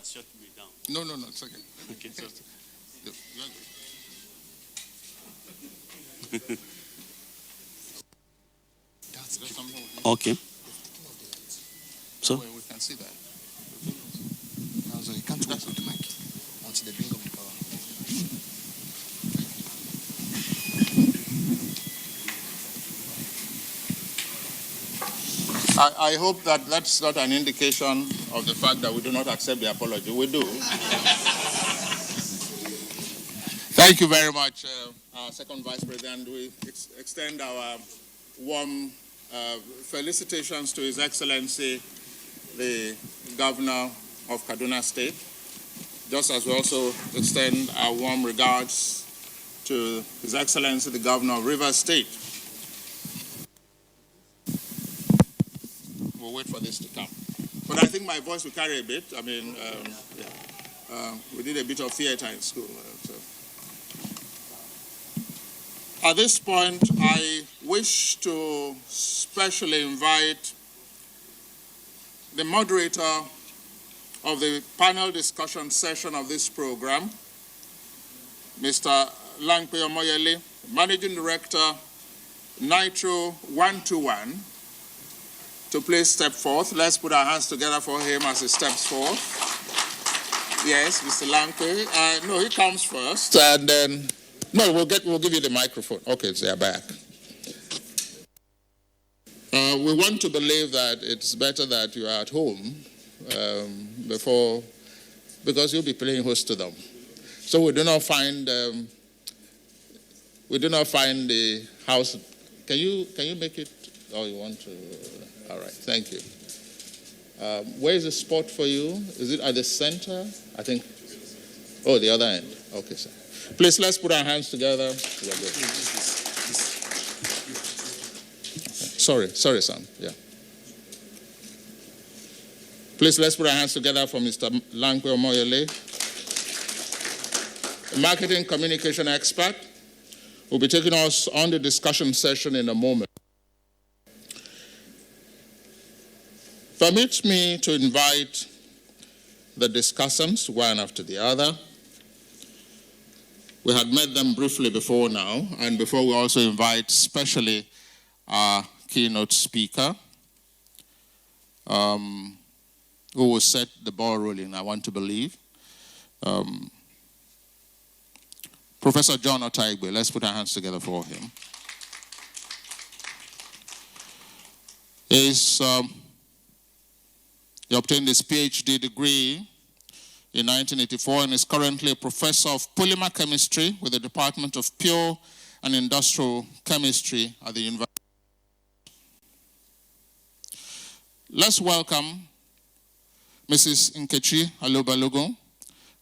has shut me down. No, it's okay. Okay, so okay. So we can see that. You can't work with the mic until they bring up the power. I hope that that's not an indication of the fact that we do not accept the apology. We do. Thank you very much, our second Vice President. We extend our warm felicitations to His Excellency, the Governor of Kaduna State, just as we also extend our warm regards to His Excellency, the Governor of Rivers State. We'll wait for this to come. But I think my voice will carry a bit. I mean, we did a bit of theater in school. So. At this point, I wish to specially invite the moderator of the panel discussion session of this program, Mr. Lankpe Omoyele, Managing Director, Nitro 121, to please step forth. Let's put our hands together for him as he steps forth. Yes, Mr. Lankpe. No, he comes first, and then we'll give you the microphone. Okay, so they're back. We want to believe that it's better that you are at home because you'll be playing host to them. So we do not find the house. Can you make it? Oh, you want to? All right, thank you. Where is the spot for you? Is it at the center? I think. Oh, the other end. Okay, sir. Please, let's put our hands together. Sorry, son. Yeah. Please, let's put our hands together for Mr. Lankpe Omoyele, a marketing communication expert, who will be taking us on the discussion session in a moment. Permit me to invite the discussants one after the other. We had met them briefly before now, and before we also invite specially our keynote speaker, who will set the ball rolling, I want to believe. Professor John Otaigbe, let's put our hands together for him. He obtained his PhD degree in 1984 and is currently a professor of polymer chemistry with the Department of Pure and Industrial Chemistry at the University. Let's welcome Mrs. Nkechi Alobalogun,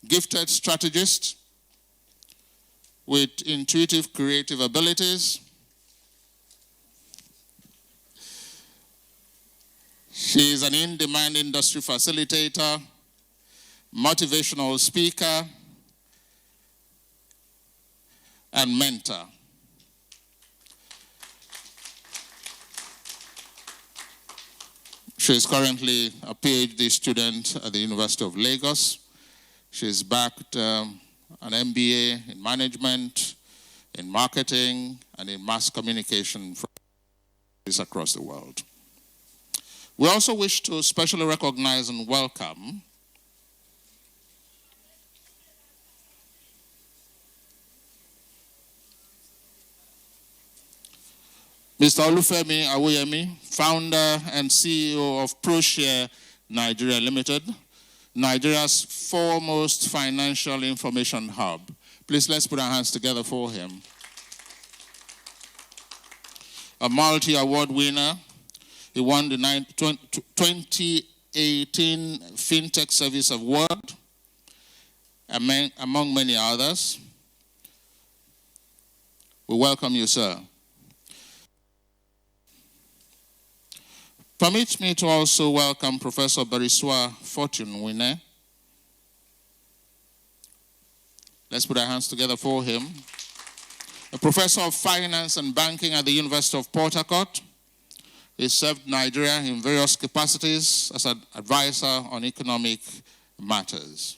gifted strategist with intuitive creative abilities. She is an in-demand industry facilitator, motivational speaker, and mentor. She is currently a PhD student at the University of Lagos. She has backed an MBA in management, in marketing, and in mass communication across the world. We also wish to specially recognize and welcome Mr. Olufemi Awoyemi, founder and CEO of ProShare Nigeria Limited, Nigeria's foremost financial information hub. Please, let's put our hands together for him. A multi-award winner. He won the 2018 FinTech Service Award, among many others. We welcome you, sir. Permit me to also welcome Professor Beriswa Fortune-Wine. Let's put our hands together for him. A professor of finance and banking at the University of Port Harcourt. He served Nigeria in various capacities as an advisor on economic matters.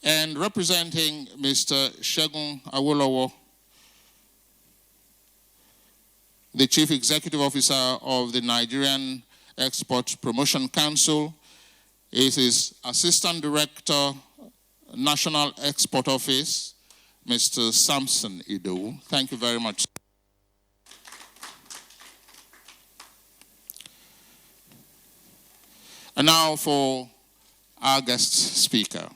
And representing Mr. Segun Awolowo, the Chief Executive Officer of the Nigerian Export Promotion Council, is his Assistant Director, National Export Office, Mr. Samson Ido. Thank you very much. And now for our guest speaker.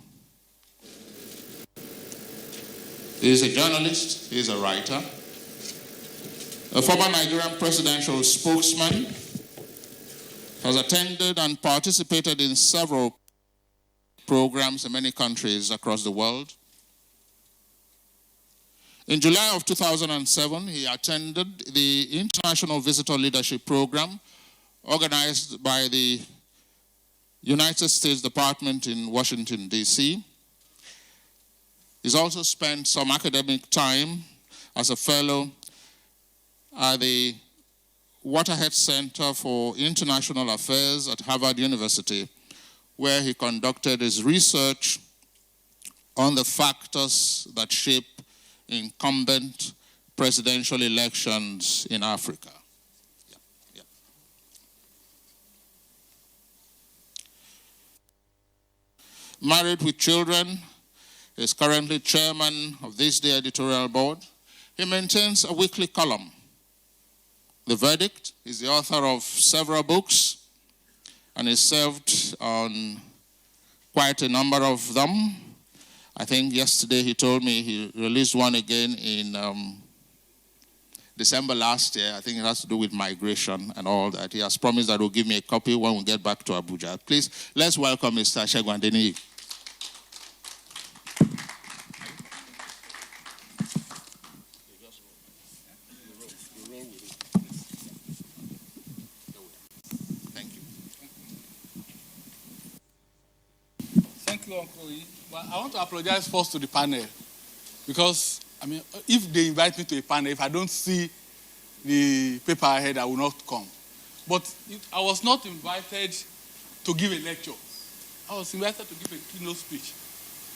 He is a journalist, he is a writer, a former Nigerian presidential spokesman, has attended and participated in several programs in many countries across the world. In July of 2007, he attended the International Visitor Leadership Program organized by the United States Department in Washington, D.C. He's also spent some academic time as a fellow at the Waterhead Center for International Affairs at Harvard University, where he conducted his research on the factors that shape incumbent presidential elections in Africa. Married with children, he is currently chairman of This Day editorial board. He maintains a weekly column, The Verdict. He's the author of several books and he served on quite a number of them. I think yesterday he told me he released one again in December last year. I think it has to do with migration and all that. He has promised that he'll give me a copy when we get back to Abuja. Please, let's welcome Mr. Segun Adeniyi. Thank you, Uncle E. Well, I want to apologize first to the panel because, I mean, if they invite me to a panel, if I don't see the paper ahead, I will not come. But I was not invited to give a lecture. I was invited to give a keynote speech.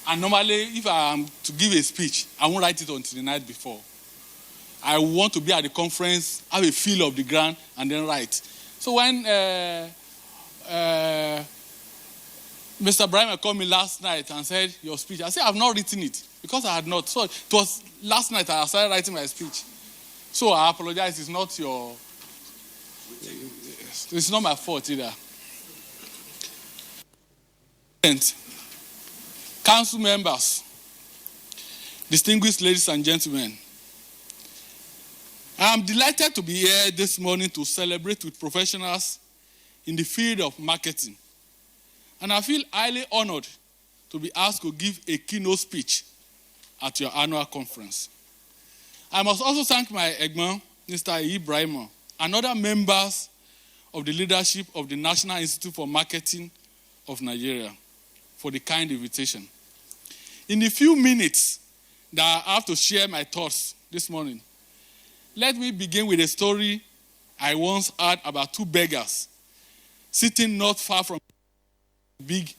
And normally, if I am to give a speech, I won't write it until the night before. I want to be at the conference, have a feel of the ground, and then write. So when Mr. Brahima called me last night and said, your speech, I said, I've not written it because I had not. So it was last night I started writing my speech. So I apologize, it's not it's not my fault either. Council members, distinguished ladies and gentlemen, I am delighted to be here this morning to celebrate with professionals in the field of marketing. And I feel highly honored to be asked to give a keynote speech at your annual conference. I must also thank my Egmont, Mr. Ibrahim, and other members of the leadership of the National Institute for Marketing of Nigeria for the kind invitation. In the few minutes that I have to share my thoughts this morning, let me begin with a story I once heard about two beggars sitting not far from a big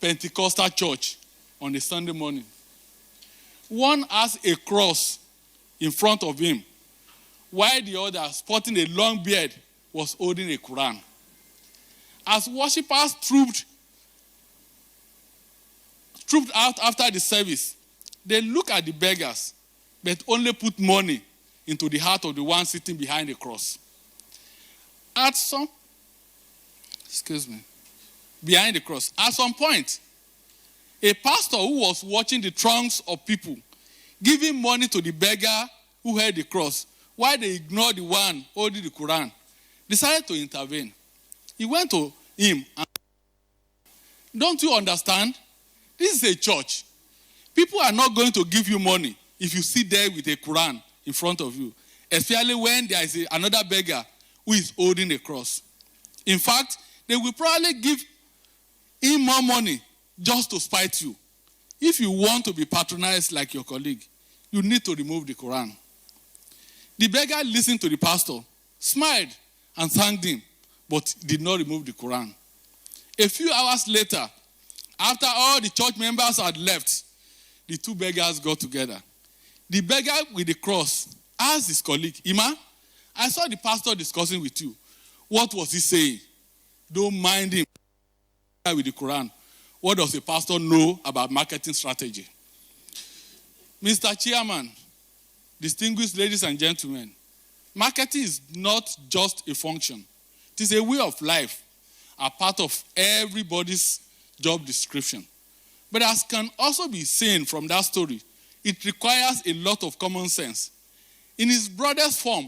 Pentecostal church on a Sunday morning. One has a cross in front of him, while the other, sporting a long beard, was holding a Quran. As worshippers trooped out after the service, they look at the beggars, but only put money into the heart of the one sitting behind the cross. Behind the cross. At some point, a pastor who was watching the throngs of people giving money to the beggar who held the cross, while they ignored the one holding the Quran, decided to intervene. He went to him and said, don't you understand? This is a church. People are not going to give you money if you sit there with a Quran in front of you, especially when there is another beggar who is holding a cross. In fact, they will probably give him more money just to spite you. If you want to be patronized like your colleague, you need to remove the Quran. The beggar listened to the pastor, smiled, and thanked him, but did not remove the Quran. A few hours later, After all the church members had left, the two beggars got together. The beggar with the cross asked his colleague, Ima, I saw the pastor discussing with you. What was he saying? Don't mind him. With the Quran, what does a pastor know about marketing strategy? Mr. Chairman, distinguished ladies and gentlemen, marketing is not just a function. It is a way of life, a part of everybody's job description. But as can also be seen from that story, it requires a lot of common sense. In its broadest form,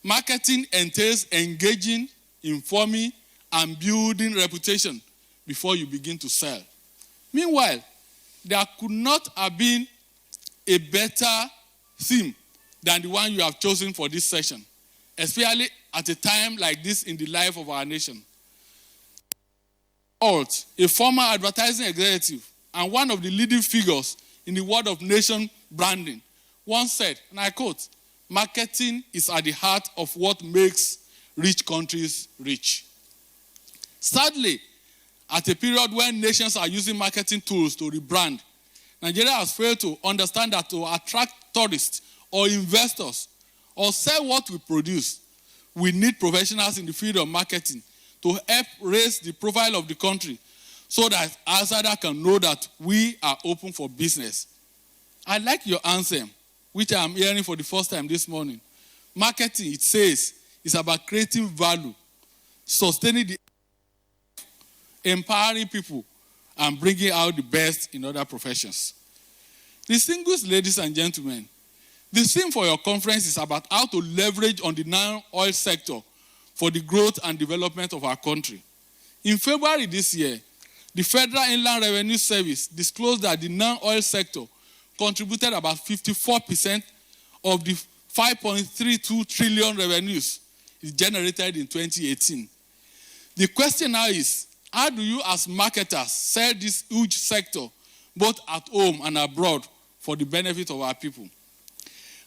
marketing entails engaging, informing, and building reputation before you begin to sell. Meanwhile, there could not have been a better theme than the one you have chosen for this session, especially at a time like this in the life of our nation. Alt, a former advertising executive and one of the leading figures in the world of nation branding, once said, and I quote, "Marketing is at the heart of what makes rich countries rich." Sadly, at a period when nations are using marketing tools to rebrand, Nigeria has failed to understand that to attract tourists or investors or sell what we produce, we need professionals in the field of marketing to help raise the profile of the country so that outsiders can know that we are open for business. I like your answer, which I am hearing for the first time this morning. Marketing, it says, is about creating value, sustaining the empowering people, and bringing out the best in other professions. Distinguished ladies and gentlemen, the theme for your conference is about how to leverage on the non-oil sector for the growth and development of our country. In February this year, the Federal Inland Revenue Service disclosed that the non-oil sector contributed about 54% of the 5.32 trillion revenues it generated in 2018. The question now is, how do you as marketers sell this huge sector both at home and abroad for the benefit of our people?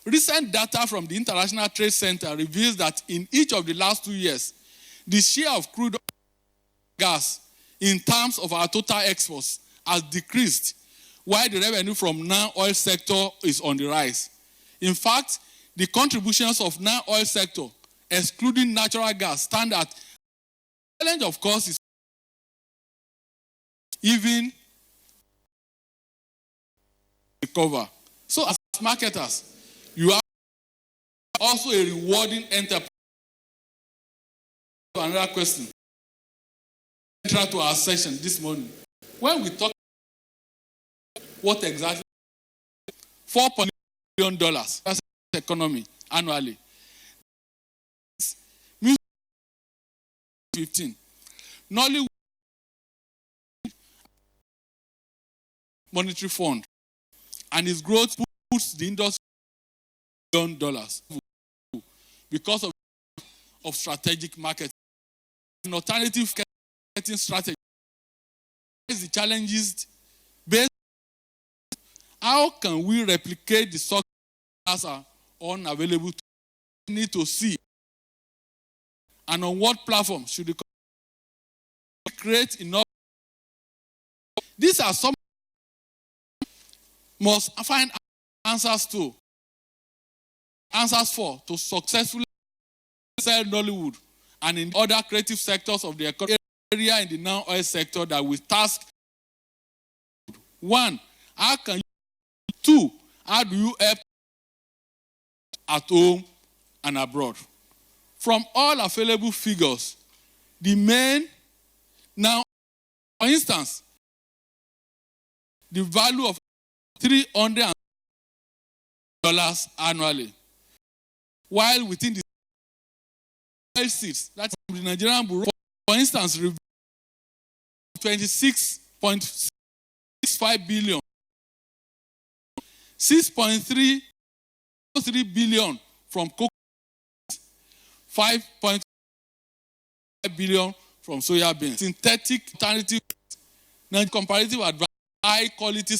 Recent data from the International Trade Center reveals that in each of the last 2 years, the share of crude gas in terms of our total exports has decreased, while the revenue from non-oil sector is on the rise. In fact, the contributions of non-oil sector, excluding natural gas, stand at the challenge, of course, is even recover. So as marketers, you are also a rewarding enterprise. Another question. Central to our session this morning. When we talk what exactly $4 billion that's the economy annually. 15. Nollywood Monetary Fund and its growth puts the industry $1 billion because of strategic marketing. An alternative marketing strategy is the challenges based. How can we replicate the success that are unavailable to need to see? And on what platform should the create enough? These are some must find answers for to successfully sell Nollywood and in other creative sectors of the area in the non-oil sector that we task. 1, how can you? 2, how do you help at home and abroad? From all available figures, the main now, for instance, the value of $300 annually, while within the oil seats, that's the Nigerian Bureau, for instance, 26.65 billion, 6.3 billion from cocoa, 5.5 billion from soya beans, synthetic alternative, non-comparative advantage, high quality.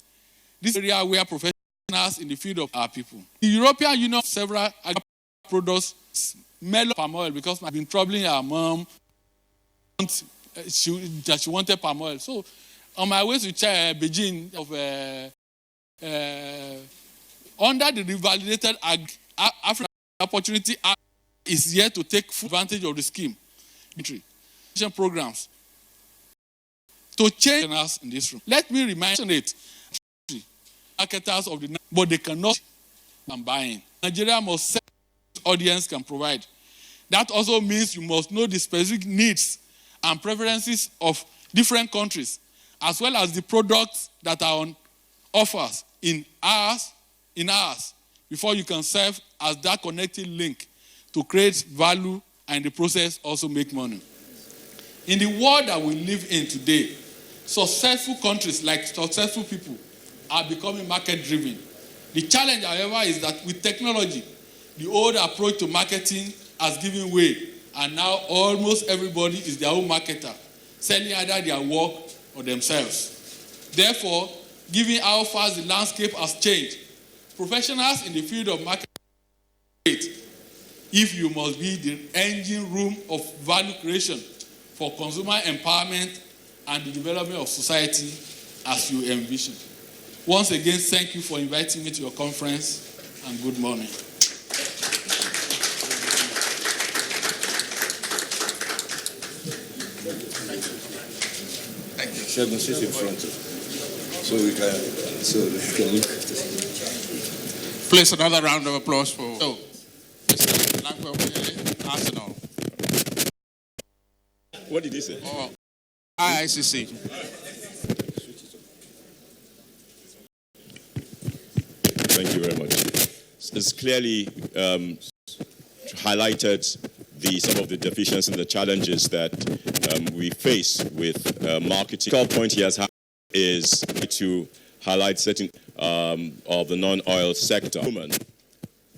This area where professionals in the field of our people. The European Union, several products, mellow palm oil, because I've been troubling our mom that she wanted palm oil. So on my way to Beijing, under the revalidated African Opportunity Act, is here to take full advantage of the scheme. Programs to change us in this room. Let me remind it. Marketers of the but they cannot buy. Nigeria must set audience can provide. That also means you must know the specific needs and preferences of different countries, as well as the products that are on offers in ours, before you can serve as that connecting link to create value and in the process also make money. In the world that we live in today, successful countries like successful people are becoming market-driven. The challenge, however, is that with technology, the old approach to marketing has given way, and now almost everybody is their own marketer, selling either their work or themselves. Therefore, given how fast the landscape has changed, professionals in the field of marketing, if you must be the engine room of value creation for consumer empowerment and the development of society as you envision. Once again, thank you for inviting me to your conference, and good morning. Thank you. Sheldon, sit in front, so we can look. Please, another round of applause for Arsenal. What did he say? IICC. Thank you very much. It's clearly highlighted some of the deficiencies and the challenges that we face with marketing. The point he has had is to highlight certain of the non-oil sector. A woman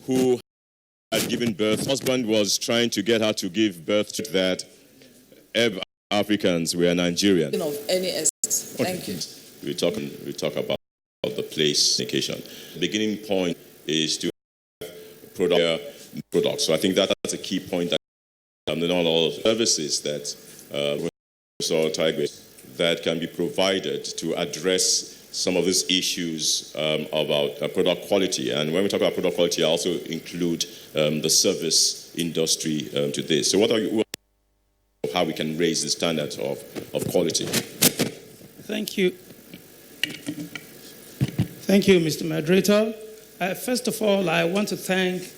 who had given birth, her husband was trying to get her to give birth to that Africans were Nigerian. Of any Thank you. We talk about the place communication. The beginning point is to have products. So I think that's a key point that the non-oil services that that can be provided to address some of these issues about product quality. And when we talk about product quality, I also include the service industry to this. So how we can raise the standards of quality? Thank you. Thank you, Mr. Moderator. First of all, I want to thank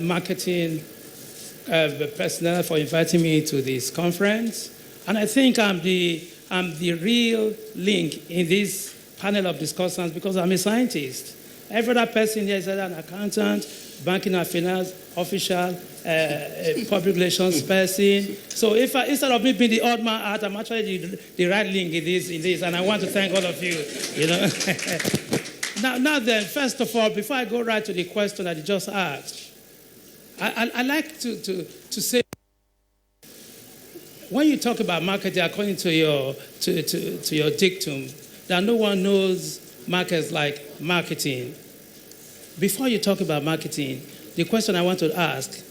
marketing personnel for inviting me to this conference. And I think I'm the real link in this panel of discussants because I'm a scientist. Every other person here is either an accountant, banking and finance official, public relations person. So instead of me being the odd man out, I'm actually the right link in this, and I want to thank all of you. Now then, first of all, before I go right to the question that you just asked, I like to say, when you talk about marketing, according to your dictum, that no one knows markets like marketing. Before you talk about marketing, the question I want to ask,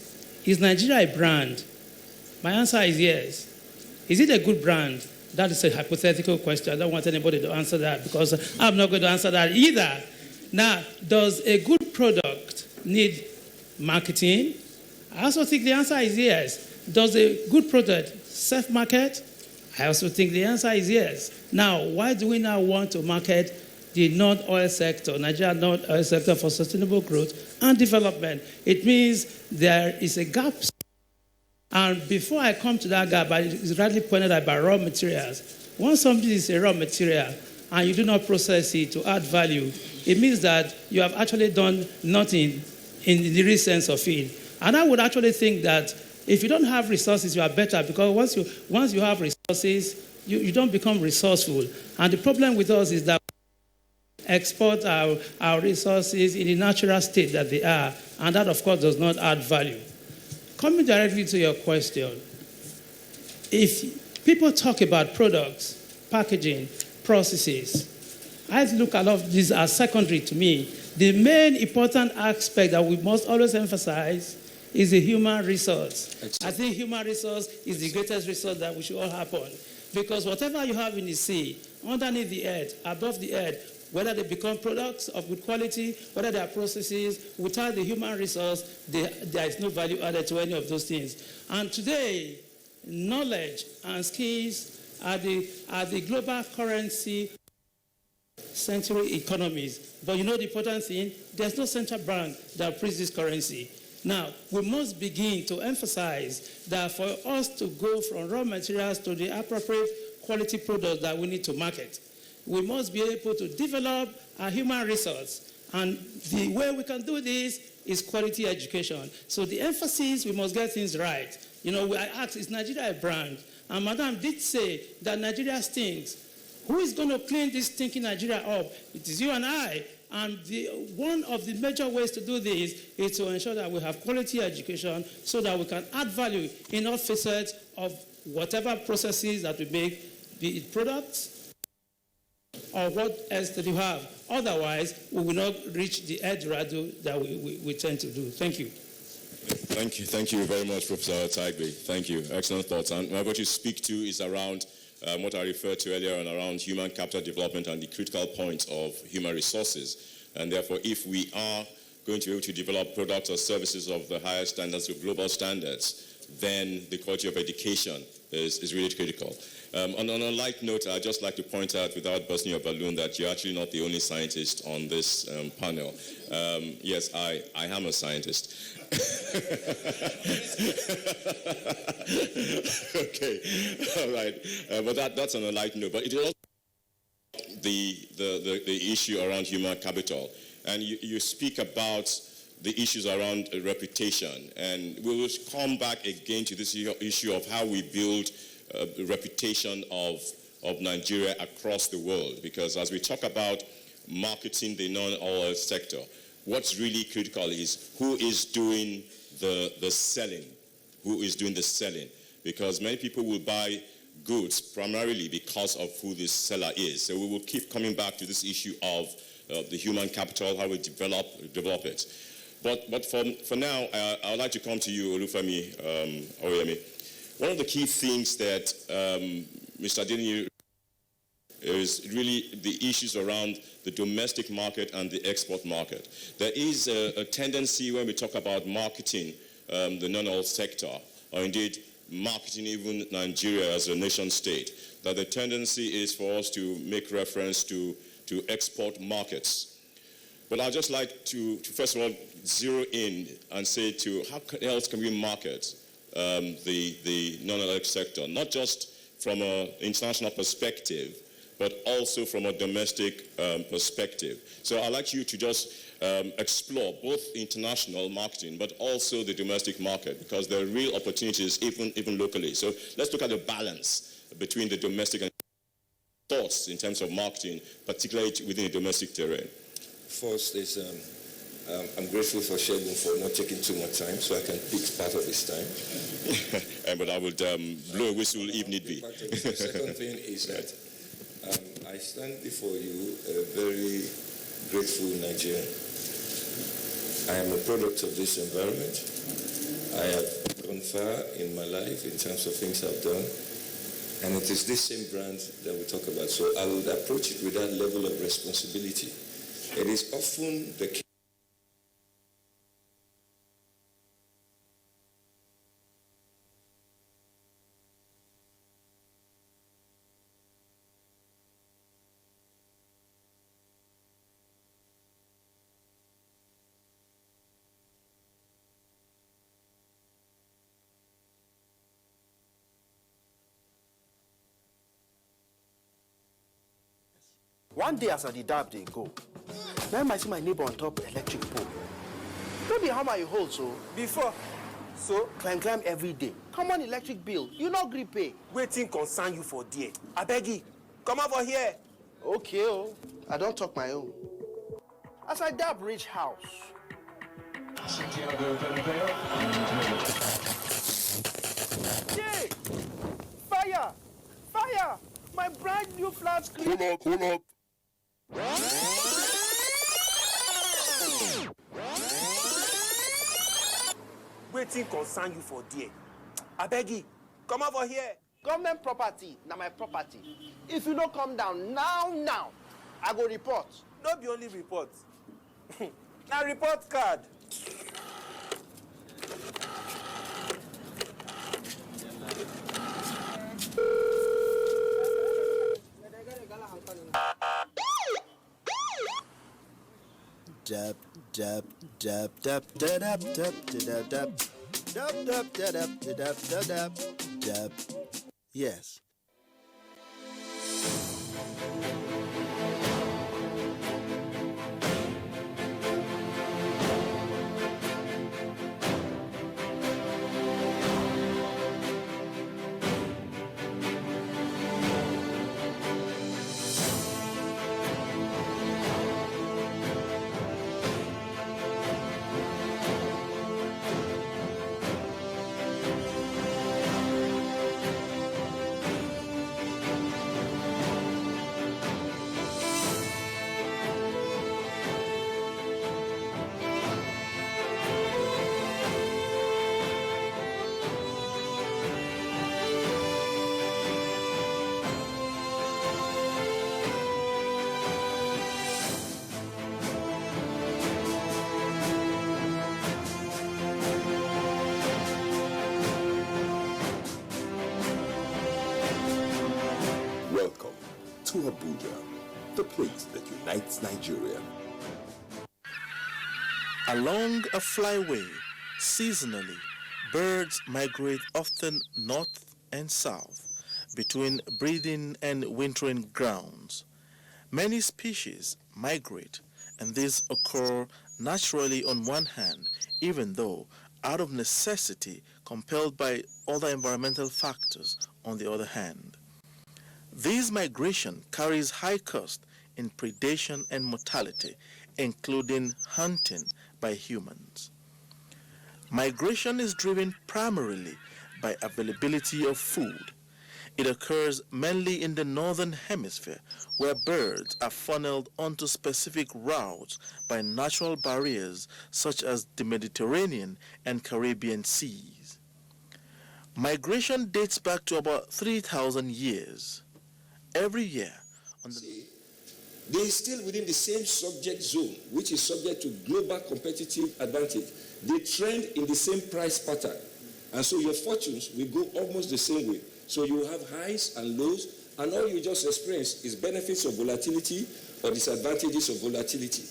is Nigeria a brand? My answer is yes. Is it a good brand? That is a hypothetical question. I don't want anybody to answer that because I'm not going to answer that either. Now, does a good product need marketing? I also think the answer is yes. Does a good product self-market? I also think the answer is yes. Now, why do we now want to market the non-oil sector, Nigeria non-oil sector, for sustainable growth and development? It means there is a gap. And before I come to that gap, it's rightly pointed out by raw materials. Once something is a raw material and you do not process it to add value, it means that you have actually done nothing in the real sense of it. And I would actually think that if you don't have resources, you are better, because once you have resources, you don't become resourceful. And the problem with us is that we export our resources in the natural state that they are, and that, of course, does not add value. Coming directly to your question, if people talk about products, packaging, processes, I look at all of these as secondary to me. The main important aspect that we must always emphasize is the human resource. I think human resource is the greatest resource that we should all have on. Because whatever you have in the sea, underneath the earth, above the earth, whether they become products of good quality, whether they are processes, without the human resource, there is no value added to any of those things. And today, knowledge and skills are the global currency century economies. But you know the important thing? There's no central bank that prints this currency. Now, we must begin to emphasize that for us to go from raw materials to the appropriate quality products that we need to market, we must be able to develop a human resource. And the way we can do this is quality education. So the emphasis, we must get things right. You know, I asked, is Nigeria a brand? And Madam did say that Nigeria stinks. Who is going to clean this stinking Nigeria up? It is you and I. And one of the major ways to do this is to ensure that we have quality education so that we can add value in all facets of whatever processes that we make, be it products or what else that you have. Otherwise, we will not reach the edge rather that we tend to do. Thank you. Thank you very much, Professor Taigbe. Thank you. Excellent thoughts. And what you speak to is around what I referred to earlier on around human capital development and the critical point of human resources. And therefore, if we are going to be able to develop products or services of the highest standards, of global standards, then the quality of education is really critical. On a light note, I'd just like to point out, without bursting your balloon, that you're actually not the only scientist on this panel. Yes, I am a scientist. Okay, all right. But that's on a light note. But it is also the issue around human capital. And you speak about the issues around reputation. And we will come back again to this issue of how we build the reputation of Nigeria across the world. Because as we talk about marketing the non-oil sector, what's really critical is who is doing the selling. Who is doing the selling? Because many people will buy goods primarily because of who this seller is. So we will keep coming back to this issue of the human capital, how we develop it. But for now, I would like to come to you, Olufemi Oyemi. One of the key things that Mr. Adeniyi is really the issues around the domestic market and the export market. There is a tendency when we talk about marketing the non-oil sector, or indeed marketing even Nigeria as a nation state, that the tendency is for us to make reference to export markets. But I'd just like to first of all zero in and say to how else can we market the non-oil sector, not just from an international perspective, but also from a domestic perspective. So I'd like you to just explore both international marketing, but also the domestic market, because there are real opportunities even locally. So let's look at the balance between the domestic and thoughts in terms of marketing, particularly within the domestic terrain. First is I'm grateful for Shegun for not taking too much time, so I can pick part of his time. But I would blow a whistle if need be. The second thing is that I stand before you a very grateful Nigerian. I am a product of this environment. I have gone far in my life in terms of things I've done. And it is this same brand that we talk about. So I would approach it with that level of responsibility. It is often the case. One day as I did dab, they go. Now I see my neighbor on top electric pole. Don't be hammer you hold so. Before, so climb every day. Come on, electric bill. You not gree pay. Waiting concern you for there. I beg you, come over here. Okay, oh, I don't talk my own. As I dab reach house. Yay! Fire! Fire! My brand new flat screen. Hold up. Waiting concern you for there. I beg you, come over here. Government property, now my property. If you don't come down now, I go report. No be only report. Na report card. Dab dab dab dab dab dab dab dab dab dab dab dab dab dab. Yes. Welcome to Abuja, the place that unites Nigeria. Along a flyway, seasonally, birds migrate often north and south between breeding and wintering grounds. Many species migrate, and these occur naturally on one hand, even though out of necessity compelled by other environmental factors on the other hand. This migration carries high cost in predation and mortality, including hunting by humans. Migration is driven primarily by availability of food. It occurs mainly in the northern hemisphere, where birds are funneled onto specific routes by natural barriers such as the Mediterranean and Caribbean seas. Migration dates back to about 3,000 years. Every year, they are still within the same subject zone, which is subject to global competitive advantage. They trend in the same price pattern. And so your fortunes will go almost the same way. So you have highs and lows, and all you just experience is benefits of volatility or disadvantages of volatility.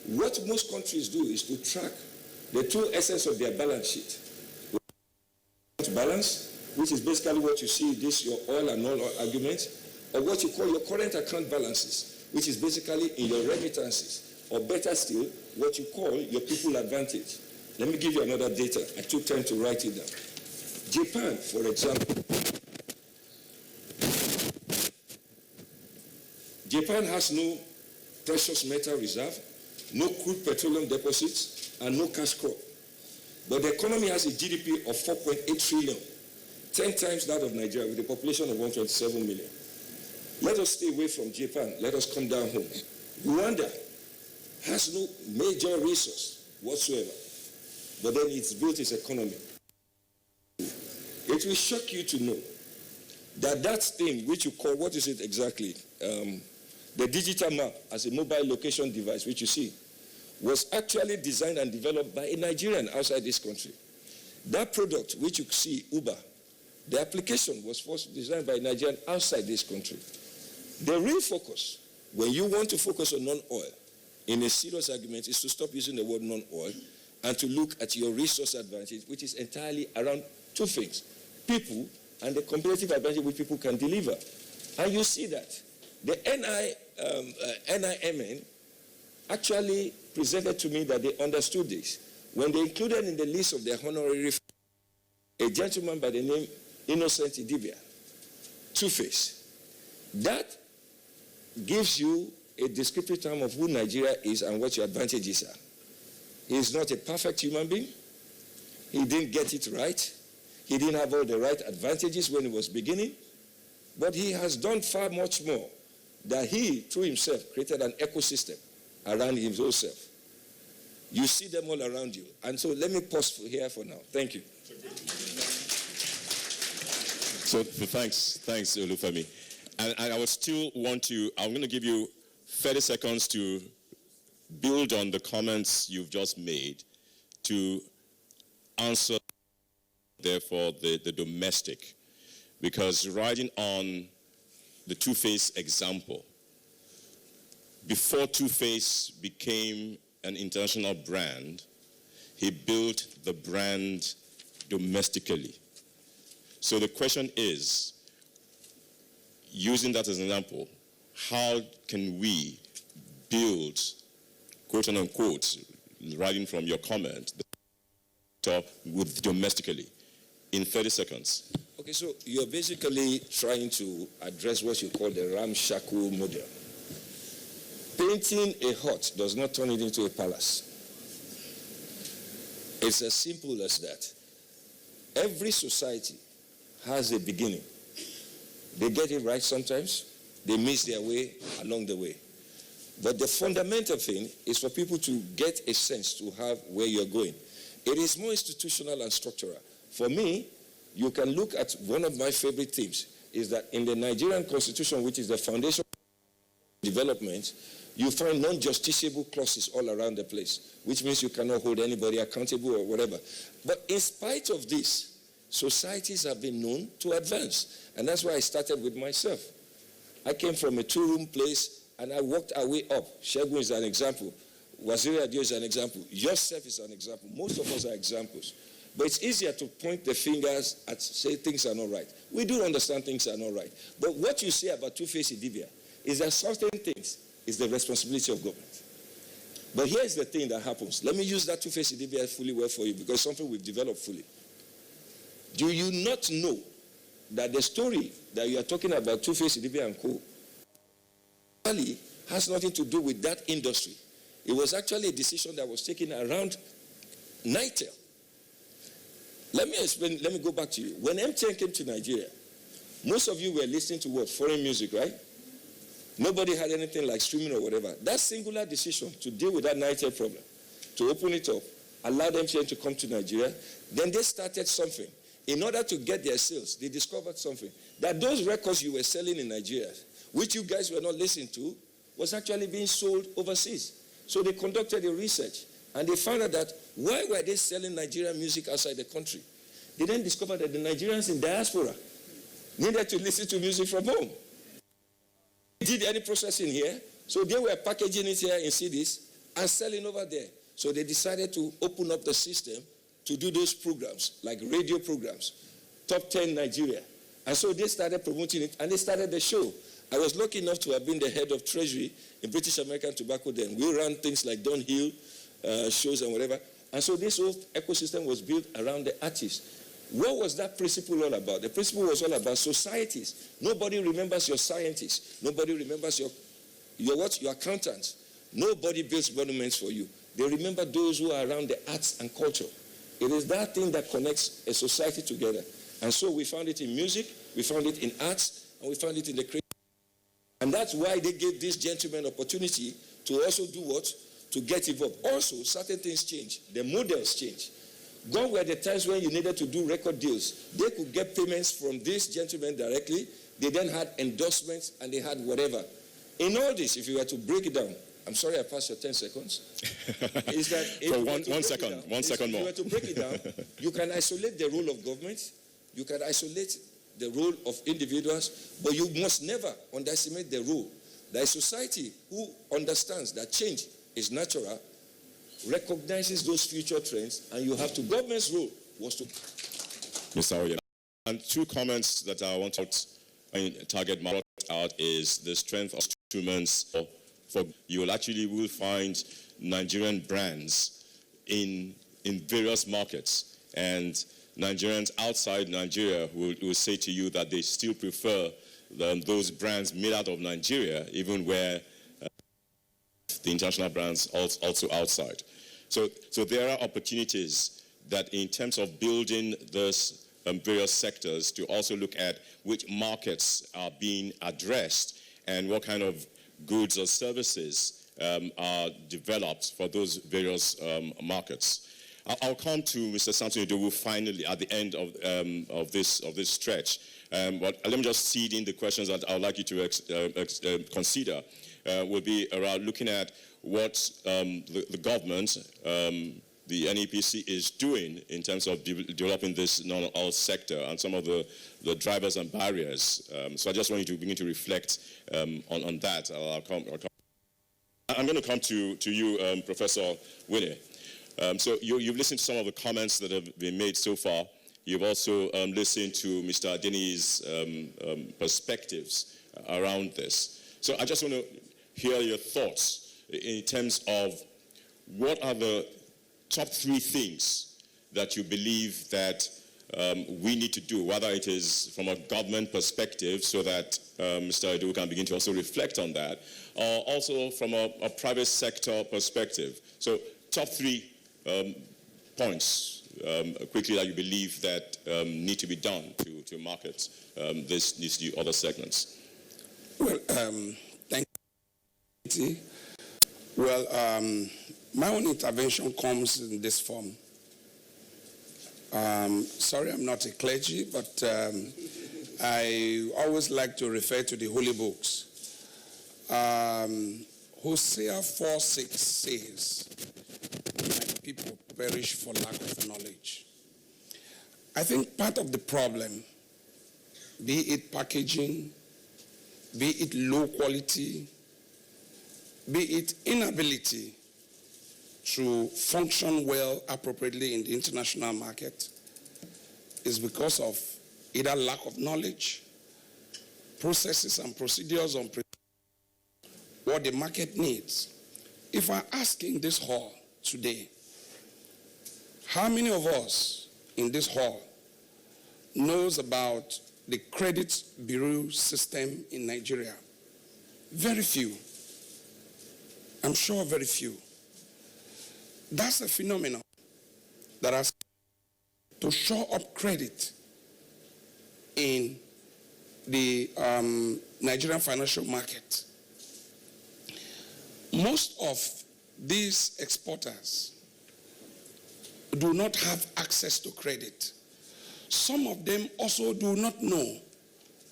What most countries do is to track the true essence of their balance sheet. Balance, which is basically what you see, this your oil and non-oil argument, or what you call your current account balances, which is basically in your remittances, or better still, what you call your people advantage. Let me give you another data. I took time to write it down. Japan, for example. Japan has no precious metal reserve, no crude petroleum deposits, and no cash crop. But the economy has a GDP of 4.8 trillion, 10 times that of Nigeria, with a population of 127 million. Let us stay away from Japan. Let us come down home. Rwanda has no major resource whatsoever, but then it's built its economy. It will shock you to know that that thing which you call, what is it exactly? The digital map as a mobile location device, which you see, was actually designed and developed by a Nigerian outside this country. That product which you see, Uber, the application was first designed by a Nigerian outside this country. The real focus, when you want to focus on non-oil in a serious argument, is to stop using the word non-oil and to look at your resource advantage, which is entirely around two things: people and the competitive advantage which people can deliver. And you see that. The NIMN actually presented to me that they understood this when they included in the list of their honorary a gentleman by the name Innocent Idibia, Two-Face. That gives you a descriptive term of who Nigeria is and what your advantages are. He is not a perfect human being. He didn't get it right. He didn't have all the right advantages when he was beginning. But he has done far much more, that he, through himself, created an ecosystem around himself. You see them all around you. And so let me pause here for now. Thank you. So thanks, Olufemi. And I would still want to, I'm going to give you 30 seconds to build on the comments you've just made to answer, therefore, the domestic. Because riding on the Two-Face example, before Two-Face became an international brand, he built the brand domestically. So the question is, using that as an example, how can we build, quote unquote, writing from your comment, with domestically in 30 seconds? Okay, so you're basically trying to address what you call the ramshackle model. Painting a hut does not turn it into a palace. It's as simple as that. Every society has a beginning. They get it right sometimes, they miss their way along the way. But the fundamental thing is for people to get a sense to have where you're going. It is more institutional and structural. For me, you can look at one of my favorite themes is that in the Nigerian constitution, which is the foundation of development, you find non-justiciable clauses all around the place, which means you cannot hold anybody accountable or whatever. But in spite of this, societies have been known to advance. And that's why I started with myself. I came from a two-room place and I worked our way up. Shegun is an example. Waziri Adio is an example. Yourself is an example. Most of us are examples. But it's easier to point the fingers and say things are not right. We do understand things are not right. But what you say about Two-Face Idibia is that certain things is the responsibility of government. But here's the thing that happens. Let me use that Two-Face Idibia fully well for you because it's something we've developed fully. Do you not know that the story that you are talking about, Two-Face Idibia and Co., really has nothing to do with that industry? It was actually a decision that was taken around NITEL. Let me explain, let me go back to you. When MTN came to Nigeria, most of you were listening to what? Foreign music, right? Nobody had anything like streaming or whatever. That singular decision to deal with that NITEL problem, to open it up, allowed MTN to come to Nigeria, then they started something. In order to get their sales, they discovered something. That those records you were selling in Nigeria, which you guys were not listening to, was actually being sold overseas. So they conducted a research, and they found out that why were they selling Nigerian music outside the country? They then discovered that the Nigerians in diaspora needed to listen to music from home. They did any processing here, so they were packaging it here in CDs and selling over there. So they decided to open up the system to do those programs, like radio programs, Top 10 Nigeria. And so they started promoting it, and they started the show. I was lucky enough to have been the head of treasury in British American Tobacco then. We ran things like downhill shows and whatever. And so this whole ecosystem was built around the artists. What was that principle all about? The principle was all about societies. Nobody remembers your scientists. Nobody remembers your accountants. Nobody builds monuments for you. They remember those who are around the arts and culture. It is that thing that connects a society together. And so we found it in music, we found it in arts, and we found it in the creative. And that's why they gave this gentleman opportunity to also do what? To get involved. Also, certain things change. The models change. Gone were the times when you needed to do record deals. They could get payments from this gentleman directly. They then had endorsements and they had whatever. In all this, if you were to break it down, I'm sorry I passed your 10 seconds. Is that so one second more. If you were to break it down, you can isolate the role of government, you can isolate the role of individuals, but you must never underestimate the role that a society who understands that change is natural, recognizes those future trends, and you have to, government's role was to... Mr. Oye. And two comments that I want to target my out is the strength of instruments. For you will find Nigerian brands in various markets, and Nigerians outside Nigeria will say to you that they still prefer those brands made out of Nigeria, even where the international brands also outside. So there are opportunities that in terms of building those various sectors to also look at which markets are being addressed and what kind of goods or services are developed for those various markets. I'll come to Mr. Samson Idowu finally at the end of this stretch. But let me just seed in the questions that I would like you to consider. Will be around looking at what the government, the NEPC, is doing in terms of developing this non-oil sector and some of the drivers and barriers. So I just want you to begin to reflect on that. I'm going to come to you, Professor Winnie. So you've listened to some of the comments that have been made so far. You've also listened to Mr. Adeni's perspectives around this. So I just want to hear your thoughts in terms of what are the top 3 things that you believe that we need to do, whether it is from a government perspective so that Mr. Idowu can begin to also reflect on that, or also from a private sector perspective. So top 3 points quickly that you believe that need to be done to market these new other segments. Well, thank you. Well, my own intervention comes in this form. Sorry, I'm not a clergy, but I always like to refer to the holy books. Hosea 4:6 says, "My people perish for lack of knowledge." I think part of the problem, be it packaging, be it low quality, be it inability to function well appropriately in the international market, is because of either lack of knowledge, processes and procedures on what the market needs. If I ask in this hall today, how many of us in this hall knows about the credit bureau system in Nigeria? Very few. I'm sure very few. That's a phenomenon that has to show up credit in the Nigerian financial market. Most of these exporters do not have access to credit. Some of them also do not know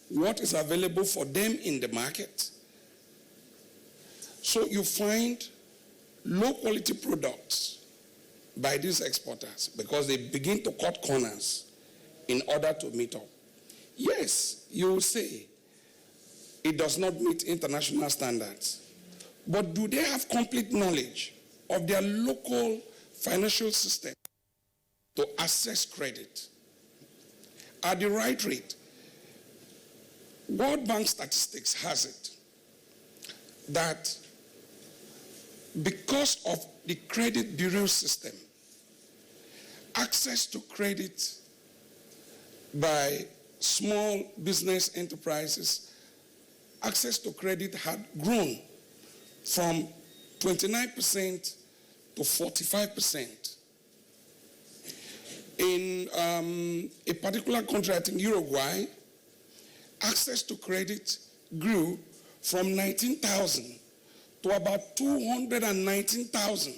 what is available for them in the market. So you find low quality products by these exporters because they begin to cut corners in order to meet up. Yes, you will say it does not meet international standards, but do they have complete knowledge of their local financial system to access credit at the right rate? World Bank statistics has it that because of the credit bureau system, access to credit by small business enterprises, access to credit had grown from 29% to 45%. In a particular country, I think Uruguay, access to credit grew from 19,000 to about 219,000.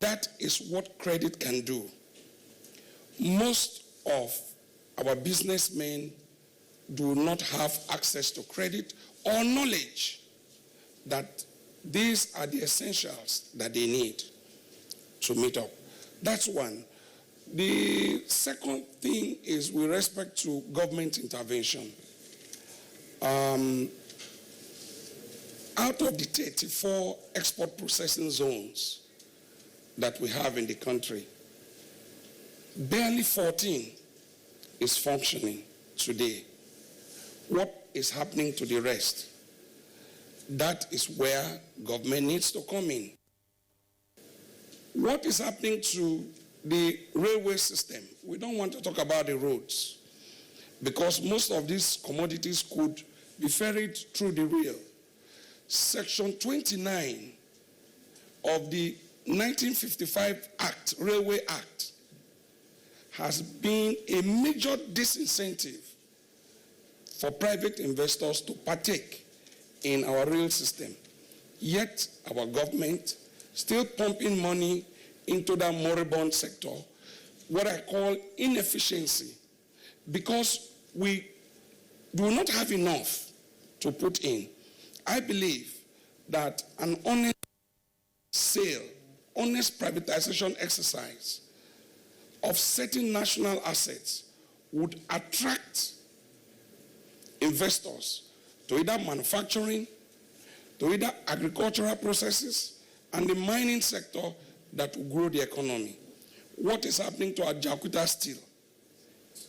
That is what credit can do. Most of our businessmen do not have access to credit or knowledge that these are the essentials that they need to meet up. That's one. The second thing is with respect to government intervention. Out of the 34 export processing zones that we have in the country, barely 14 is functioning today. What is happening to the rest? That is where government needs to come in. What is happening to the railway system? We don't want to talk about the roads because most of these commodities could be ferried through the rail. Section 29 of the 1955 Act, Railway Act, has been a major disincentive for private investors to partake in our rail system. Yet our government still pumping money into that moribund sector, what I call inefficiency, because we do not have enough to put in. I believe that an honest sale, honest privatization exercise of certain national assets would attract investors to either manufacturing, to either agricultural processes, and the mining sector that will grow the economy. What is happening to our Jakarta Steel?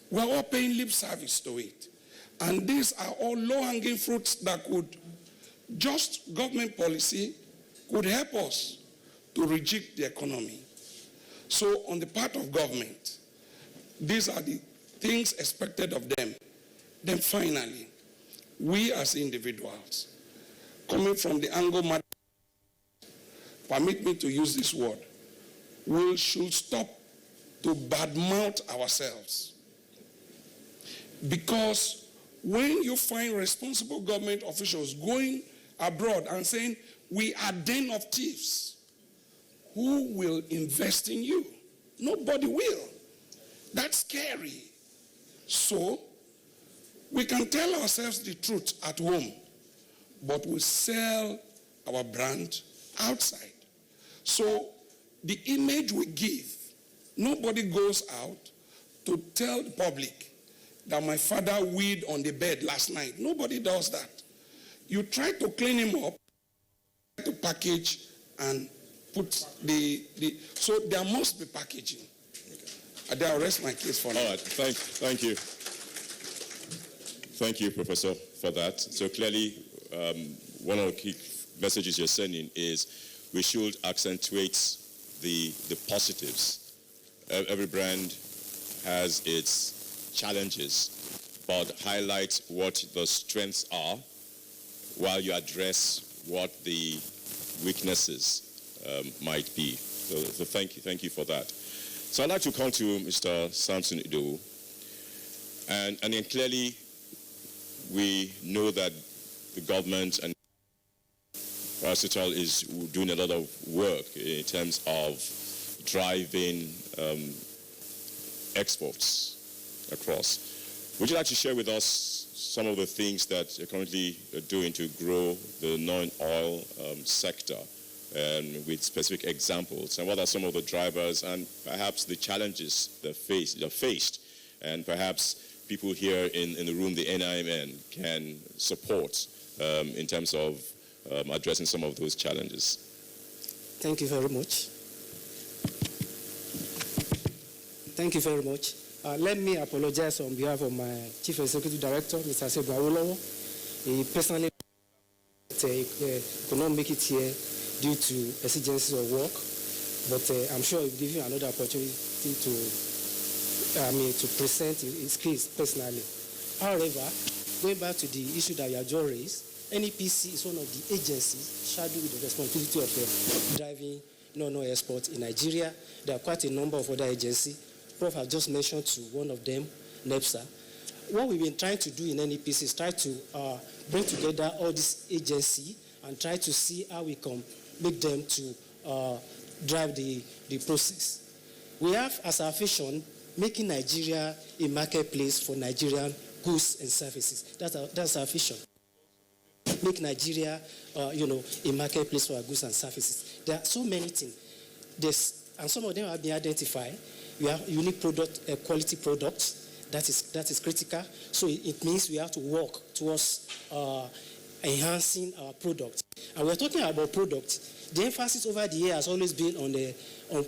We're all paying lip service to it. And these are all low-hanging fruits that could, just government policy, could help us to rejig the economy. So on the part of government, these are the things expected of them. Then finally, we as individuals, coming from the angle matter, permit me to use this word, we should stop to badmouth ourselves. Because when you find responsible government officials going abroad and saying, we are den of thieves, who will invest in you? Nobody will. That's scary. So, we can tell ourselves the truth at home, but we sell our brand outside. So, the image we give, nobody goes out to tell the public that my father weed on the bed last night. Nobody does that. You try to clean him up, to package and put so there must be packaging. Okay. I'll rest my case for now. All right, thank you. Thank you, Professor, for that. So clearly, one of the key messages you're sending is we should accentuate the positives. Every brand has its challenges, but highlight what the strengths are while you address what the weaknesses might be. So thank you for that. So I'd like to come to Mr. Samson Ido. And then clearly we know that the government and Paracetal is doing a lot of work in terms of driving exports across. Would you like to share with us some of the things that you're currently doing to grow the non-oil sector, and with specific examples? And what are some of the drivers and perhaps the challenges they're faced, and perhaps people here in the room, the NIMN, can support in terms of addressing some of those challenges? Thank you very much. Thank you very much. Let me apologize on behalf of my Chief Executive Director, Mr. Seba Awolowo. He personally could not make it here due to exigencies of work, but I'm sure he'll give you another opportunity to present his case personally. However, going back to the issue that you have just raised, NEPC is one of the agencies charged with the responsibility of driving non-oil exports in Nigeria. There are quite a number of other agencies. Prof has just mentioned to one of them, NEPSA. What we've been trying to do in NEPC is try to bring together all these agencies and try to see how we can make them to drive the process. We have as our vision making Nigeria a marketplace for Nigerian goods and services. That's our vision. Make Nigeria, a marketplace for our goods and services. There are so many things. And some of them have been identified. We have unique product, quality products. That is critical. So it means we have to work towards enhancing our product. And we're talking about products. The emphasis over the year has always been on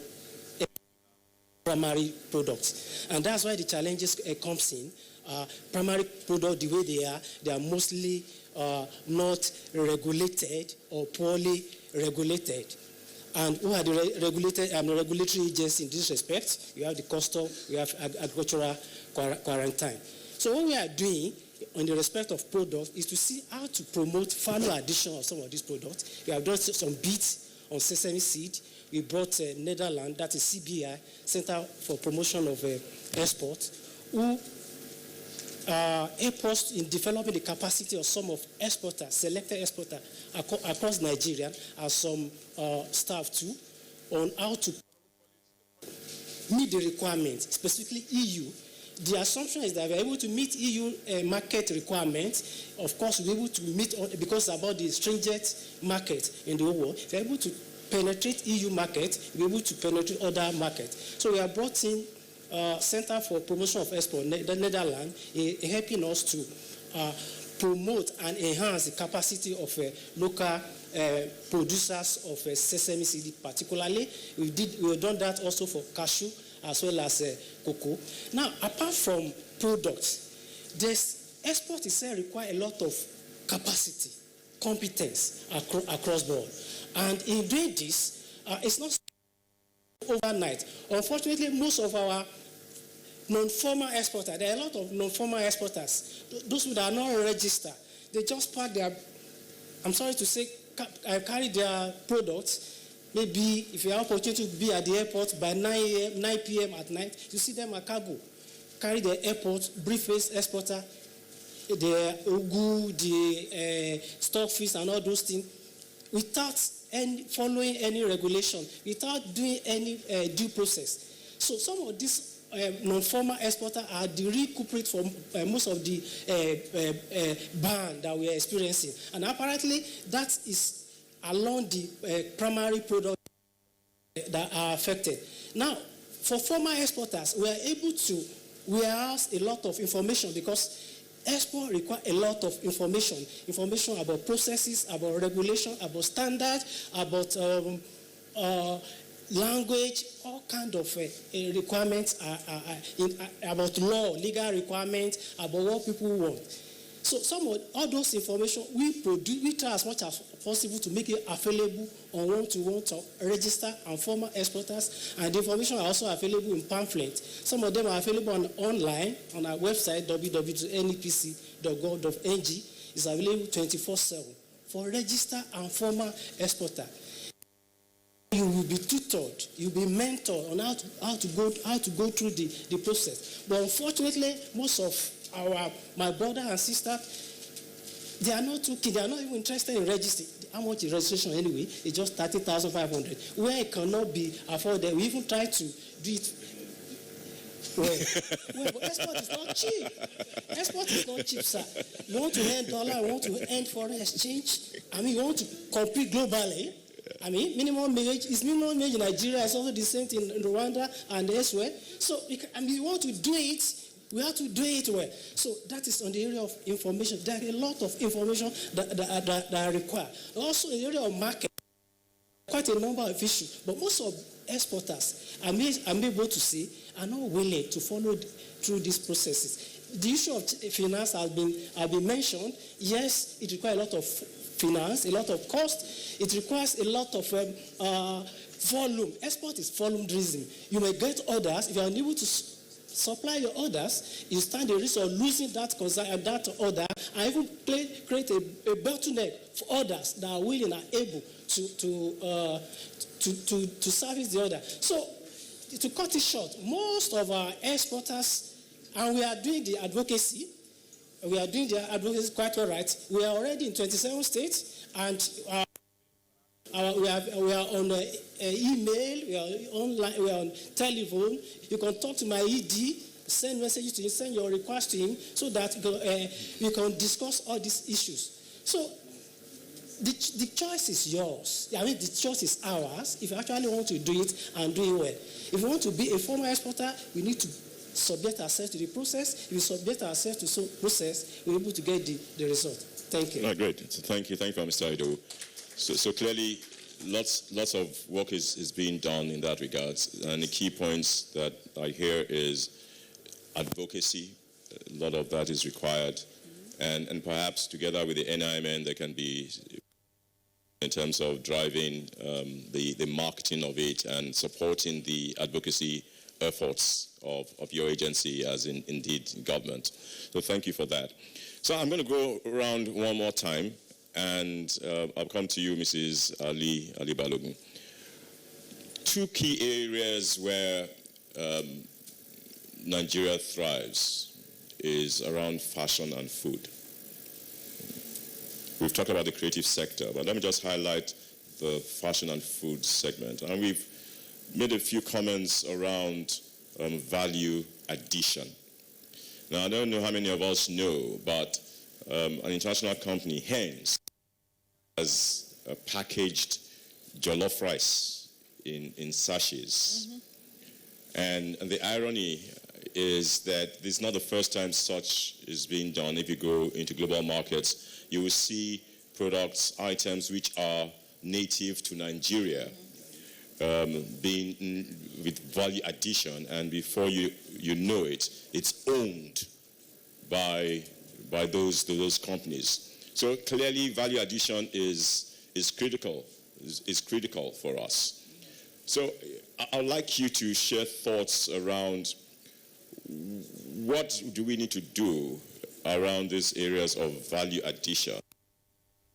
primary products. And that's why the challenges comes in. Primary products, the way they are mostly not regulated or poorly regulated. And who are the regulatory agencies in this respect? You have the custom, you have agricultural quarantine. So what we are doing in the respect of products is to see how to promote value addition of some of these products. We have done some bits on sesame seed. We brought Netherlands, that is CBI, Center for Promotion of Export, who help us in developing the capacity of some of exporters, selected exporters across Nigeria, and some staff too, on how to meet the requirements, specifically EU. The assumption is that we're able to meet EU market requirements. Of course, we're able to meet, because it's about the stringent market in the whole world. If we're able to penetrate EU market, we're able to penetrate other markets. So we have brought in Center for Promotion of Export, the Netherlands, helping us to promote and enhance the capacity of local producers of sesame seed, particularly. We've done that also for cashew as well as cocoa. Now, apart from products, this export itself requires a lot of capacity, competence across board. And in doing this, it's not overnight. Unfortunately, most of our non-formal exporters, there are a lot of non-formal exporters, those who are not registered, they just pack their, I'm sorry to say, carry their products. Maybe if you have opportunity to be at the airport by 9 p.m. at night, you see them at cargo, carry the airport, briefcase exporter, the ugu, the stockfish and all those things, without following any regulation, without doing any due process. So some of these non-formal exporters are the real culprit for most of the ban that we are experiencing. And apparently that is along the primary products that are affected. Now, for formal exporters, we are able to warehouse a lot of information because export requires a lot of information about processes, about regulation, about standards, about language, all kinds of requirements about law, legal requirements, about what people want. So all those information we produce, we try as much as possible to make it available on one-to-one to register and formal exporters, and the information are also available in pamphlets. Some of them are available online on our website www.nepc.gov.ng. It's available 24/7 for register and formal exporter. You will be tutored, you'll be mentored on how to go through the process. But unfortunately, most of my brother and sister, they are not too keen. They are not even interested in registering. How much is registration anyway? It's just 30,500. Where it cannot be afforded, we even try to do it. Well, but export is not cheap. Export is not cheap, sir. You want to earn dollar, you want to earn foreign exchange. I mean, you want to compete globally. I mean, minimum wage in Nigeria is also the same thing in Rwanda and elsewhere. So, you want to do it. We have to do it well. So that is on the area of information. There are a lot of information that are required. Also in the area of market, quite a number of issues. But most of exporters, I'm able to say, are not willing to follow through these processes. The issue of finance has been mentioned. Yes, it requires a lot of finance, a lot of cost. It requires a lot of volume. Export is volume driven. You may get orders. If you are unable to supply your orders, you stand the risk of losing that order, and even create a bottleneck for others that are willing and able to service the order. So, to cut it short, most of our exporters, and we are doing the advocacy quite all right. We are already in 27 states, and we are on email, we are online, we are on telephone. You can talk to my ED, send messages to him, send your request to him, so that we can discuss all these issues. So the choice is yours. I mean, the choice is ours if you actually want to do it and do it well. If you want to be a formal exporter, we need to subject ourselves to the process. If we subject ourselves to the process, we're able to get the result. Thank you. No, great. So thank you, Mr. Ido. So clearly, lots of work is being done in that regard, and the key points that I hear is advocacy. A lot of that is required, and perhaps together with the NIMN, there can be, in terms of driving the marketing of it and supporting the advocacy efforts of your agency as indeed government. So thank you for that. So I'm going to go around one more time, and I'll come to you, Mrs. Ali Balogun. Two key areas where Nigeria thrives is around fashion and food. We've talked about the creative sector, but let me just highlight the fashion and food segment. And we've made a few comments around value addition. Now, I don't know how many of us know, but an international company, Heinz, has packaged jollof rice in sachets. And the irony is that this is not the first time such is being done. If you go into global markets, you will see products, items which are native to Nigeria being with value addition, and before you know it, it's owned by those companies. So clearly, value addition is critical for us. So I'd like you to share thoughts around what do we need to do around these areas of value addition.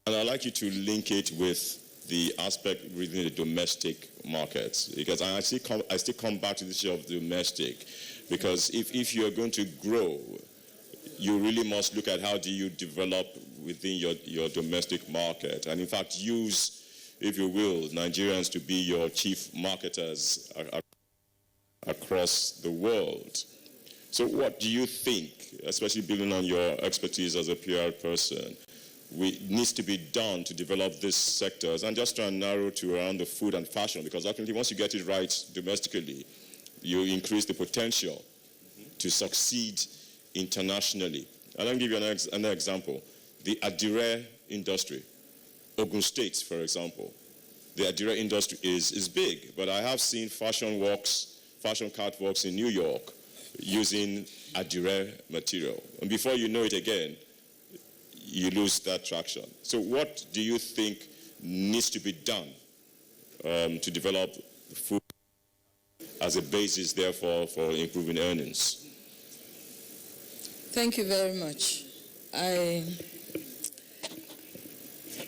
And I'd like you to link it with the aspect within the domestic markets, because I still come back to this issue of domestic, because if you're going to grow, you really must look at how do you develop within your domestic market, and in fact use, if you will, Nigerians to be your chief marketers across the world. So what do you think, especially building on your expertise as a PR person, needs to be done to develop these sectors, and just try and narrow to around the food and fashion, because ultimately once you get it right domestically, you increase the potential to succeed internationally. And I'll give you another example. The Adire industry, Ogun State, for example. The Adire industry is big, but I have seen fashion catwalks in New York using Adire material. And before you know it again, you lose that traction. So what do you think needs to be done to develop food as a basis, therefore, for improving earnings? Thank you very much.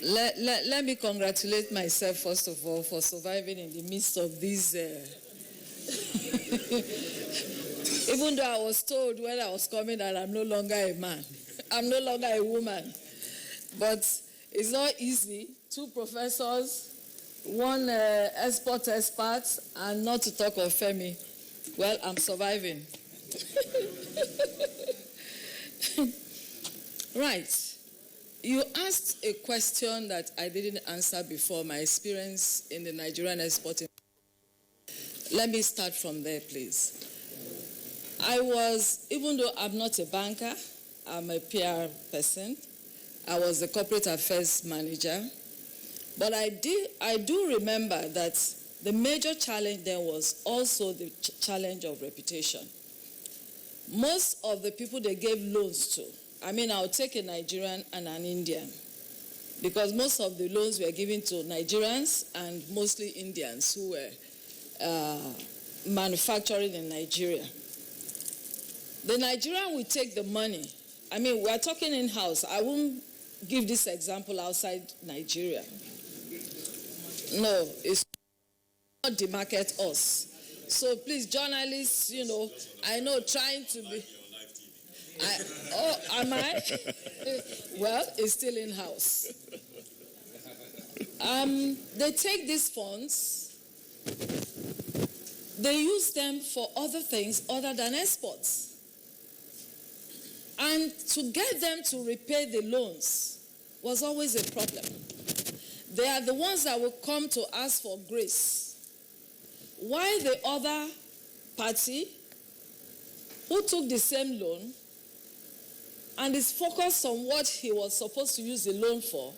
Let me congratulate myself, first of all, for surviving in the midst of these... Even though I was told when I was coming that I'm no longer a man. I'm no longer a woman. But it's not easy. 2 professors, 1 expert, and not to talk of Femi. Well, I'm surviving. Right. You asked a question that I didn't answer before, my experience in the Nigerian exporting. Let me start from there, please. Even though I'm not a banker, I'm a PR person. I was the corporate affairs manager. But I do remember that the major challenge then was also the challenge of reputation. Most of the people they gave loans to, I'll take a Nigerian and an Indian, because most of the loans were given to Nigerians and mostly Indians who were manufacturing in Nigeria. The Nigerian will take the money. We are talking in-house. I won't give this example outside Nigeria. No, it's not demarket us. So please, journalists, I know trying to be... Am I? Well, it's still in-house. They take these funds, they use them for other things other than exports. And to get them to repay the loans was always a problem. They are the ones that will come to ask for grace. While the other party who took the same loan and is focused on what he was supposed to use the loan for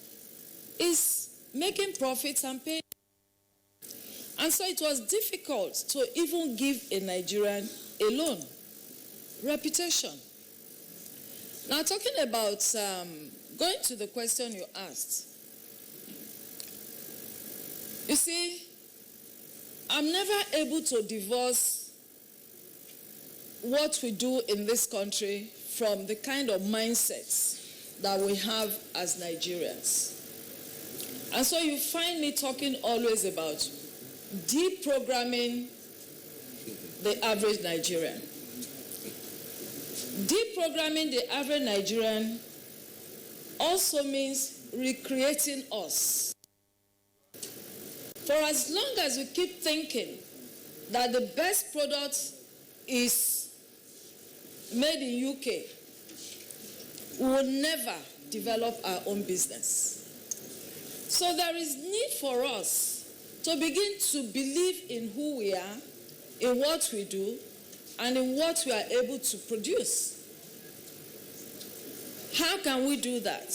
is making profits and paying. And so it was difficult to even give a Nigerian a loan. Reputation. Now, talking about, going to the question you asked, you see, I'm never able to divorce what we do in this country from the kind of mindsets that we have as Nigerians. And so you find me talking always about deprogramming the average Nigerian. Deprogramming the average Nigerian also means recreating us. For as long as we keep thinking that the best product is made in UK, we will never develop our own business. So there is need for us to begin to believe in who we are, in what we do, and in what we are able to produce. How can we do that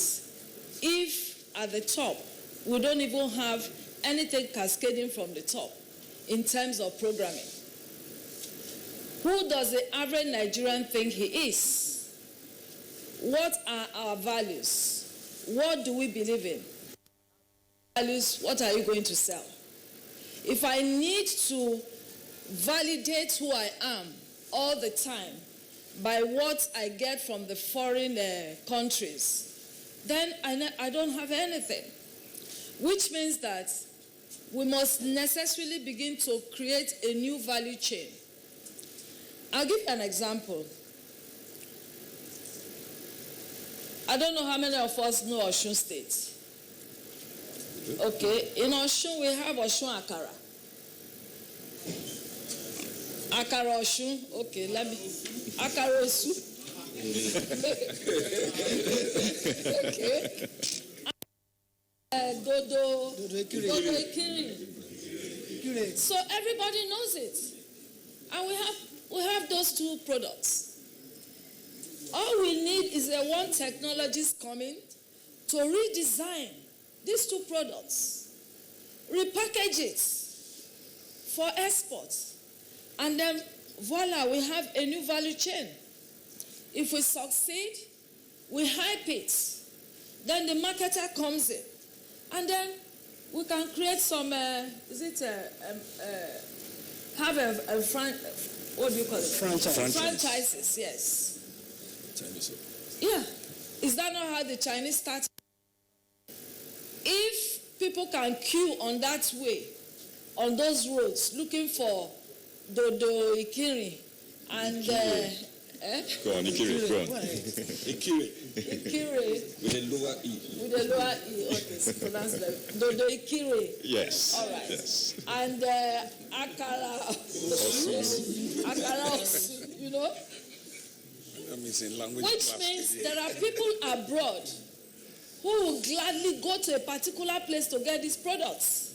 if at the top we don't even have anything cascading from the top in terms of programming? Who does the average Nigerian think he is? What are our values? What do we believe in? Values, what are you going to sell? If I need to validate who I am all the time by what I get from the foreign countries, then I don't have anything. Which means that we must necessarily begin to create a new value chain. I'll give you an example. I don't know how many of us know Osun State. Okay, in Osun we have Osun Akara. Akara Osun, okay, let me. Akara Osun. Okay. Dodo Ikiri. So everybody knows it. And we have those two products. All we need is one technologist coming to redesign these two products, repackage it for export, and then voila, we have a new value chain. If we succeed, we hype it, then the marketer comes in, and then we can create some, what do you call it? Franchises, yes. Yeah. Is that not how the Chinese started? If people can queue on that way, on those roads, looking for Dodo Ikiri and go on, Ikiri, go on. Ikiri. With a lower E. With a lower E, okay, so pronounce that. Dodo Ikiri. Yes. All right. Yes. And Akara Osun, you know? Which means there are people abroad who will gladly go to a particular place to get these products.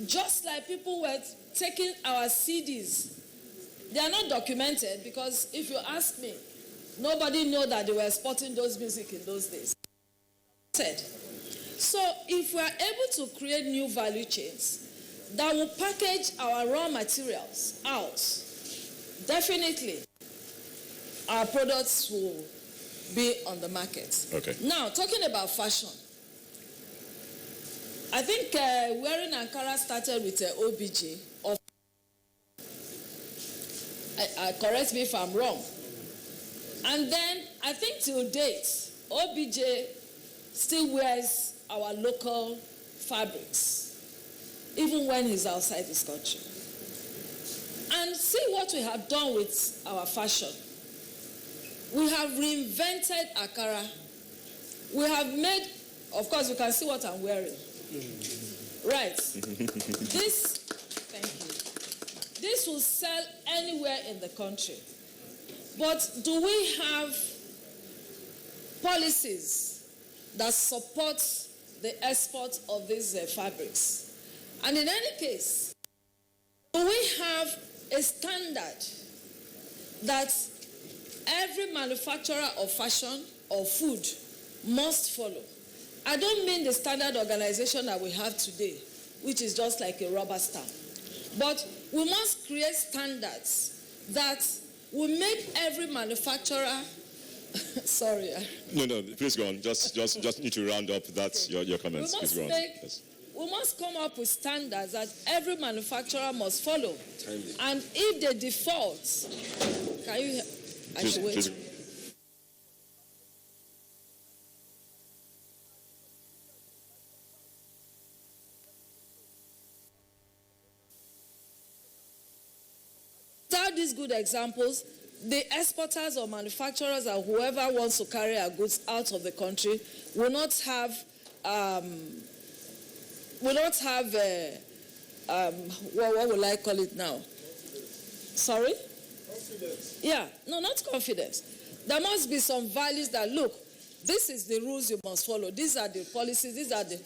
Just like people were taking our CDs. They are not documented because if you ask me, nobody knew that they were exporting those music in those days. So if we are able to create new value chains that will package our raw materials out, definitely our products will be on the market. Okay. Now, talking about fashion, I think wearing Ankara started with OBJ. Correct me if I'm wrong. And then, I think till date, OBJ still wears our local fabrics, even when he's outside this country. And see what we have done with our fashion. We have reinvented Akara. We have made, of course, you can see what I'm wearing. Right. Thank you. This will sell anywhere in the country. But do we have policies that support the export of these fabrics? And in any case, do we have a standard that every manufacturer of fashion or food must follow? I don't mean the standard organization that we have today, which is just like a rubber stamp. But we must create standards that will make every manufacturer sorry. No, please go on. Just need to round up. That's your comments. Please go on. We must come up with standards that every manufacturer must follow. Timely. And if they default, can you I should wait. Please. Without these good examples, the exporters or manufacturers or whoever wants to carry our goods out of the country will not have what will I call it now? Sorry? Confidence. Yeah, no, not confidence. There must be some values that, look, this is the rules you must follow. These are the policies. These are the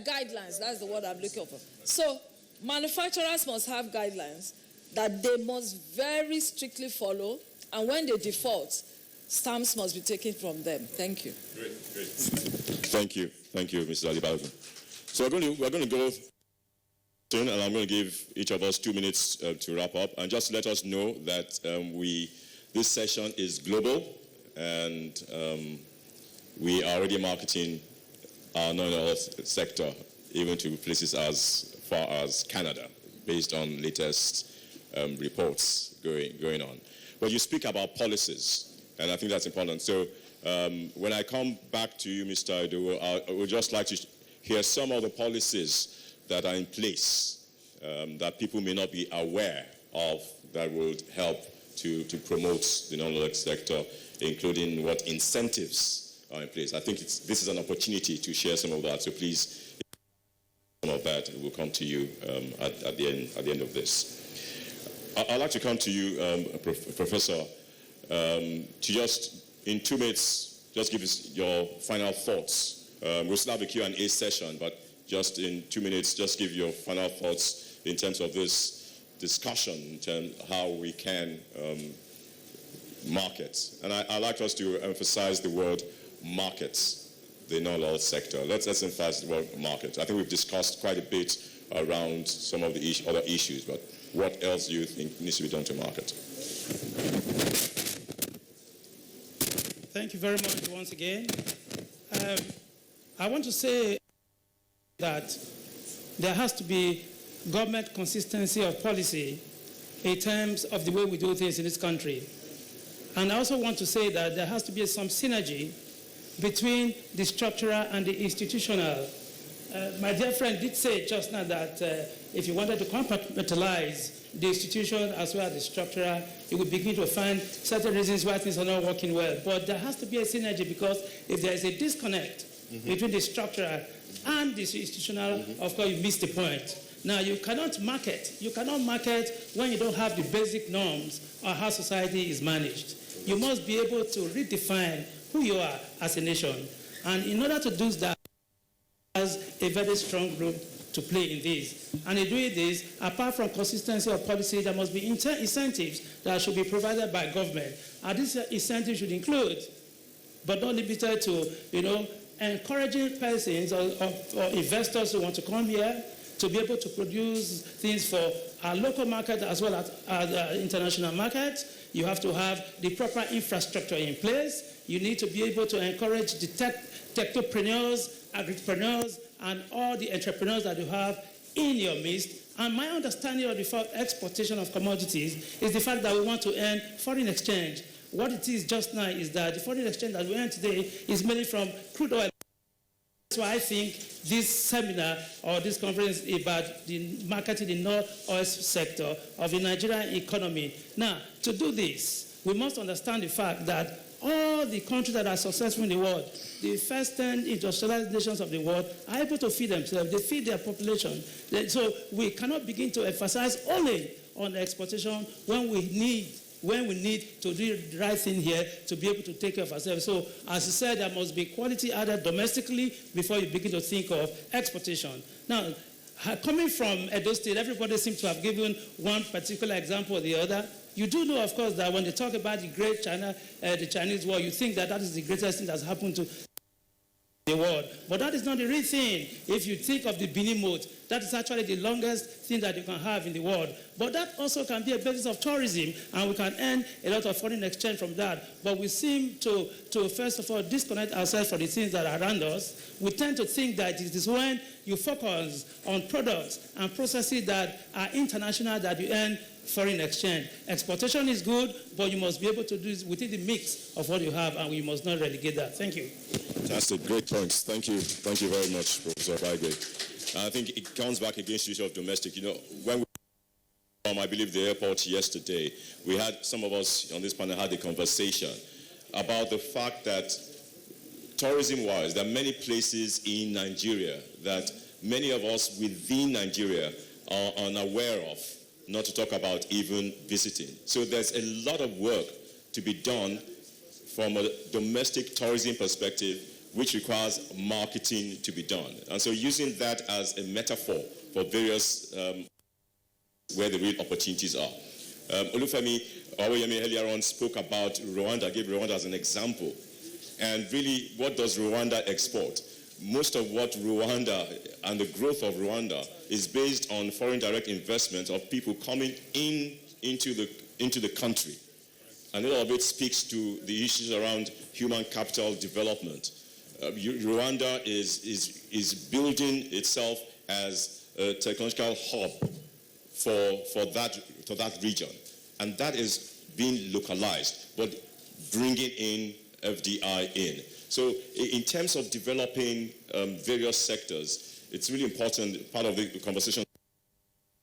guidelines. That's the word I'm looking for. So manufacturers must have guidelines that they must very strictly follow. And when they default, stamps must be taken from them. Thank you. Great. Thank you, Mrs. Alibazu. So we're going to go soon, and I'm going to give each of us 2 minutes to wrap up. And just let us know that this session is global, and we are already marketing our non-oil sector even to places as far as Canada, based on latest reports going on. But you speak about policies, and I think that's important. So when I come back to you, Mr. Idowu, I would just like to hear some of the policies that are in place that people may not be aware of that would help to promote the non-oil sector, including what incentives are in place. I think this is an opportunity to share some of that, so please, some of that will come to you at the end of this. I'd like to come to you, Professor, to just, in 2 minutes, just give us your final thoughts. We'll still have a Q&A session, but just in 2 minutes, just give your final thoughts in terms of this discussion, in terms of how we can market. And I'd like us to emphasize the word markets, the non-oil sector. Let's emphasize the word market. I think we've discussed quite a bit around some of the other issues, but what else do you think needs to be done to market? Thank you very much once again. I want to say that there has to be government consistency of policy in terms of the way we do things in this country. And I also want to say that there has to be some synergy between the structural and the institutional. My dear friend did say just now that if you wanted to compartmentalize the institution as well as the structural, you would begin to find certain reasons why things are not working well. But there has to be a synergy, because if there is a disconnect between the structural and the institutional, of course, you miss the point. Now, you cannot market. You cannot market when you don't have the basic norms of how society is managed. You must be able to redefine who you are as a nation. And in order to do that, has a very strong group to play in this. And in doing this, apart from consistency of policy, there must be incentives that should be provided by government. And these incentives should include, but not limited to, encouraging persons or investors who want to come here to be able to produce things for our local market as well as our international market. You have to have the proper infrastructure in place. You need to be able to encourage the technopreneurs, agripreneurs, and all the entrepreneurs that you have in your midst. And my understanding of the exportation of commodities is the fact that we want to earn foreign exchange. What it is just now is that the foreign exchange that we earn today is mainly from crude oil. That's why I think this seminar or this conference is about the marketing in non-oil sector of the Nigerian economy. Now, to do this, we must understand the fact that all the countries that are successful in the world, the first 10 industrialized nations of the world, are able to feed themselves. They feed their population. So we cannot begin to emphasize only on exportation when we need to do the right thing here to be able to take care of ourselves. So, as I said, there must be quality added domestically before you begin to think of exportation. Now, coming from Edo State, everybody seems to have given one particular example or the other. You do know, of course, that when they talk about the great China, the Chinese war, you think that is the greatest thing that's happened to the world. But that is not the real thing. If you think of the Benin Moat, that is actually the longest thing that you can have in the world. But that also can be a basis of tourism, and we can earn a lot of foreign exchange from that. But we seem to first of all, disconnect ourselves from the things that are around us. We tend to think that it is when you focus on products and processes that are international that you earn foreign exchange. Exportation is good, but you must be able to do it within the mix of what you have, and we must not relegate that. Thank you. Fantastic, great points. Thank you very much, Professor Baigwe. I think it comes back against the issue of domestic. When we from, I believe, the airport yesterday, we had, some of us on this panel had a conversation about the fact that tourism-wise, there are many places in Nigeria that many of us within Nigeria are unaware of, not to talk about even visiting. So there's a lot of work to be done from a domestic tourism perspective, which requires marketing to be done. And so using that as a metaphor for various where the real opportunities are. Olufemi Awoyemi earlier on spoke about Rwanda, gave Rwanda as an example. And really, what does Rwanda export? Most of what Rwanda and the growth of Rwanda is based on foreign direct investment of people coming into the country. And a lot of it speaks to the issues around human capital development. Rwanda is building itself as a technological hub for that region. And that is being localized, but bringing in FDI in. So in terms of developing various sectors, it's really important, part of the conversation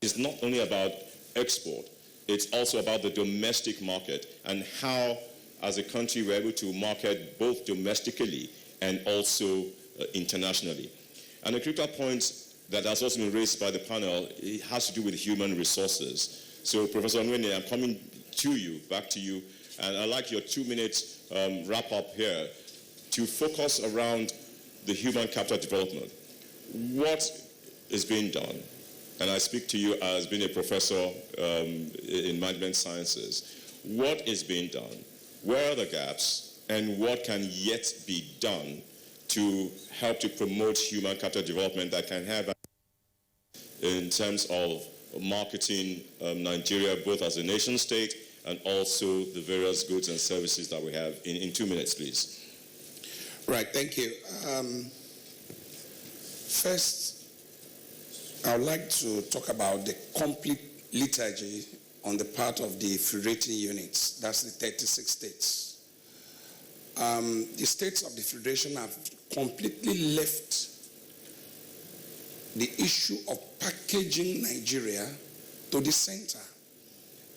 is not only about export, it's also about the domestic market and how, as a country, we're able to market both domestically and also internationally. And a critical point that has also been raised by the panel, it has to do with human resources. So Professor Nwene, I'm coming to you, back to you, and I'd like your 2-minute wrap up here to focus around the human capital development. What is being done? And I speak to you as being a professor in management sciences. What is being done? Where are the gaps? And what can yet be done to help to promote human capital development that can have in terms of marketing Nigeria both as a nation state and also the various goods and services that we have? In 2 minutes, please. Right, thank you. First, I would like to talk about the complete liturgy on the part of the federating units. That's the 36 states. The states of the federation have completely left the issue of packaging Nigeria to the center.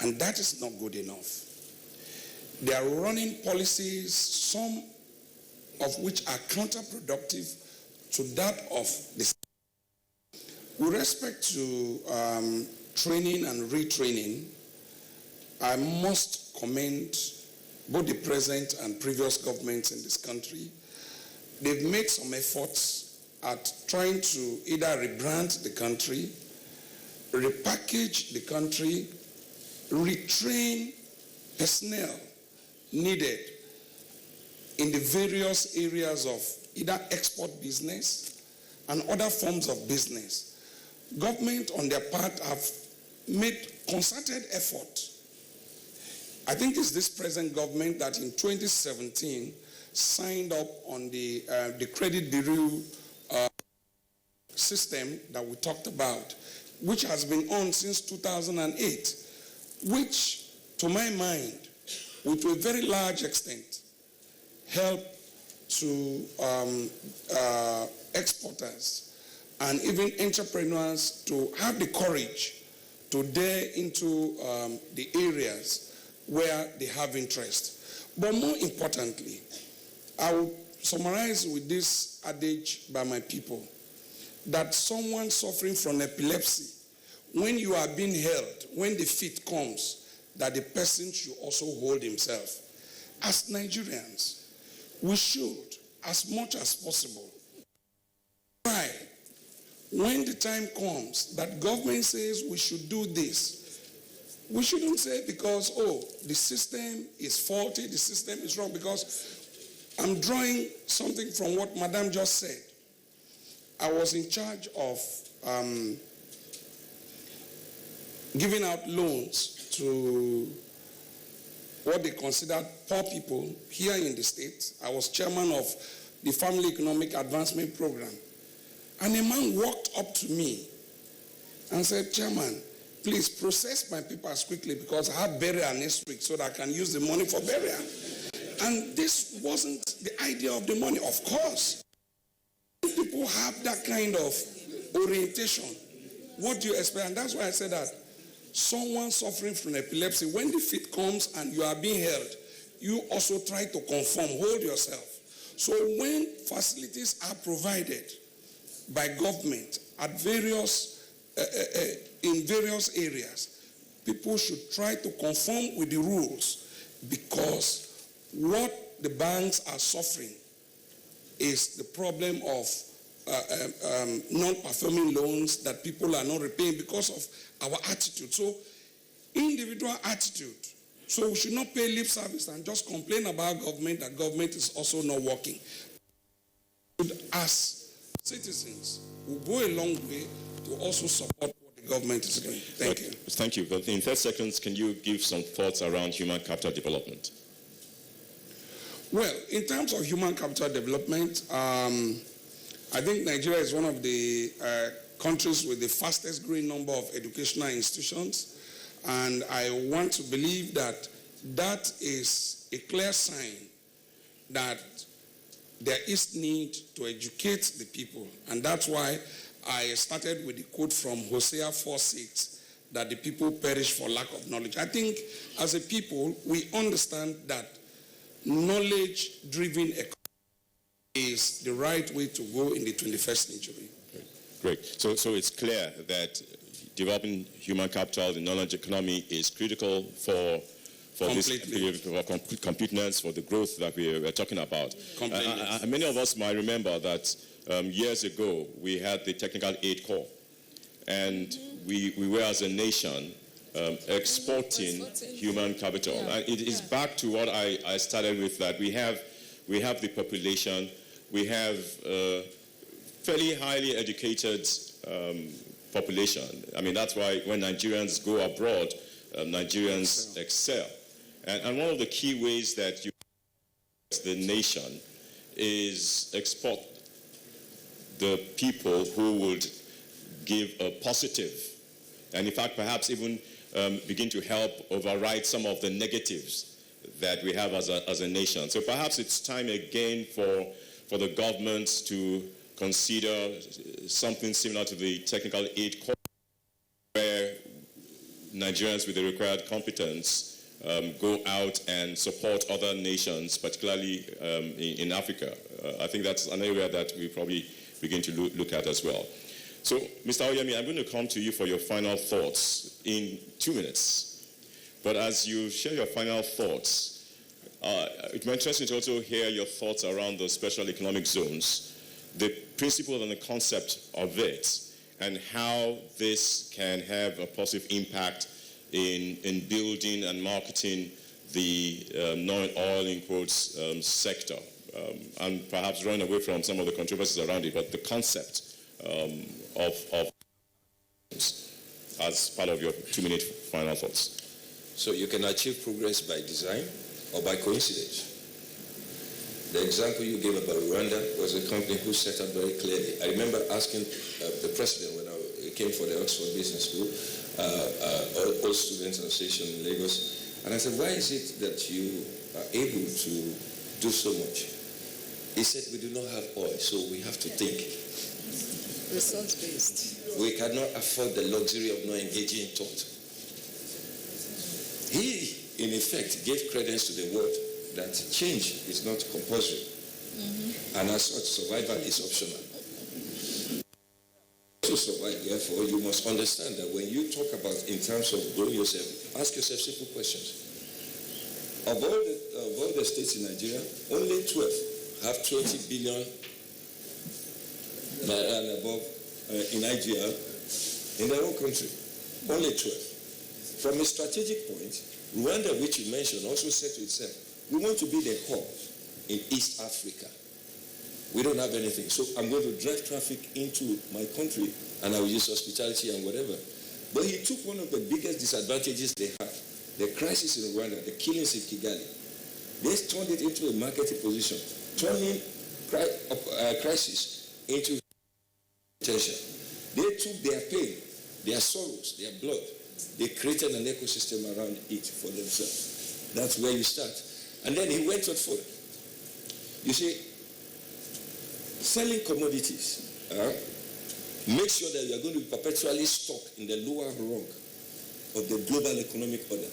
And that is not good enough. They are running policies, some of which are counterproductive to that of the state. With respect to training and retraining, I must commend both the present and previous governments in this country. They've made some efforts at trying to either rebrand the country, repackage the country, retrain personnel needed in the various areas of either export business and other forms of business. Government on their part have made concerted effort. I think it's this present government that in 2017 signed up on the credit bureau system that we talked about, which has been on since 2008, which, to my mind, will to a very large extent help to exporters and even entrepreneurs to have the courage to dare into the areas where they have interest. But more importantly, I will summarize with this adage by my people, that someone suffering from epilepsy, when you are being held, when the fit comes, that the person should also hold himself. As Nigerians, we should, as much as possible, try, when the time comes that government says we should do this, we shouldn't say because, oh, the system is faulty, the system is wrong, because I'm drawing something from what Madam just said. I was in charge of giving out loans to what they considered poor people here in the state. I was chairman of the Family Economic Advancement Program. And a man walked up to me and said, Chairman, please process my papers quickly because I have burial next week so that I can use the money for burial. And this wasn't the idea of the money, of course. People have that kind of orientation. What do you expect? And that's why I said that someone suffering from epilepsy, when the fit comes and you are being held, you also try to conform, hold yourself. So when facilities are provided by government at various in various areas, people should try to conform with the rules, because what the banks are suffering is the problem of non-performing loans that people are not repaying because of our attitude. So, individual attitude. So we should not pay lip service and just complain about government, that government is also not working. As citizens, will go a long way to also support what the government is doing. Thank you. Thank you. But in 30 seconds, can you give some thoughts around human capital development? Well, in terms of human capital development, I think Nigeria is one of the countries with the fastest growing number of educational institutions. And I want to believe that that is a clear sign that there is need to educate the people. And that's why I started with the quote from Hosea 4:6, that the people perish for lack of knowledge. I think as a people, we understand that knowledge-driven economy is the right way to go in the 21st century. Great. So it's clear that developing human capital, the knowledge economy, is critical for this completeness, for the growth that we're talking about. Many of us might remember that years ago we had the Technical Aid Corps, and we were as a nation exporting human capital. And it is back to what I started with, that we have the population, we have fairly highly educated population. I mean, that's why when Nigerians go abroad, Nigerians excel. And one of the key ways that you the nation is export the people who would give a positive, and in fact perhaps even begin to help override some of the negatives that we have as a nation. So perhaps it's time again for the government to consider something similar to the Technical Aid Corps, where Nigerians with the required competence go out and support other nations, particularly in Africa. I think that's an area that we probably begin to look at as well. So, Mr. Oyemi, I'm going to come to you for your final thoughts in 2 minutes. But as you share your final thoughts, it might be interesting to also hear your thoughts around the special economic zones, the principle and the concept of it, and how this can have a positive impact in building and marketing the non-oil, in quotes, sector, and perhaps running away from some of the controversies around it, but the concept of as part of your 2-minute final thoughts. So you can achieve progress by design or by coincidence. The example you gave about Rwanda was a company who set up very clearly. I remember asking the president when I came for the Oxford Business School, All Students Association in Lagos, and I said, why is it that you are able to do so much? He said, we do not have oil, so we have to think. Resource-based. We cannot afford the luxury of not engaging in thought. He, in effect, gave credence to the word that change is not compulsory. And as such, survival is optional. To survive, therefore, you must understand that when you talk about in terms of growing yourself, ask yourself simple questions. Of all the states in Nigeria, only 12 have 20 billion naira and above in Nigeria in their own country. Only 12. From a strategic point, Rwanda, which you mentioned, also said to itself, we want to be the hub in East Africa. We don't have anything. So I'm going to drive traffic into my country and I will use hospitality and whatever. But he took one of the biggest disadvantages they had, the crisis in Rwanda, the killings in Kigali. They turned it into a marketing position, turning crisis into attention. They took their pain, their sorrows, their blood. They created an ecosystem around it for themselves. That's where you start. And then he went on further. You see, selling commodities, make sure that you are going to be perpetually stuck in the lower rung of the global economic order.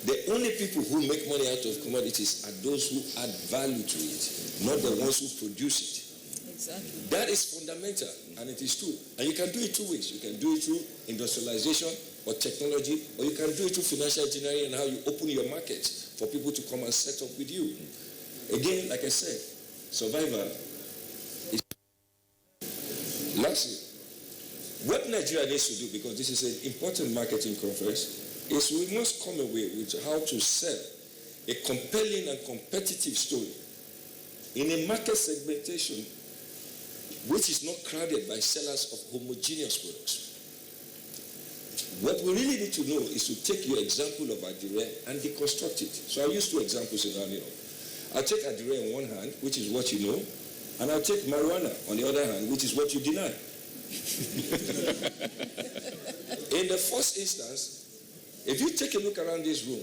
The only people who make money out of commodities are those who add value to it, not the ones who produce it. Exactly. That is fundamental, and it is true. And you can do it two ways. You can do it through industrialization or technology, or you can do it through financial engineering and how you open your market for people to come and set up with you. Again, like I said, survival is... Lastly, what Nigeria needs to do, because this is an important marketing conference, is we must come away with how to sell a compelling and competitive story in a market segmentation which is not crowded by sellers of homogeneous products. What we really need to know is to take your example of Adire and deconstruct it. So I'll use two examples in rounding up. I'll take Adire on one hand, which is what you know, and I'll take marijuana on the other hand, which is what you deny. In the first instance, if you take a look around this room,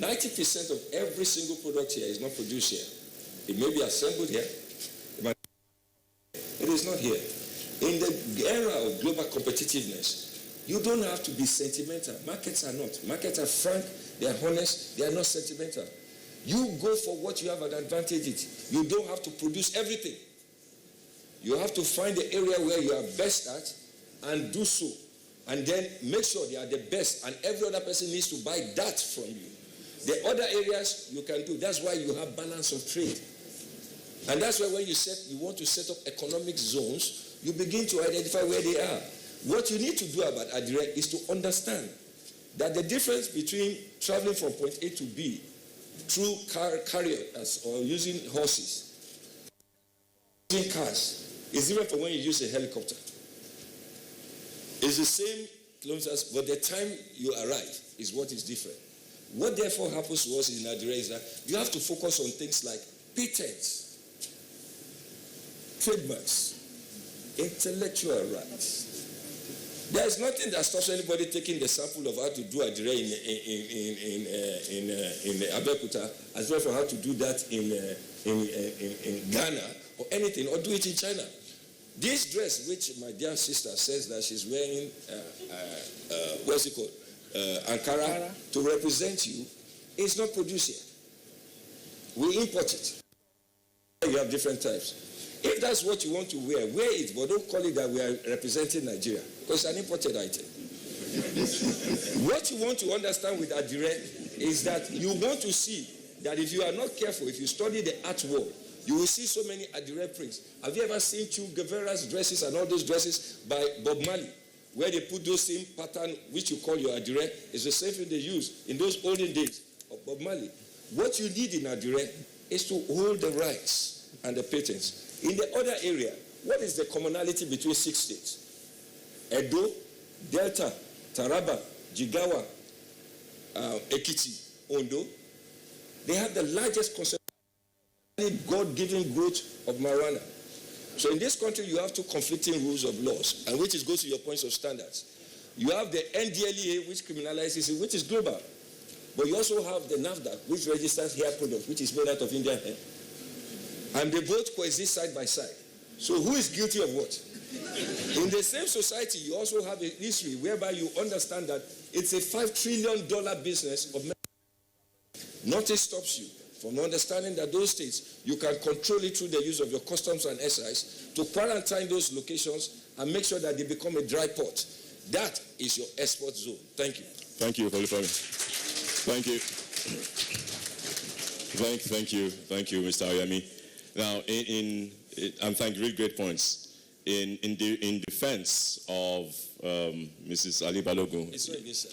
90% of every single product here is not produced here. It may be assembled here. It is not here. In the era of global competitiveness, you don't have to be sentimental. Markets are not. Markets are frank, they are honest, they are not sentimental. You go for what you have an advantage in. You don't have to produce everything. You have to find the area where you are best at and do so. And then make sure they are the best, and every other person needs to buy that from you. The other areas you can do. That's why you have balance of trade. And that's why when you want to set up economic zones, you begin to identify where they are. What you need to do about Adire is to understand that the difference between traveling from point A to B through carriers or using horses, using cars, is different from when you use a helicopter. It's the same kilometers, but the time you arrive is what is different. What therefore happens to us in Adire is that you have to focus on things like patents, trademarks, intellectual rights. There is nothing that stops anybody taking the sample of how to do Adire in Abuja, as well for how to do that in Ghana or anything, or do it in China. This dress, which my dear sister says that she's wearing, what's it called, Ankara, to represent you, is not produced here. We import it. You have different types. If that's what you want to wear it, but don't call it that we are representing Nigeria, because it's an imported item. What you want to understand with Adire is that you want to see that if you are not careful, if you study the art world, you will see so many Adire prints. Have you ever seen Che Guevara's dresses and all those dresses by Bob Marley, where they put those same pattern, which you call your Adire, is the same thing they used in those olden days of Bob Marley. What you need in Adire is to hold the rights and the patents. In the other area, what is the commonality between 6 states? Edo, Delta, Taraba, Jigawa, Ekiti, Ondo. They have the largest concentration of God-given growth of marijuana. So in this country, you have two conflicting rules of laws, and which goes to your points of standards. You have the NDLEA, which criminalizes it, which is global. But you also have the NAFDAC, which registers hair products, which is made out of Indian hair. And they both coexist side by side. So who is guilty of what? In the same society, you also have a history whereby you understand that it's a $5 trillion business of marijuana. Nothing stops you from understanding that those states, you can control it through the use of your customs and excise to quarantine those locations and make sure that they become a dry port. That is your export zone. Thank you. Thank you, Olufemi. Thank you. Thank you, Mr. Oyemi. Now, and thank you, great points. In defense of Mrs. Ali Balogun, It's not in this,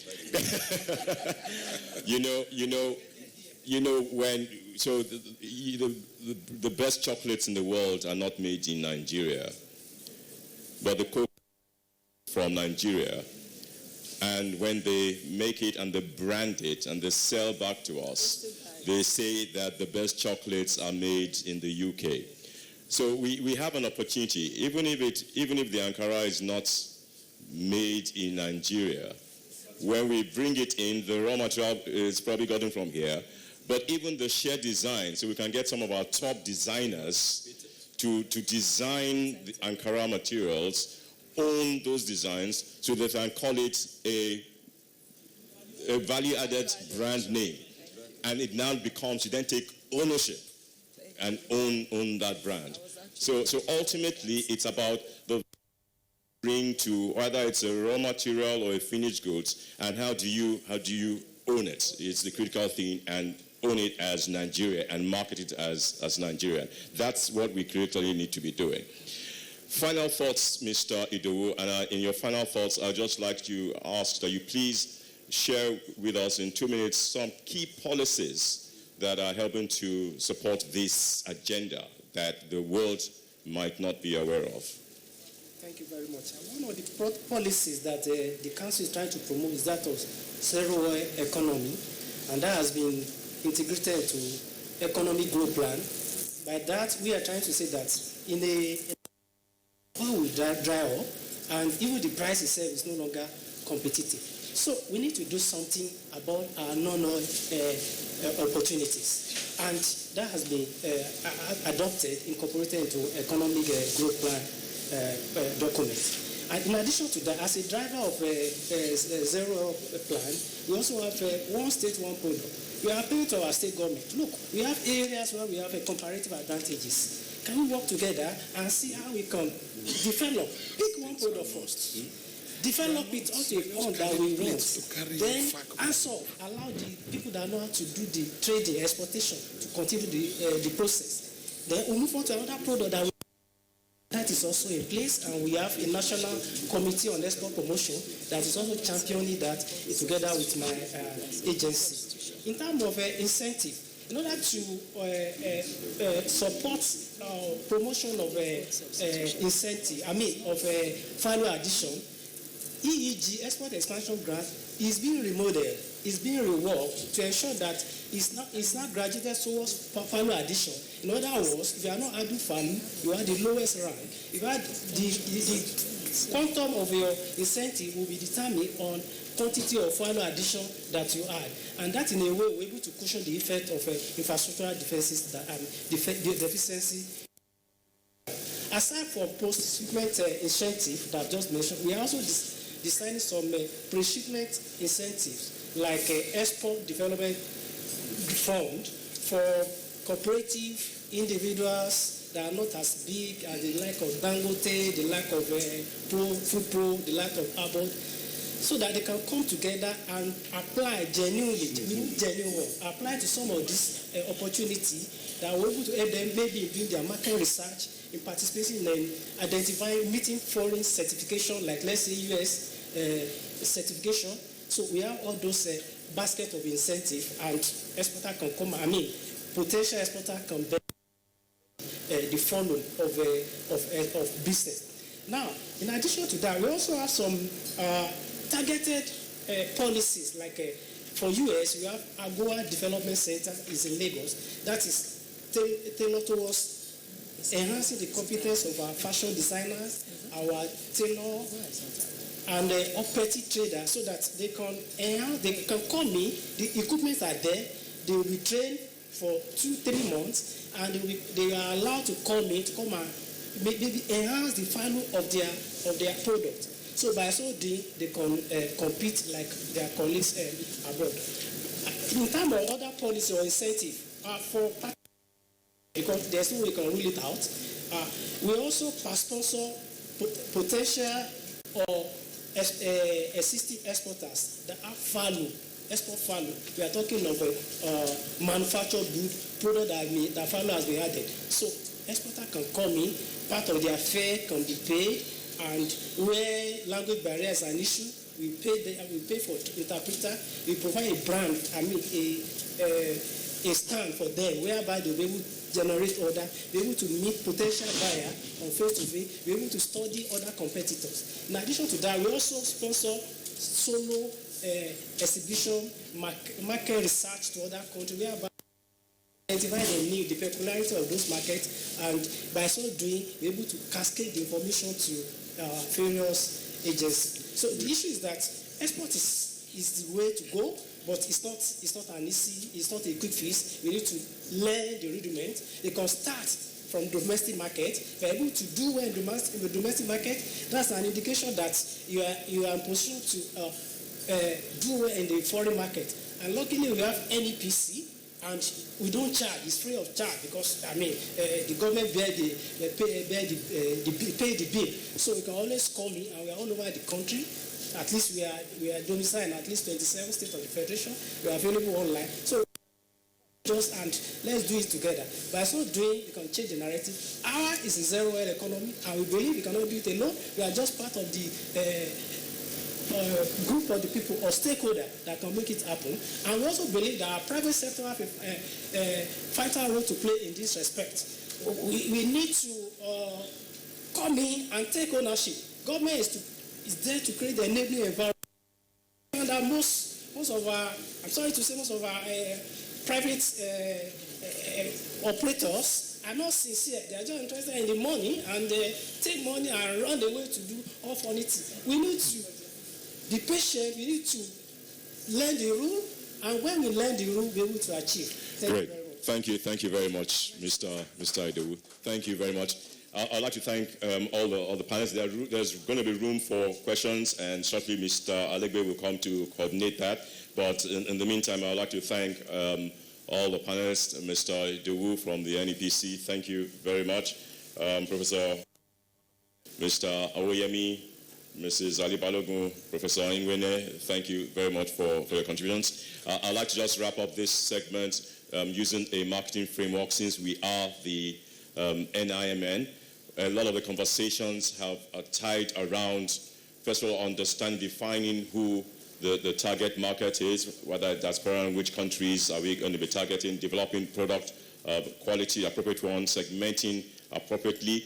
the best chocolates in the world are not made in Nigeria, but the cocoa from Nigeria. And when they make it and they brand it and they sell back to us, they say that the best chocolates are made in the UK. So we have an opportunity, even if the Ankara is not made in Nigeria, when we bring it in, the raw material is probably gotten from here, but even the sheer design, so we can get some of our top designers to design the Ankara materials, own those designs, so they can call it a value-added brand name. And it now becomes, you then take ownership and own that brand. So ultimately, it's about the bring to whether it's a raw material or a finished goods, and how do you own it? It's the critical thing, and own it as Nigeria and market it as Nigeria. That's what we critically need to be doing. Final thoughts, Mr. Idowu, and in your final thoughts, I'd just like to ask that you please share with us in 2 minutes some key policies that are helping to support this agenda that the world might not be aware of. Thank you very much. One of the policies that the Council is trying to promote is that of zero economy, and that has been integrated into economic growth plan. By that, we are trying to say that in oil will dry up, and even the price itself is no longer competitive. So we need to do something about our non-oil opportunities, and that has been adopted, incorporated into economic growth plan document. And in addition to that, as a driver of a zero plan, we also have one state, one product. We are appealing to our state government. Look, we have areas where we have comparative advantages. Can we work together and see how we can develop? Pick one product first. Develop it onto a point that we want. Then answer, allow the people that know how to do the trading, exportation to continue the process. Then we move on to another product that is also in place, and we have a national committee on export promotion that is also championing that together with my agency. In terms of incentive, in order to support promotion of incentive, of value addition, EEG, Export Expansion Grant, is being remodeled, is being reworked to ensure that it's not graduated towards value addition. In other words, if you are not adding value, you are the lowest rank. If you are the quantum of your incentive will be determined on quantity of value addition that you add, and that in a way we're able to cushion the effect of infrastructural deficiency. Aside from post-shipment incentive that I've just mentioned, we are also designing some pre-shipment incentives like export development fund for cooperative individuals that are not as big as the like of Dangote, the like of Pro, the like of Abbott, so that they can come together and apply genuinely, apply to some of these opportunities that are able to help them maybe in doing their market research, in participating in identifying, meeting foreign certification, like let's say US certification. So we have all those basket of incentive, and exporter can come, potential exporter can benefit the funnel of business. Now, in addition to that, we also have some targeted policies, like for US, we have Agua Development Center is in Lagos. That is tailored towards enhancing the competence of our fashion designers, our tailor, and operative traders, so that they can come in, the equipment are there, they will be trained for 2-3 months, and they are allowed to come and maybe enhance the value of their product. So by so doing, they can compete like their colleagues abroad. In terms of other policy or incentive, because there's no way you can rule it out, we also sponsor potential or existing exporters that have value, export value. We are talking of manufactured good product that value has been added. So exporter can come in, part of their fare can be paid, and where language barriers are an issue, we pay for interpreter, we provide a brand, a stand for them, whereby they'll be able to generate order, be able to meet potential buyer on face-to-face, be able to study other competitors. In addition to that, we also sponsor solo exhibition, market research to other countries, whereby identify the need, the peculiarity of those markets, and by so doing, be able to cascade the information to various agencies. So the issue is that export is the way to go, but it's not an easy, it's not a quick fix. We need to learn the rudiment. They can start from domestic market. If you're able to do well in the domestic market, that's an indication that you are in position to do well in the foreign market. And luckily we have NEPC, and we don't charge. It's free of charge because the government pay the bill. So you can always call me, and we are all over the country. At least we are domiciled in at least 27 states of the federation. We are available online. So and let's do it together. By so doing, we can change the narrative. Ours is a zero-hour economy, and we believe we cannot do it alone. We are just part of the group of the people or stakeholder that can make it happen. And we also believe that our private sector have a vital role to play in this respect. We need to come in and take ownership. Government is there to create the enabling environment. And that most of our, I'm sorry to say, most of our private operators are not sincere. They are just interested in the money, and they take money and run away to do all funny things. We need to be patient. We need to learn the rule, and when we learn the rule, we'll be able to achieve. Great. Thank you very much, Mr. Idowu. Thank you very much. I'd like to thank all the panelists. There's going to be room for questions, and shortly Mr. Alegbe will come to coordinate that. But in the meantime, I'd like to thank all the panelists, Mr. Idowu from the NEPC. Thank you very much. Professor Mr. Awoyemi, Mrs. Ali Balogun, Professor Ingwene, thank you very much for your contributions. I'd like to just wrap up this segment using a marketing framework, since we are the NIMN. A lot of the conversations have tied around, first of all, defining who the target market is, whether diaspora and which countries are we going to be targeting, developing product quality, appropriate one, segmenting appropriately,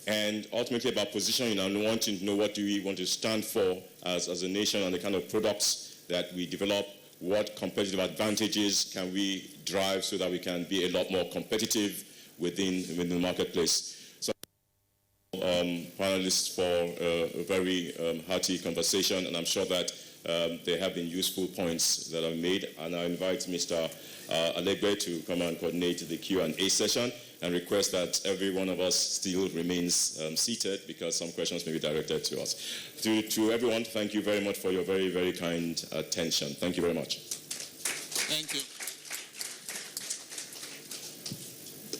and ultimately about positioning and wanting to know what do we want to stand for as a nation and the kind of products that we develop, what competitive advantages can we drive so that we can be a lot more competitive within the marketplace. So panelists for a very hearty conversation, and I'm sure that there have been useful points that are made, and I invite Mr. Alegbe to come and coordinate the Q&A session, and request that every one of us still remains seated, because some questions may be directed to us. To everyone, thank you very much for your very, very kind attention. Thank you very much. Thank you.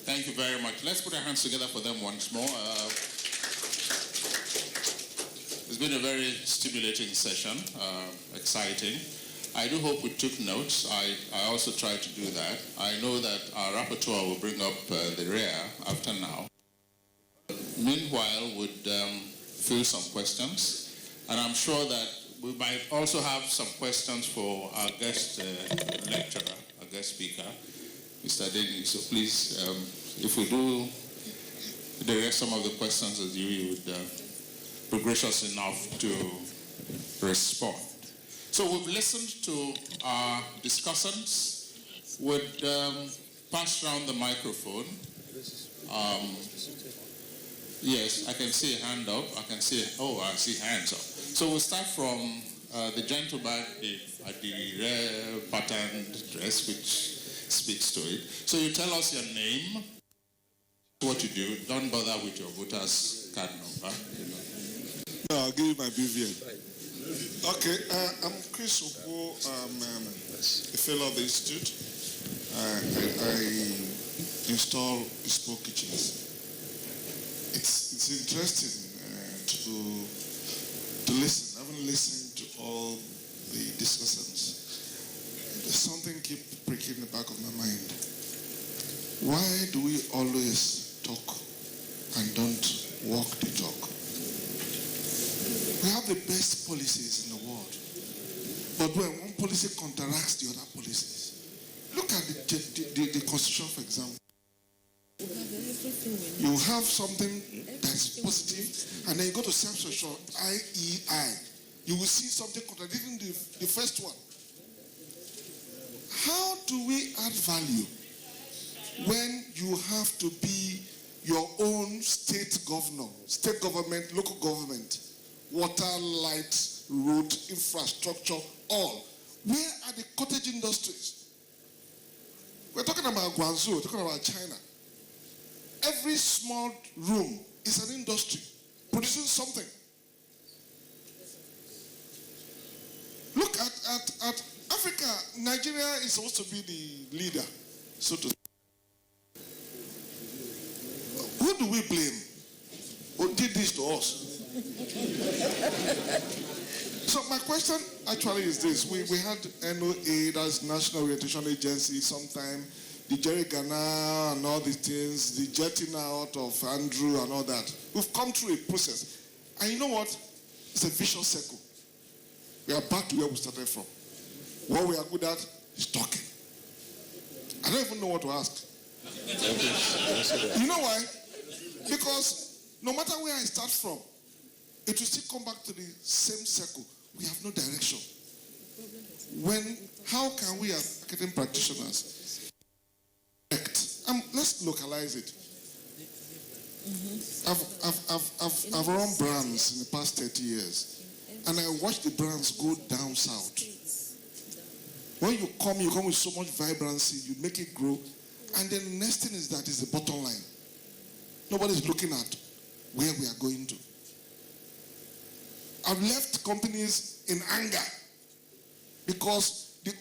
Thank you very much. Let's put our hands together for them once more. It's been a very stimulating session, exciting. I do hope we took notes. I also tried to do that. I know that our rapporteur will bring up the rear after now. Meanwhile, would fill some questions. And I'm sure that we might also have some questions for our guest lecturer, our guest speaker, Mr. Denny. So please, if we do direct some of the questions as you would be gracious enough to respond. So we've listened to our discussants. Would pass around the microphone. Yes, I can see a hand up. I see hands up. So we'll start from the gentleman at the rare patterned dress, which speaks to it. So you tell us your name, what you do. Don't bother with your voter's card number. No, I'll give you my BVN. Okay, I'm Chris Opo. I'm a fellow of the Institute. I install bespoke kitchens. It's interesting to listen. I haven't listened to all the discussions. There's something keep pricking in the back of my mind. Why do we always talk and don't walk the talk? We have the best policies in the world, but when one policy counteracts the other policies, look at the Constitution, for example. You have something that's positive, and then you go to section IEI, you will see something contradicting the first one. How do we add value when you have to be your own state governor, state government, local government, water, light, road, infrastructure, all? Where are the cottage industries? We're talking about Guangzhou, we're talking about China. Every small room is an industry producing something. Look at Africa. Nigeria is supposed to be the leader. so to who do we blame? Who did this to us? So my question actually is this. We had NOA, that's National Orientation Agency, sometime, the Jerry Ghana and all these things, the jetting out of Andrew and all that. We've come through a process. And you know what? It's a vicious circle. We are back to where we started from. What we are good at is talking. I don't even know what to ask. You know why? Because no matter where I start from, it will still come back to the same circle. We have no direction. How can we as marketing practitioners let's localize it. I've run brands in the past 30 years, and I watched the brands go down south. When you come with so much vibrancy, you make it grow, and then the next thing is that is the bottom line. Nobody's looking at where we are going to. I've left companies in anger because the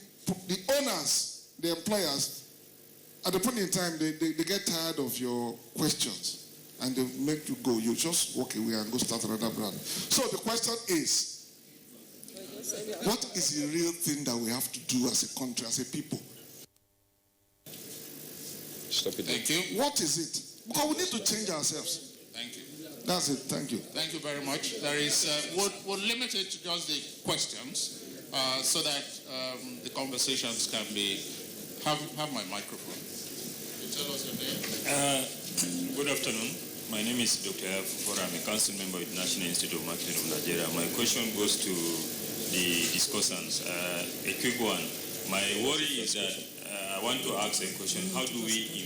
owners, the employers, at the point in time, they get tired of your questions and they make you go. You just walk away and go start another brand. So the question is, what is the real thing that we have to do as a country, as a people? Stop it. Thank you. What is it? Because we need to change ourselves. Thank you. That's it. Thank you. Thank you very much. There is, we'll limit it to just the questions so that the conversations can be. Have my microphone. You tell us your name. Good afternoon. My name is Dr. Fufora. I'm a council member with National Institute of Marketing of Nigeria. My question goes to the discussants. A quick one. My worry is that I want to ask a question. How do we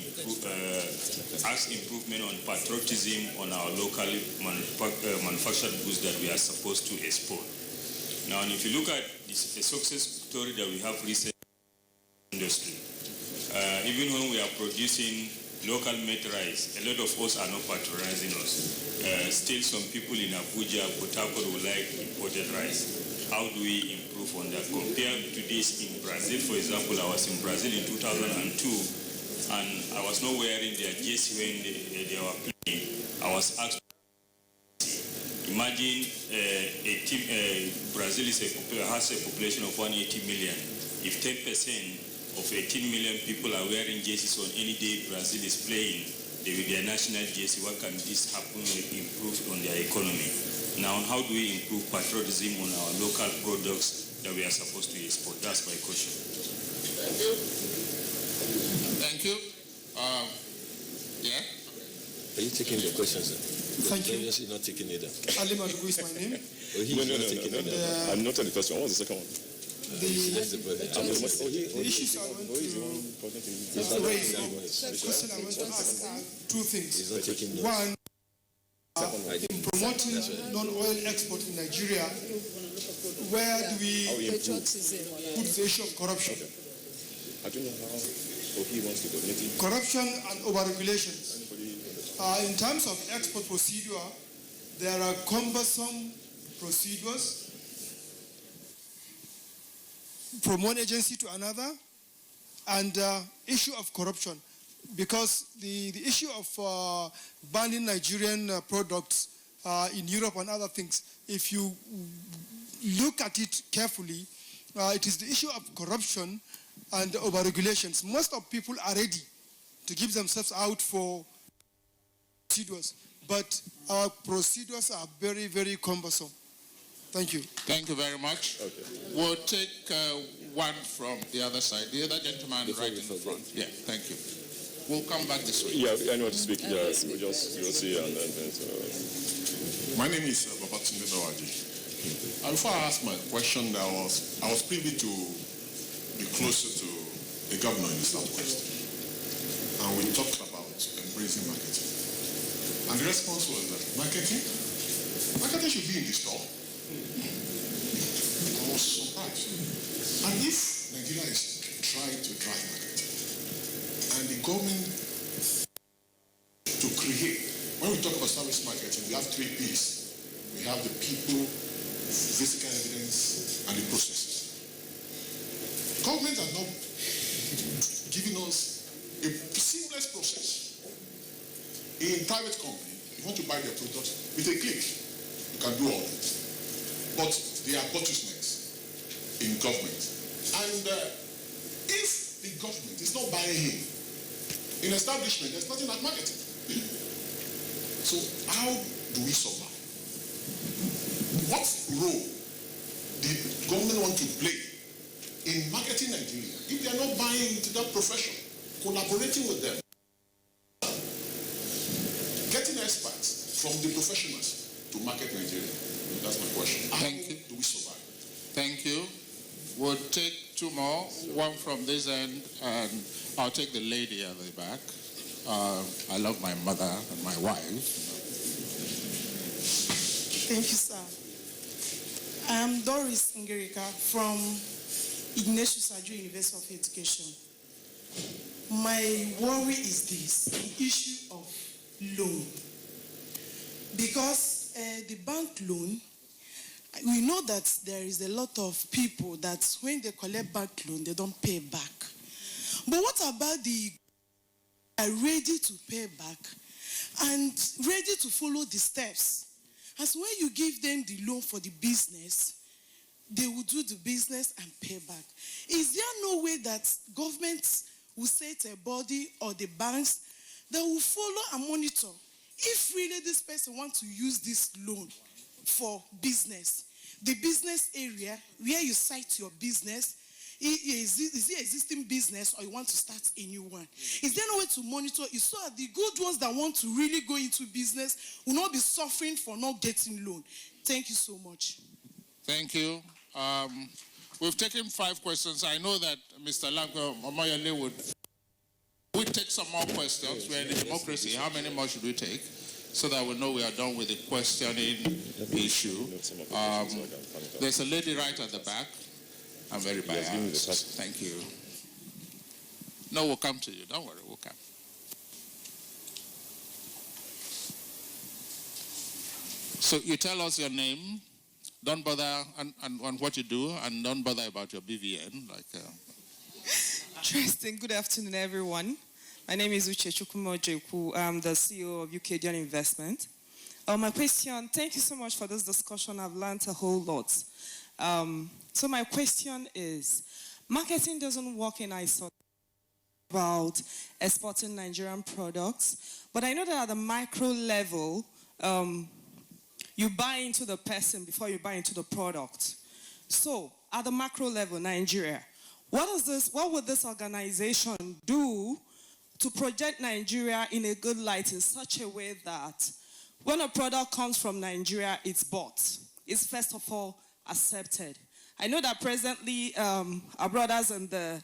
ask improvement on patriotism on our locally manufactured goods that we are supposed to export? Now, and if you look at this, a success story that we have recently in the industry, even when we are producing local made rice, a lot of us are not patronizing us. Still, some people in Abuja, Port Harcourt would like imported rice. How do we improve on that? Compared to this in Brazil, for example, I was in Brazil in 2002 and I was not wearing their jersey when they were playing. I was asked, imagine Brazil has a population of 180 million. If 10% of 18 million people are wearing jerseys on any day Brazil is playing, with their national jersey, what can this happen improve on their economy? Now, how do we improve patriotism on our local products that we are supposed to export? That's my question. Thank you. Thank you. Yeah? Are you taking the questions? Thank you. Obviously not taking it. Ali Madugu is my name. No. I'm not on the first one. What was the second one? The issues I want to raise, the question I want to ask are two things. One, in promoting non-oil export in Nigeria, where do we put the issue of corruption? I don't know how he wants to coordinate it. Corruption and over-regulations. In terms of export procedure, there are cumbersome procedures from one agency to another, and issue of corruption, because the issue of banning Nigerian products in Europe and other things, if you look at it carefully, it is the issue of corruption and over-regulations. Most of people are ready to give themselves out for procedures, but our procedures are very, very cumbersome. Thank you. Thank you very much. Okay. We'll take one from the other side. The other gentleman right in the front. Yeah, thank you. We'll come back this way. Yeah, I know what to speak. Yeah, we'll see. My name is Babatunde Dawaji. Before I ask my question, I was privy to be closer to the governor in the Southwest. And we talked about embracing marketing. And the response was that marketing should be in the store. I was surprised. And if Nigeria is trying to drive marketing, and the government to create, when we talk about service marketing, we have 3 P's. We have the people, physical evidence, and the processes. Government are not giving us seamless process. In private company, if you want to buy their products, with a click, you can do all this. But there are bottlenecks in government. And if the government is not buying in establishment, there's nothing like marketing. So how do we survive? What role the government want to play in marketing Nigeria if they are not buying into that profession, collaborating with them, getting experts from the professionals to market Nigeria? That's my question. Thank you. Do we survive? Thank you. We'll take two more, one from this end, and I'll take the lady at the back. I love my mother and my wife. Thank you, sir. I am Doris Ngerika from Ignatius Ajo University of Education. My worry is this, the issue of loan. Because the bank loan, we know that there is a lot of people that when they collect bank loan, they don't pay back. But what about the are ready to pay back and ready to follow the steps? As when you give them the loan for the business, they will do the business and pay back. Is there no way that government will set a body or the banks that will follow and monitor if really this person wants to use this loan for business? The business area where you cite your business, is it existing business or you want to start a new one? Is there no way to monitor it so that the good ones that want to really go into business will not be suffering for not getting loan? Thank you so much. Thank you. We've taken 5 questions. I know that Mr. Lanko Omoyole would take some more questions. We're in a democracy. How many more should we take? So that we know we are done with the questioning issue. There's a lady right at the back. I'm very biased. Thank you. No, we'll come to you. Don't worry, we'll come. So you tell us your name. Don't bother on what you do, and don't bother about your BVN. Tristan, good afternoon, everyone. My name is Uche Chukwumojeku. I'm the CEO of Udoka Investment. My question, thank you so much for this discussion. I've learned a whole lot. So my question is, marketing doesn't work in isolation about exporting Nigerian products, but I know that at the micro level, you buy into the person before you buy into the product. So at the macro level, Nigeria, what would this organization do to project Nigeria in a good light in such a way that when a product comes from Nigeria, it's bought? It's first of all accepted. I know that presently our brothers in the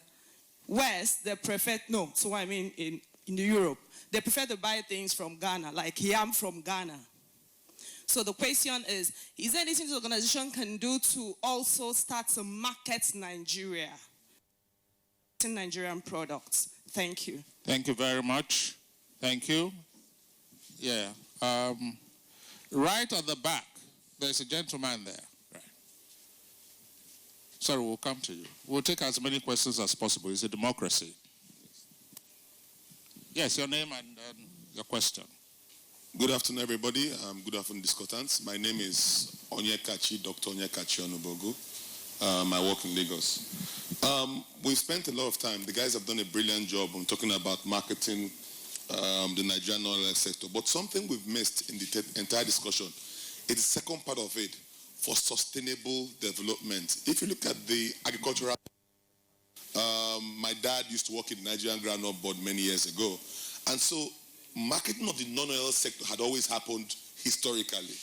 West, they prefer, in Europe, they prefer to buy things from Ghana, like yam from Ghana. So the question is there anything the organization can do to also start to market Nigeria, Nigerian products? Thank you. Thank you very much. Thank you. Yeah. Right at the back, there's a gentleman there. Right. Sorry, we'll come to you. We'll take as many questions as possible. It's a democracy. Yes, your name and your question. Good afternoon, everybody. Good afternoon, discutants. My name is Onyekachi, Dr. Onyekachi Onubogu. I work in Lagos. We've spent a lot of time. The guys have done a brilliant job on talking about marketing the Nigerian oil sector. But something we've missed in the entire discussion is the second part of it, for sustainable development. If you look at the agricultural, my dad used to work in the Nigerian Groundnut Board many years ago. And so marketing of the non-oil sector had always happened historically.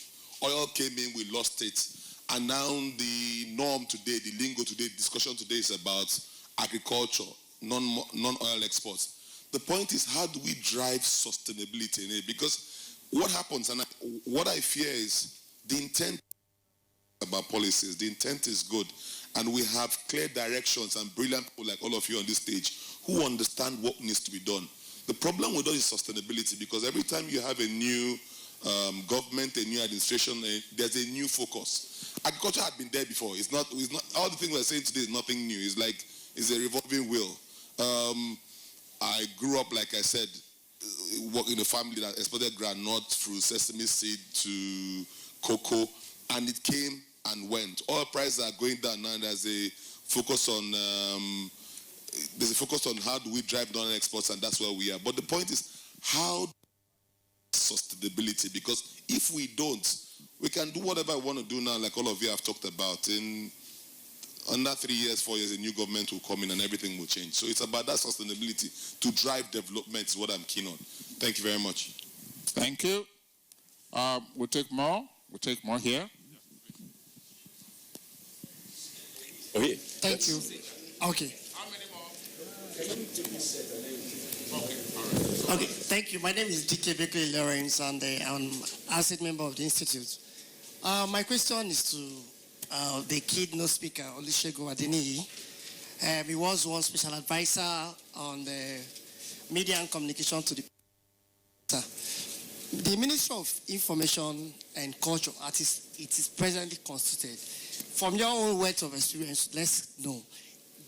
Oil came in, we lost it. And now the norm today, the lingo today, the discussion today is about agriculture, non-oil exports. The point is, how do we drive sustainability in it? Because what happens, and what I fear is the intent about policies, the intent is good. And we have clear directions and brilliant people like all of you on this stage who understand what needs to be done. The problem with us is sustainability, because every time you have a new government, a new administration, there's a new focus. Agriculture had been there before. It's not all the things we're saying today is nothing new. It's a revolving wheel. I grew up, like I said, in a family that exported groundnut through sesame seed to cocoa, and it came and went. Oil prices are going down now, and there's a focus on how do we drive down exports, and that's where we are. But the point is, how sustainability? Because if we don't, we can do whatever I want to do now, like all of you have talked about. In under 3 years, 4 years, a new government will come in and everything will change. So it's about that sustainability to drive development is what I'm keen on. Thank you very much. Thank you. We'll take more. We'll take more here. Okay. Thank you. Okay. How many more? Okay, thank you. My name is DK Bakery Lawrence, and I'm asset member of the Institute. My question is to the keynote speaker, Olusegun Adeniyi. He was one special advisor on the media and communication to the Ministry of Information and Culture, it is presently constituted. From your own words of experience, let's know,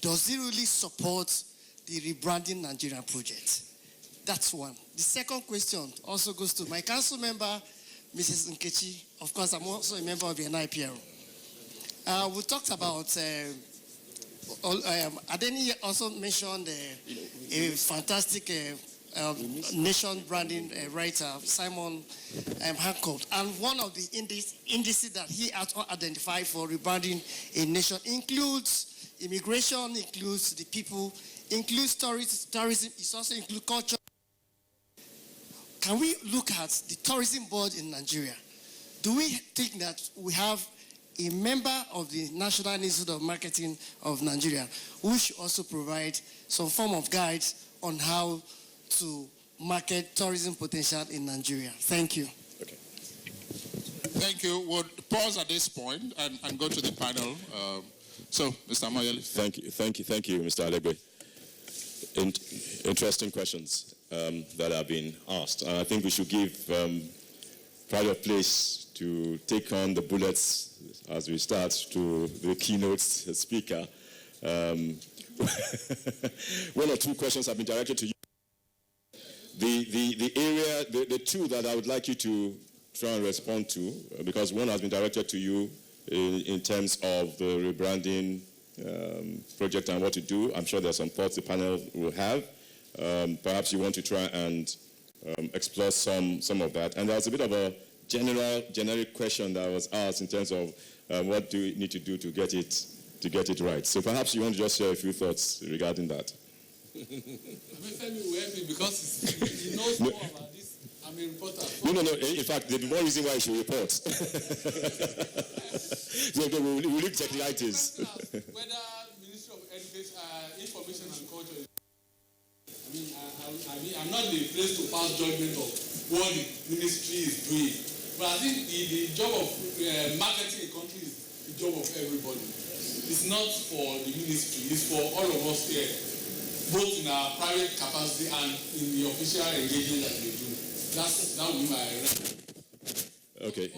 does it really support the rebranding Nigerian project? That's one. The second question also goes to my council member, Mrs. Nkechi. Of course, I'm also a member of the NIPR. We talked about, Adeni also mentioned a fantastic nation branding writer, Simon Hancock. And one of the indices that he had identified for rebranding a nation includes immigration, includes the people, includes tourism, it also includes culture. Can we look at the tourism board in Nigeria? Do we think that we have a member of the National Institute of Marketing of Nigeria who should also provide some form of guide on how to market tourism potential in Nigeria? Thank you. Okay. Thank you. We'll pause at this point and go to the panel. So, Mr. Amoyele. Thank you, Mr. Alegbe. Interesting questions that have been asked. And I think we should give pride of place to take on the bullets as we start to the keynote speaker. One or two questions have been directed to you. The two that I would like you to try and respond to, because one has been directed to you in terms of the rebranding project and what to do. I'm sure there are some thoughts the panel will have. Perhaps you want to try and explore some of that. And there was a bit of a generic question that was asked in terms of what do we need to do to get it right. So perhaps you want to just share a few thoughts regarding that. Femi will help me because he knows more about this. I'm a reporter. No. In fact, there's more reason why you should report. So we'll look technicalities. Whether Ministry of Education, Information and Culture. I'm not the place to pass judgment of what the ministry is doing. But I think the job of marketing a country is the job of everybody. It's not for the ministry, it's for all of us here, both in our private capacity and in the official engagement that we do. That will be my okay.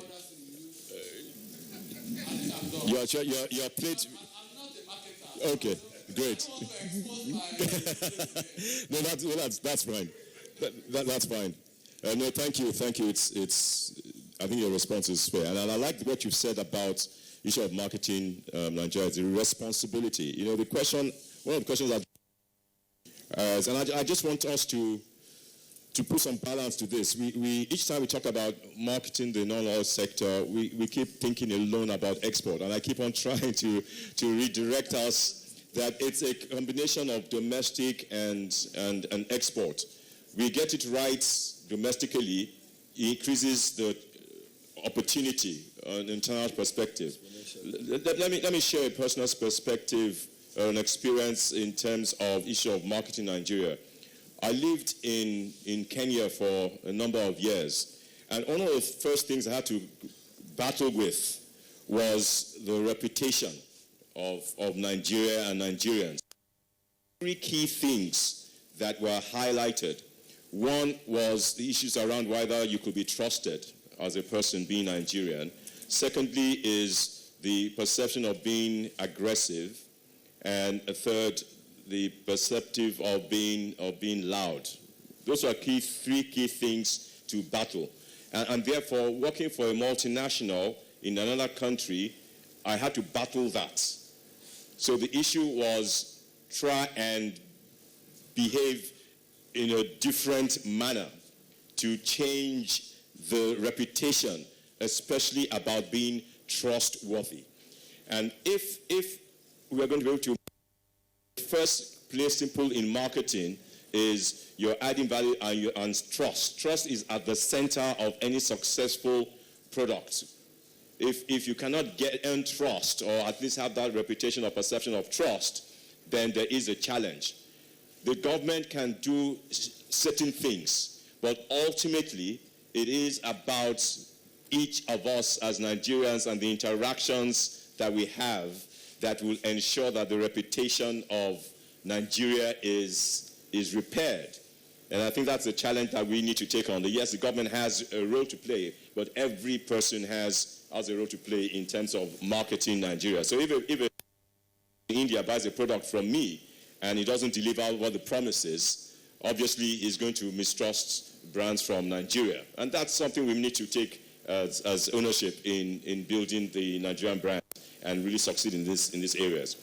Your plate. I'm not a marketer. Okay, great. No, that's fine. That's fine. No, thank you. I think your response is fair, and I like what you've said about issue of marketing Nigeria, the responsibility. You know, one of the questions that, and I just want us to put some balance to this. We each time we talk about marketing the non-oil sector, we keep thinking alone about export, and I keep on trying to redirect us that it's a combination of domestic and export. We get it right domestically, it increases the opportunity on an internal perspective. Let me share a personal perspective, an experience in terms of issue of marketing Nigeria. I lived in Kenya for a number of years, and one of the first things I had to battle with was the reputation of Nigeria and Nigerians. Three key things that were highlighted. One was the issues around whether you could be trusted as a person being Nigerian. Secondly is the perception of being aggressive. And a third, the perspective of being loud. Those are three key things to battle. And therefore, working for a multinational in another country, I had to battle that. So the issue was try and behave in a different manner to change the reputation, especially about being trustworthy. And if we are going to be able to, first place simple in marketing is you're adding value and trust. Trust is at the center of any successful product. If you cannot earn trust, or at least have that reputation or perception of trust, then there is a challenge. The government can do certain things, but ultimately it is about each of us as Nigerians and the interactions that we have that will ensure that the reputation of Nigeria is repaired. And I think that's a challenge that we need to take on. Yes, the government has a role to play, but every person has a role to play in terms of marketing Nigeria. So if India buys a product from me and it doesn't deliver what the promise is, obviously he's going to mistrust brands from Nigeria. And that's something we need to take as ownership in building the Nigerian brand and really succeed in these areas.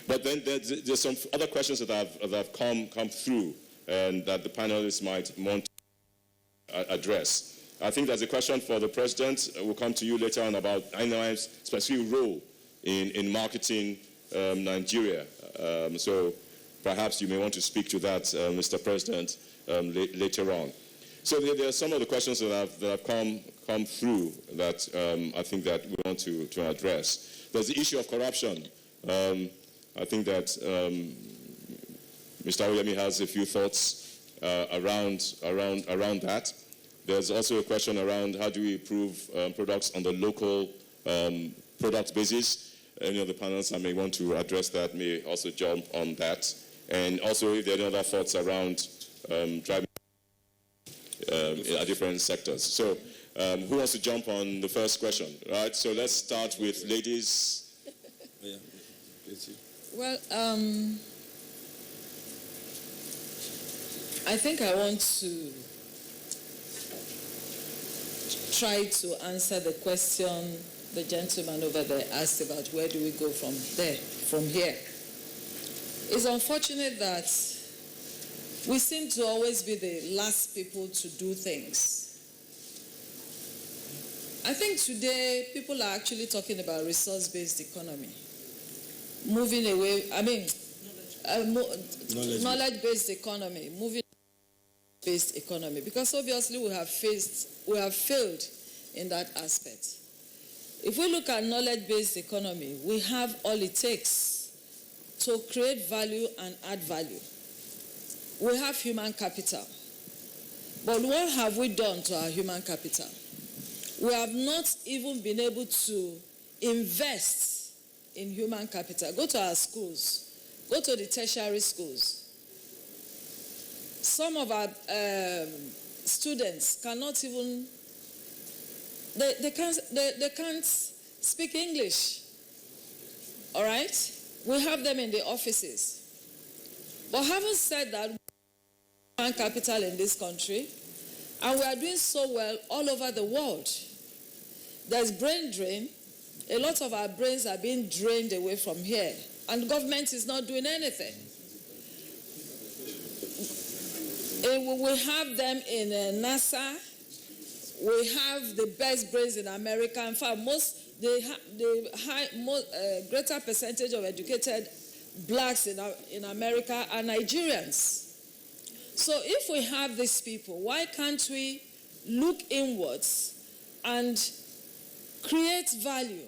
But then there's some other questions that have come through and that the panelists might want to address. I think there's a question for the President. We'll come to you later on about INOI's specific role in marketing Nigeria. So perhaps you may want to speak to that, Mr. President, later on. So there are some of the questions that have come through that I think that we want to address. There's the issue of corruption. I think that Mr. Oyemi has a few thoughts around that. There's also a question around how do we improve products on the local product basis. Any of the panelists that may want to address that may also jump on that. And also if there are any other thoughts around driving different sectors. So who wants to jump on the first question? Right, so let's start with ladies. Yeah. Well, I think I want to try to answer the question the gentleman over there asked about where do we go from here. It's unfortunate that we seem to always be the last people to do things. I think today people are actually talking about resource-based economy. Moving away, knowledge-based economy, moving-based economy, because obviously we have failed in that aspect. If we look at knowledge-based economy, we have all it takes to create value and add value. We have human capital. But what have we done to our human capital? We have not even been able to invest in human capital. Go to our schools. Go to the tertiary schools. Some of our students cannot even, they can't speak English. All right? We have them in the offices. But having said that, human capital in this country, and we are doing so well all over the world. There's brain drain. A lot of our brains are being drained away from here, and the government is not doing anything. We have them in NASA. We have the best brains in America. In fact, greater percentage of educated blacks in America are Nigerians. So if we have these people, why can't we look inwards and create value?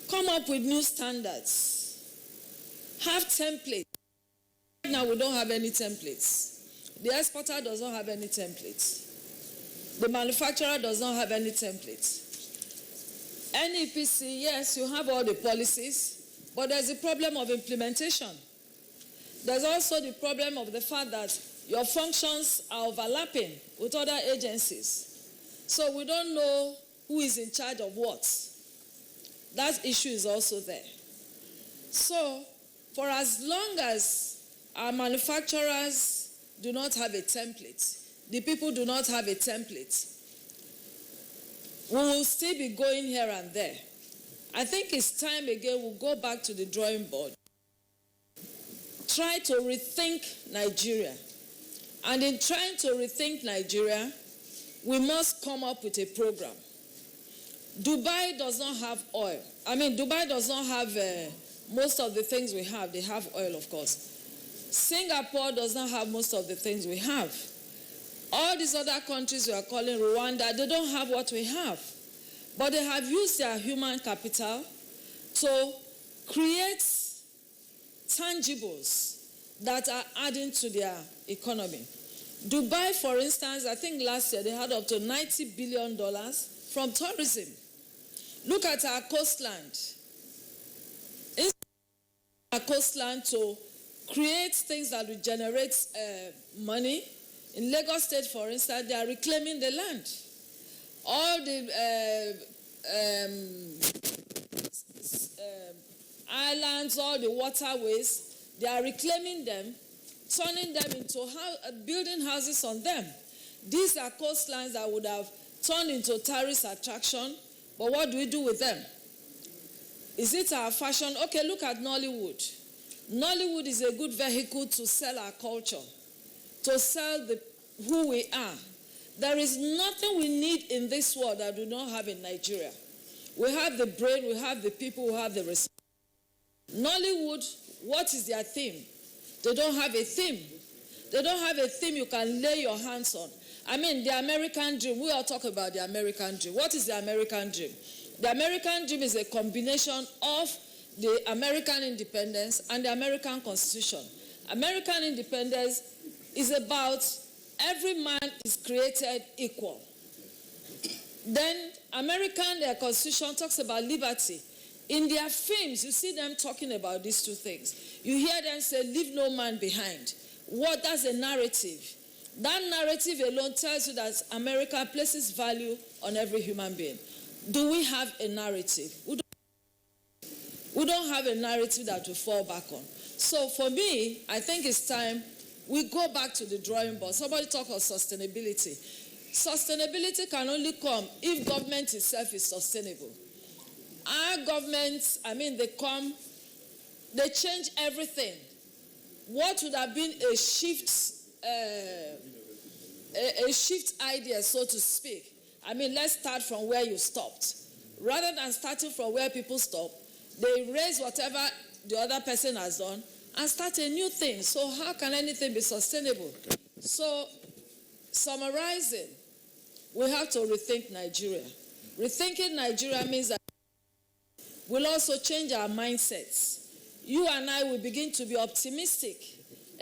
Come up with new standards. Have templates. Right now we don't have any templates. The exporter does not have any templates. The manufacturer does not have any templates. NEPC, yes, you have all the policies, but there's a problem of implementation. There's also the problem of the fact that your functions are overlapping with other agencies. So we don't know who is in charge of what. That issue is also there. So for as long as our manufacturers do not have a template, the people do not have a template, we will still be going here and there. I think it's time again we'll go back to the drawing board. Try to rethink Nigeria. And in trying to rethink Nigeria, we must come up with a program. Dubai does not have oil. Dubai does not have most of the things we have. They have oil, of course. Singapore does not have most of the things we have. All these other countries we are calling Rwanda, they don't have what we have. But they have used their human capital to create tangibles that are adding to their economy. Dubai, for instance, I think last year they had up to $90 billion from tourism. Look at our coastland. Use our coastland to create things that will generate money. In Lagos State, for instance, they are reclaiming the land. All the islands, all the waterways, they are reclaiming them, turning them into building houses on them. These are coastlines that would have turned into tourist attraction, but what do we do with them? Is it our fashion? Okay, look at Nollywood. Nollywood is a good vehicle to sell our culture, to sell who we are. There is nothing we need in this world that we do not have in Nigeria. We have the brain, we have the people, we have the resources. Nollywood, what is their theme? They don't have a theme. They don't have a theme you can lay your hands on. The American dream, we all talk about the American dream. What is the American dream? The American dream is a combination of the American independence and the American Constitution. American independence is about every man is created equal. Then American Constitution talks about liberty. In their films, you see them talking about these two things. You hear them say, leave no man behind. That's a narrative. That narrative alone tells you that America places value on every human being. Do we have a narrative? We don't have a narrative that we fall back on. So for me, I think it's time we go back to the drawing board. Somebody talk of sustainability. Sustainability can only come if government itself is sustainable. Our governments, they change everything. What would have been a shift idea, so to speak? Let's start from where you stopped. Rather than starting from where people stop, they raise whatever the other person has done and start a new thing. So how can anything be sustainable? So, summarizing, we have to rethink Nigeria. Rethinking Nigeria means that we'll also change our mindsets. You and I will begin to be optimistic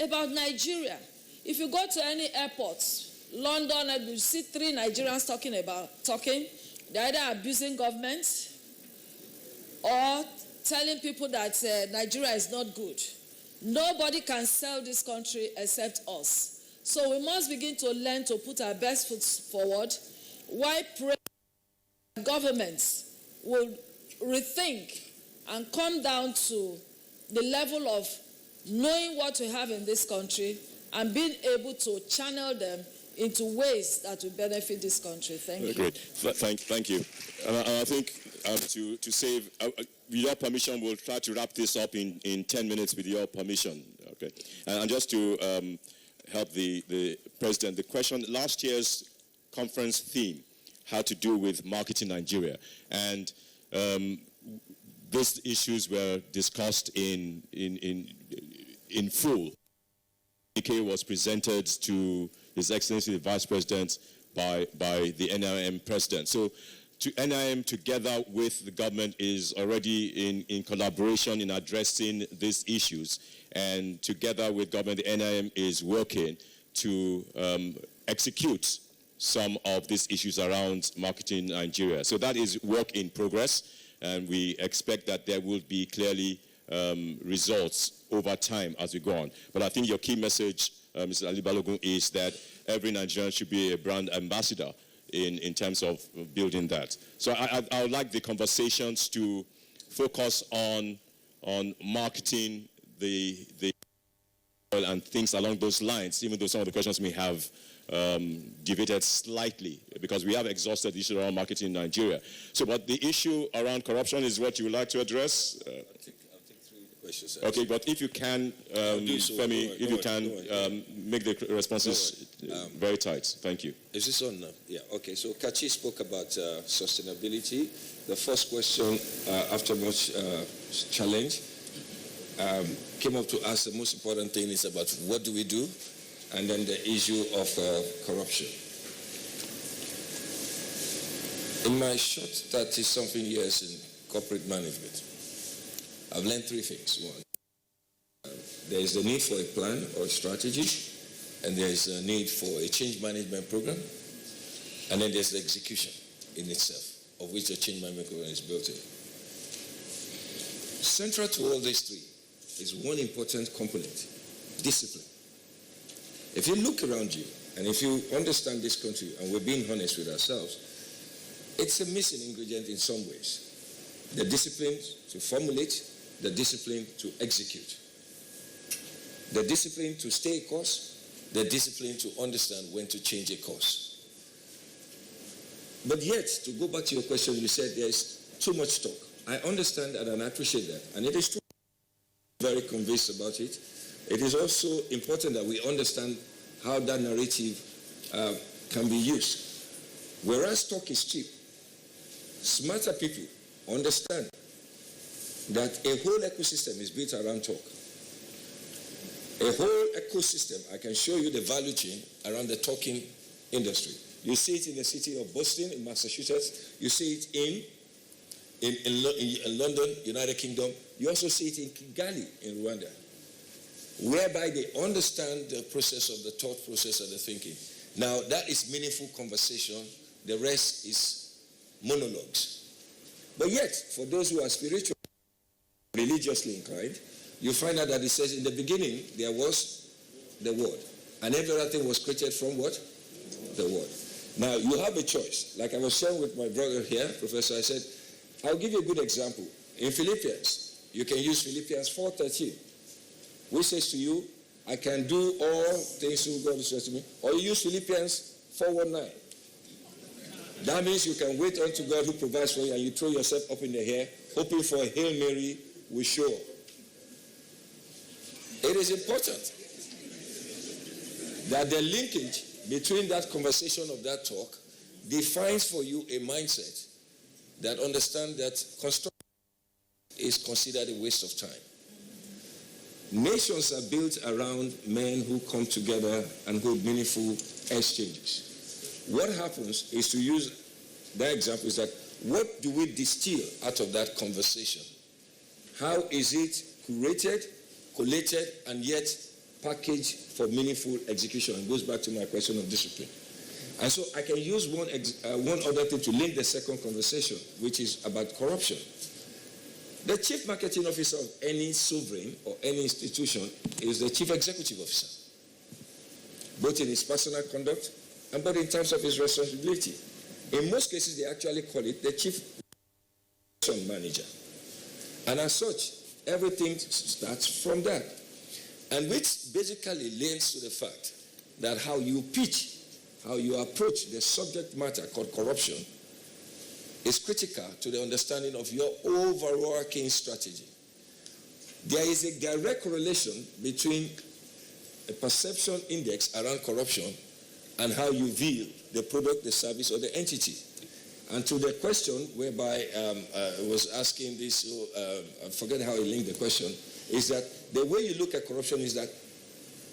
about Nigeria. If you go to any airport, London, and you see 3 Nigerians talking. They're either abusing government or telling people that Nigeria is not good. Nobody can sell this country except us. So we must begin to learn to put our best foot forward. Why pray governments will rethink and come down to the level of knowing what we have in this country and being able to channel them into ways that will benefit this country. Thank you. Great. Thank you. I think to save, with your permission, we'll try to wrap this up in 10 minutes with your permission. Okay. And just to help the President, the question, last year's conference theme had to do with marketing Nigeria. And these issues were discussed in full. The was presented to His Excellency the Vice President by the NIM President. So NIM together with the government is already in collaboration in addressing these issues. And together with government, the NIM is working to execute some of these issues around marketing Nigeria. So that is work in progress, and we expect that there will be clearly results over time as we go on. But I think your key message, Mr. Ali Balogun, is that every Nigerian should be a brand ambassador in terms of building that. So I would like the conversations to focus on marketing the and things along those lines, even though some of the questions may have deviated slightly, because we have exhausted the issue around marketing in Nigeria. So, but the issue around corruption is what you would like to address? I'll take 3 questions. Okay, but if you can, Femi, if you can make the responses very tight. Thank you. Is this on now? Yeah, okay. So Kachi spoke about sustainability. The first question, after much challenge, came up to us. The most important thing is about what do we do, and then the issue of corruption. In my short 30-something years in corporate management, I've learned 3 things. One, there is the need for a plan or a strategy, and there is a need for a change management program, and then there's the execution in itself, of which the change management program is built in. Central to all these 3 is one important component: discipline. If you look around you, and if you understand this country, and we're being honest with ourselves, it's a missing ingredient in some ways. The discipline to formulate, the discipline to execute, the discipline to stay a course, the discipline to understand when to change a course. But yet, to go back to your question, you said there's too much talk. I understand that and I appreciate that. And it is true. I'm very convinced about it. It is also important that we understand how that narrative can be used. Whereas talk is cheap, smarter people understand that a whole ecosystem is built around talk. A whole ecosystem, I can show you the value chain around the talking industry. You see it in the city of Boston in Massachusetts. You see it in London, United Kingdom. You also see it in Kigali in Rwanda, whereby they understand the process of the thought process and the thinking. Now, that is meaningful conversation. The rest is monologues. But yet, for those who are spiritual, religiously inclined, you find out that it says in the beginning there was the Word. And every other thing was created from what? The Word. Now, you have a choice. Like I was sharing with my brother here, Professor, I said, I'll give you a good example. In Philippians, you can use Philippians 4:13, which says to you, I can do all things through God who strengthens me. Or you use Philippians 4:19. That means you can wait unto God who provides for you, and you throw yourself up in the air, hoping for a Hail Mary will show up. It is important that the linkage between that conversation of that talk defines for you a mindset that understands that construction is considered a waste of time. Nations are built around men who come together and hold meaningful exchanges. What happens is, to use that example, is that what do we distill out of that conversation? How is it curated, collated, and yet packaged for meaningful execution? It goes back to my question of discipline. And so I can use one other thing to link the second conversation, which is about corruption. The chief marketing officer of any sovereign or any institution is the chief executive officer, both in his personal conduct and but in terms of his responsibility. In most cases, they actually call it the chief manager. And as such, everything starts from that. And which basically leads to the fact that how you pitch, how you approach the subject matter called corruption is critical to the understanding of your overarching strategy. There is a direct correlation between a perception index around corruption and how you view the product, the service, or the entity. And to the question whereby I was asking this, I forget how he linked the question, is that the way you look at corruption is that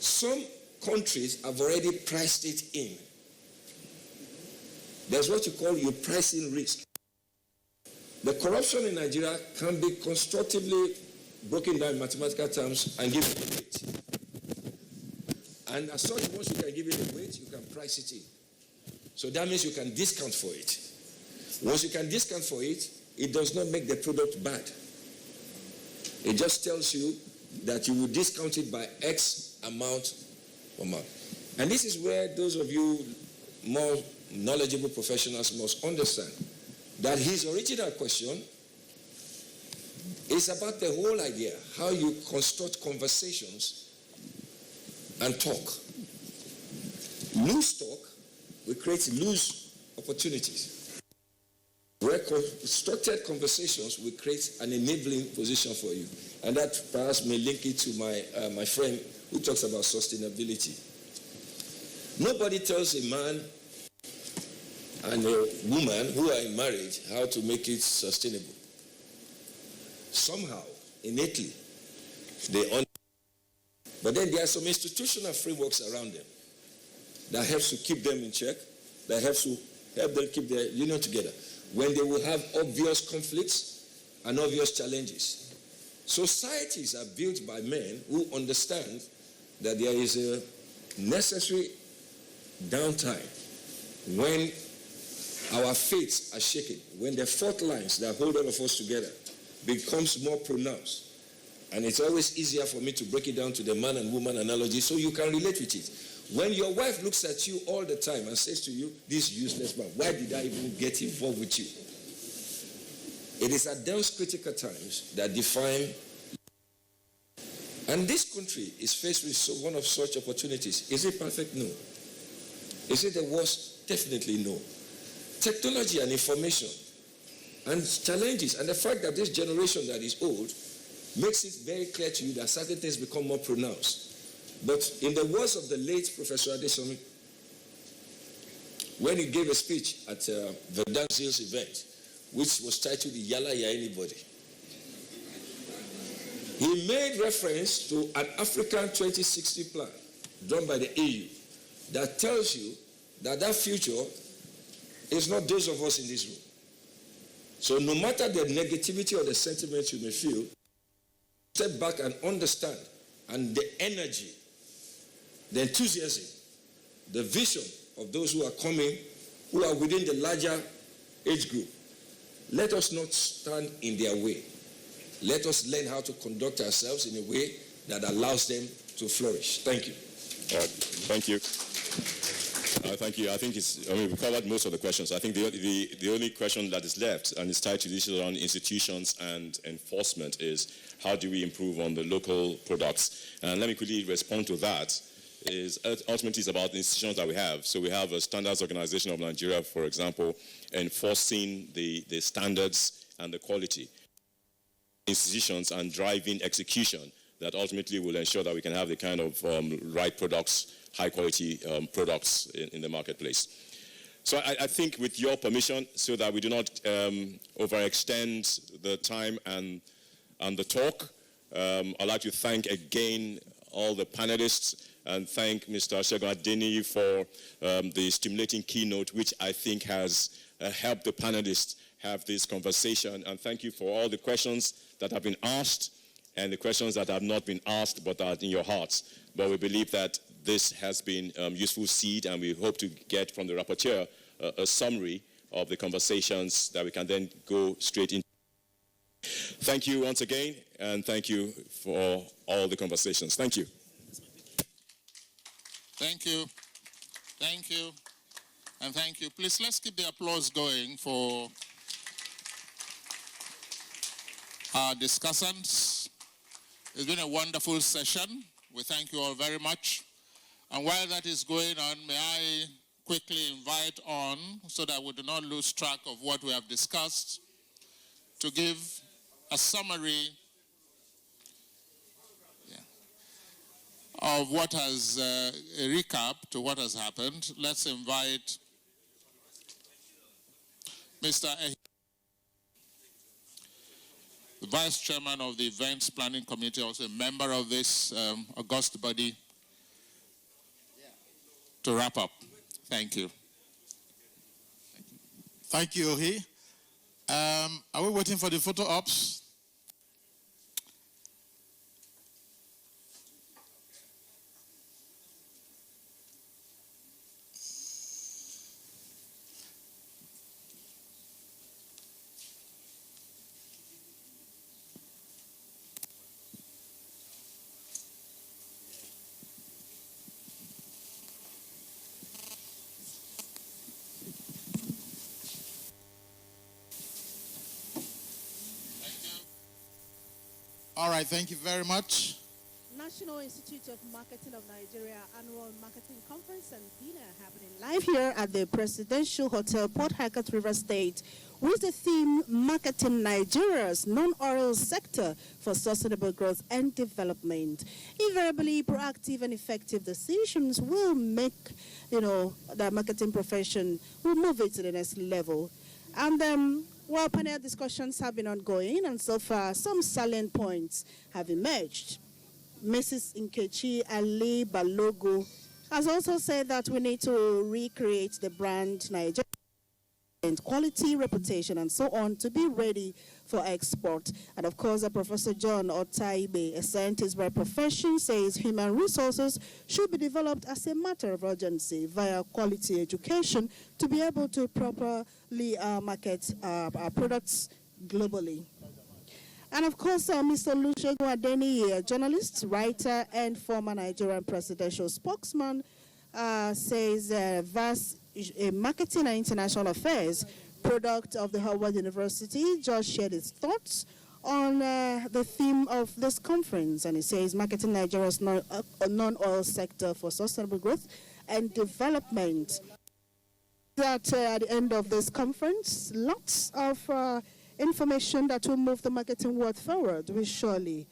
some countries have already priced it in. There's what you call your pricing risk. The corruption in Nigeria can be constructively broken down in mathematical terms and given a weight. And as such, once you can give it a weight, you can price it in. So that means you can discount for it. Once you can discount for it, it does not make the product bad. It just tells you that you will discount it by X amount per month. And this is where those of you more knowledgeable professionals must understand that his original question It's about the whole idea, how you construct conversations and talk. Loose talk will create loose opportunities. Where constructed conversations will create an enabling position for you. And that perhaps may link it to my friend who talks about sustainability. Nobody tells a man and a woman who are in marriage how to make it sustainable. Somehow, innately, they understand. But then there are some institutional frameworks around them that helps to keep them in check, that helps to help them keep their union together when they will have obvious conflicts and obvious challenges. Societies are built by men who understand that there is a necessary downtime when our faiths are shaken, when the fault lines that hold all of us together becomes more pronounced. And it's always easier for me to break it down to the man and woman analogy so you can relate with it. When your wife looks at you all the time and says to you, this useless man, why did I even get involved with you? It is at those critical times that define. And this country is faced with one of such opportunities. Is it perfect? No. Is it the worst? Definitely no. Technology and information and challenges and the fact that this generation that is old makes it very clear to you that certain things become more pronounced. But in the words of the late Professor Adesomi, when he gave a speech at Verdun Zill's event, which was titled Yala Ya Anybody, he made reference to an African 2060 plan done by the EU that tells you that that future is not those of us in this room. So no matter the negativity or the sentiments you may feel, step back and understand, and the energy, the enthusiasm, the vision of those who are coming, who are within the larger age group. Let us not stand in their way. Let us learn how to conduct ourselves in a way that allows them to flourish. Thank you. Thank you. Thank you. I think we've covered most of the questions. I think the only question that is left, and it's tied to the issue around institutions and enforcement, is how do we improve on the local products? And let me quickly respond to that. Is ultimately it's about the institutions that we have. So we have a Standards Organization of Nigeria, for example, enforcing the standards and the quality institutions and driving execution that ultimately will ensure that we can have the kind of right products, high quality products in the marketplace. So I think with your permission, so that we do not overextend the time and the talk, I'd like to thank again all the panelists and thank Mr. Segun Adeniyi for the stimulating keynote, which I think has helped the panelists have this conversation. And thank you for all the questions that have been asked and the questions that have not been asked but are in your hearts. But we believe that this has been useful seed, and we hope to get from the rapporteur a summary of the conversations that we can then go straight into. Thank you once again, and thank you for all the conversations. Thank you. Thank you. Thank you. And thank you. Please, let's keep the applause going for our discussants. It's been a wonderful session. We thank you all very much. And while that is going on, may I quickly invite on, so that we do not lose track of what we have discussed, to give a summary of what has, a recap to what has happened. Let's invite Mr. the Vice Chairman of the Events Planning Committee, also a member of this august body, to wrap up. Thank you. Thank you, Ohi. Are we waiting for the photo ops? All right, thank you very much. National Institute of Marketing of Nigeria Annual Marketing Conference and Dinner happening live here at the Presidential Hotel, Port Harcourt, River State, with the theme Marketing Nigeria's Non-Oil Sector for Sustainable Growth and Development. Invariably, proactive and effective decisions will make, the marketing profession will move it to the next level. And while panel discussions have been ongoing, and so far some salient points have emerged, Mrs. Nkechi Ali Balogo has also said that we need to recreate the brand Nigeria and quality, reputation, and so on to be ready for export. And of course, Professor John Otaibe, a scientist by profession, says human resources should be developed as a matter of urgency via quality education to be able to properly market our products globally. And of course, Mr. Olusegun Adeniyi, a journalist, writer, and former Nigerian presidential spokesman, says VAS, a marketing and international affairs product of the Harvard University, just shared his thoughts on the theme of this conference. And he says marketing Nigeria's non-oil sector for sustainable growth and development. That at the end of this conference, lots of information that will move the marketing world forward will surely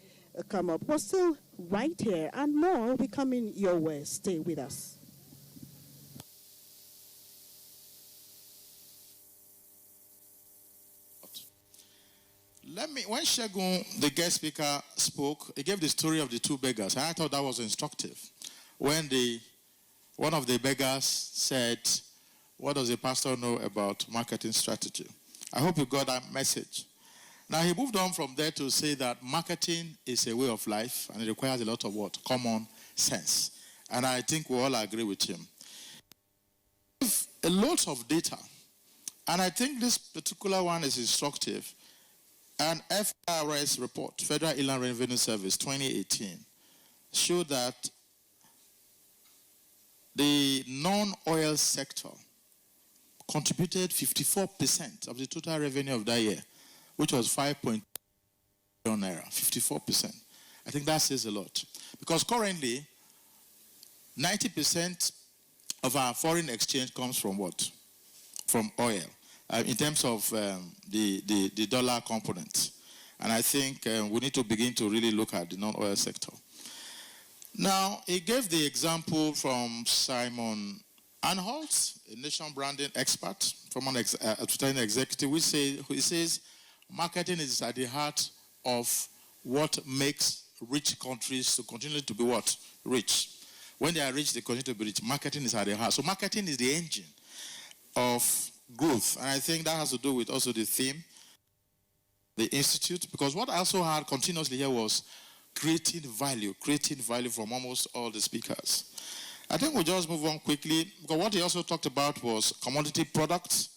come up. We're still right here, and more will be coming your way. Stay with us. When Segun, the guest speaker, spoke, he gave the story of the two beggars. I thought that was instructive. When one of the beggars said, "What does a pastor know about marketing strategy?" I hope you got that message. Now, he moved on from there to say that marketing is a way of life and it requires a lot of what? Common sense. And I think we all agree with him. A lot of data. And I think this particular one is instructive. An FIRS report, Federal Inland Revenue Service 2018, showed that the non-oil sector contributed 54% of the total revenue of that year, which was 5.2 billion naira, 54%. I think that says a lot. Because currently, 90% of our foreign exchange comes from what? From oil, in terms of the dollar component. And I think we need to begin to really look at the non-oil sector. Now, he gave the example from Simon Anholt, a nation branding expert, from an advertising executive, who says marketing is at the heart of what makes rich countries to continue to be what? Rich. When they are rich, they continue to be rich. Marketing is at the heart. So marketing is the engine of growth. And I think that has to do with also the theme, the institute, because what I also heard continuously here was creating value from almost all the speakers. I think we'll just move on quickly, because what he also talked about was commodity products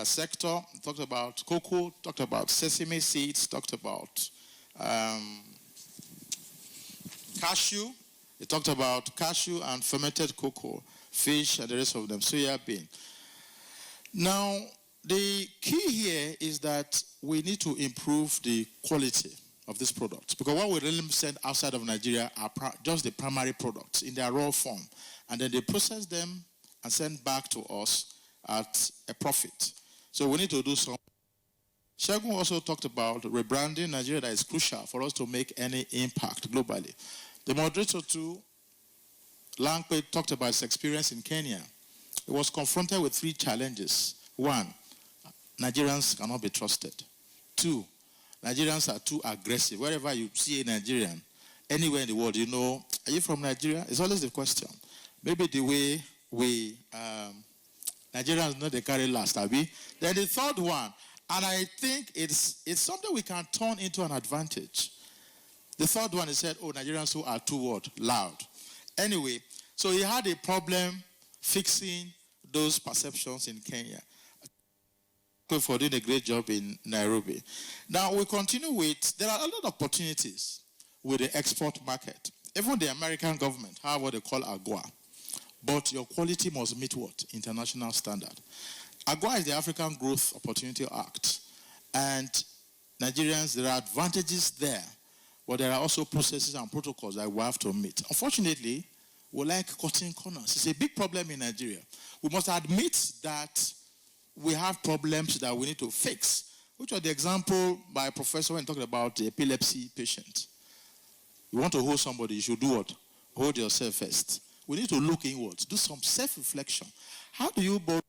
sector, talked about cocoa, talked about sesame seeds, talked about cashew. He talked about cashew and fermented cocoa, fish, and the rest of them, soya bean. Now, the key here is that we need to improve the quality of this product, because what we really send outside of Nigeria are just the primary products in their raw form, and then they process them and send back to us at a profit. So we need to do something. Segun also talked about rebranding Nigeria that is crucial for us to make any impact globally. The moderator too, Langpe, talked about his experience in Kenya. He was confronted with 3 challenges. 1, Nigerians cannot be trusted. 2, Nigerians are too aggressive. Wherever you see a Nigerian, anywhere in the world, you know, are you from Nigeria? It's always the question. Maybe the way we, Nigerians know they carry last, Abi. Then the 3rd one, and I think it's something we can turn into an advantage. The 3rd one, he said, oh, Nigerians who are too what? Loud. Anyway, so he had a problem fixing those perceptions in Kenya. For doing a great job in Nairobi. Now we continue with, there are a lot of opportunities with the export market. Even the American government have what they call AGOA. But your quality must meet what? International standard. AGOA is the African Growth Opportunity Act. And Nigerians, there are advantages there but there are also processes and protocols that we have to meet. Unfortunately, we like cutting corners. It's a big problem in Nigeria. We must admit that we have problems that we need to fix, which was the example by a professor when talking about the epilepsy patient. You want to hold somebody, you should do what? Hold yourself first. We need to look inwards, do some self-reflection. How do you borrow?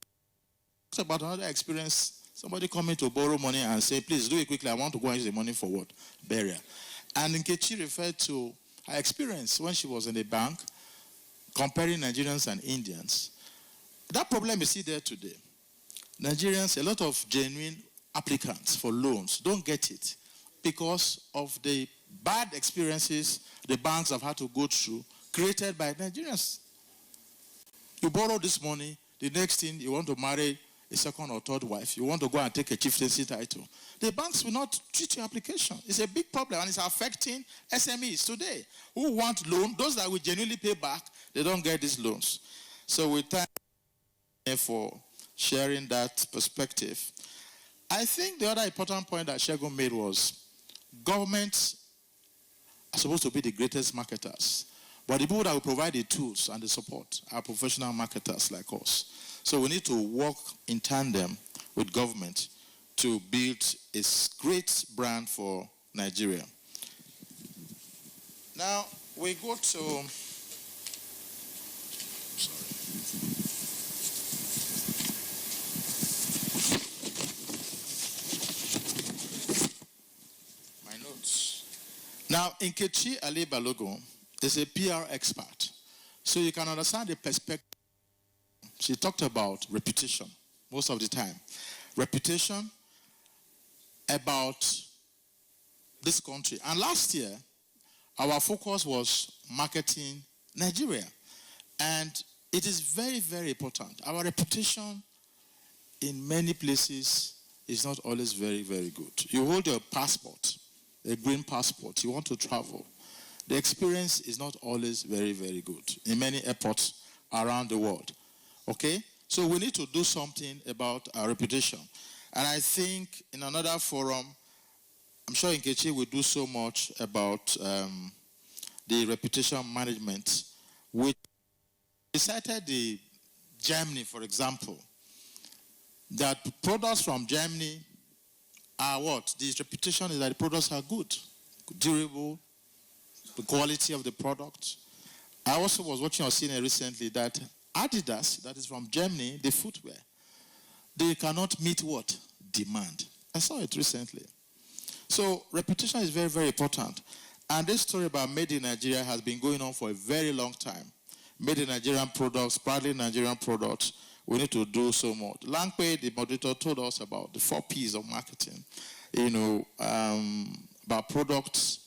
It's about another experience. Somebody coming to borrow money and say, please do it quickly. I want to go and use the money for what? Burial. And Nkechi referred to her experience when she was in the bank comparing Nigerians and Indians. That problem is still there today. Nigerians, a lot of genuine applicants for loans don't get it because of the bad experiences the banks have had to go through created by Nigerians. You borrow this money, the next thing you want to marry a second or third wife, you want to go and take a chieftaincy title. The banks will not treat your application. It's a big problem and it's affecting SMEs today who want loan. Those that will genuinely pay back, they don't get these loans. So we thank you for sharing that perspective. I think the other important point that Shegun made was governments are supposed to be the greatest marketers, but the people that will provide the tools and the support are professional marketers like us. So we need to work in tandem with government to build a great brand for Nigeria. Now we go to Now, Nkechi Ali Balogun is a PR expert. So you can understand the perspective. She talked about reputation most of the time. Reputation about this country. And last year, our focus was marketing Nigeria. And it is very, very important. Our reputation in many places is not always very, very good. You hold your passport, a green passport, you want to travel. The experience is not always very, very good in many airports around the world. Okay? So we need to do something about our reputation. And I think in another forum, I'm sure Nkechi will do so much about the reputation management. We cited the Germany, for example, that products from Germany are what? The reputation is that the products are good, durable, the quality of the product. I also was watching or seeing recently that Adidas, that is from Germany, the footwear, they cannot meet what? Demand. I saw it recently. So reputation is very, very important. And this story about Made in Nigeria has been going on for a very long time. Made in Nigerian products, proudly Nigerian products. We need to do so more. Langpei, the moderator, told us about the 4 P's of marketing, about products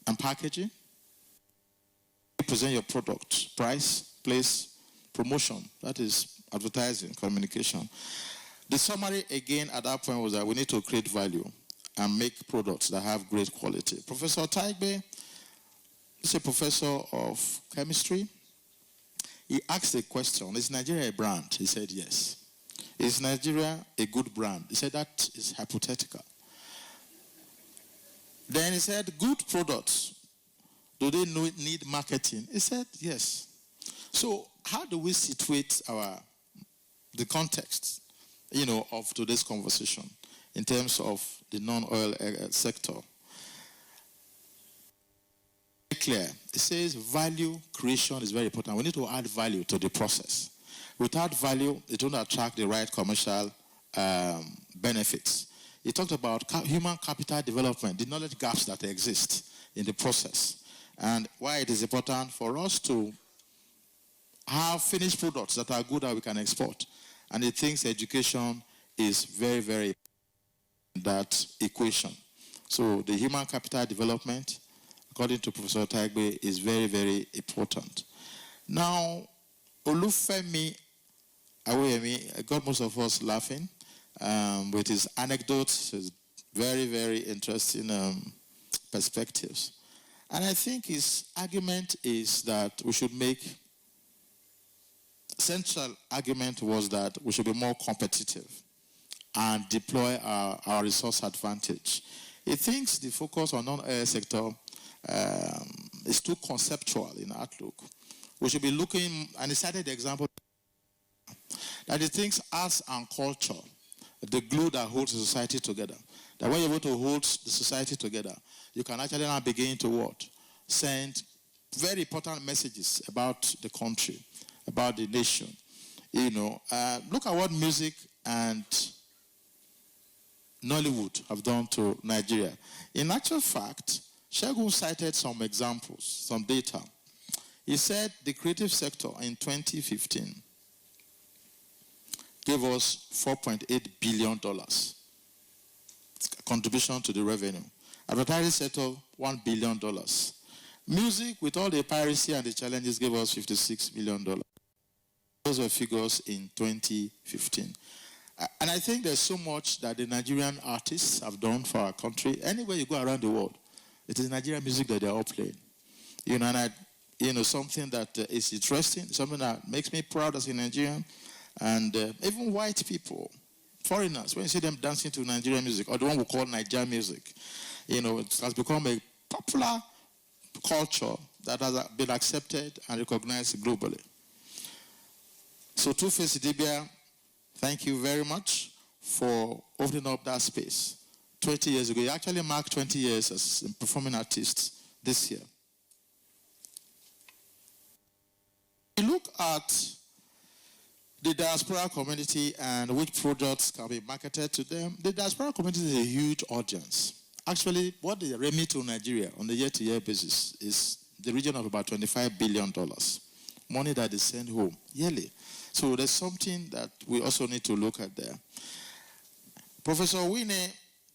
and packaging. You present your product, price, place, promotion. That is advertising, communication. The summary, again, at that point was that we need to create value and make products that have great quality. Professor Taigbe is a professor of chemistry. He asked a question, is Nigeria a brand? He said yes. Is Nigeria a good brand? He said that is hypothetical. Then he said, good products, do they need marketing? He said yes. So how do we situate the context, of today's conversation in terms of the non-oil sector? Clear. It says value creation is very important. We need to add value to the process. Without value, it won't attract the right commercial benefits. He talked about human capital development, the knowledge gaps that exist in the process, and why it is important for us to have finished products that are good that we can export. And he thinks education is very, very in that equation. So the human capital development, according to Professor Taigbe, is very, very important. Now, Olufemi Aweyemi got most of us laughing with his anecdotes, his very, very interesting perspectives. And I think his argument is that we should make, central argument was that we should be more competitive and deploy our resource advantage. He thinks the focus on non-oil sector is too conceptual in outlook. We should be looking, and he cited the example that he thinks arts and culture, the glue that holds the society together, that when you're able to hold the society together, you can actually now begin to what? Send very important messages about the country, about the nation. You know, look at what music and Nollywood have done to Nigeria. In actual fact, Shegun cited some examples, some data. He said the creative sector in 2015 gave us $4.8 billion contribution to the revenue. Advertising sector, $1 billion. Music, with all the piracy and the challenges, gave us $56 million. Those were figures in 2015. And I think there's so much that the Nigerian artists have done for our country. Anywhere you go around the world, it is Nigerian music that they're all playing. You know, and something that is interesting, something that makes me proud as a Nigerian. And even white people, foreigners, when you see them dancing to Nigerian music, or the one we call Nigerian music, you know, it has become a popular culture that has been accepted and recognized globally. So Two-Face Idibia, thank you very much for opening up that space. 20 years ago, you actually marked 20 years as a performing artist this year. We look at the diaspora community and which products can be marketed to them. The diaspora community is a huge audience. Actually, what they remit to Nigeria on a year-to-year basis is the region of about $25 billion, money that they send home yearly. So there's something that we also need to look at there. Professor Wine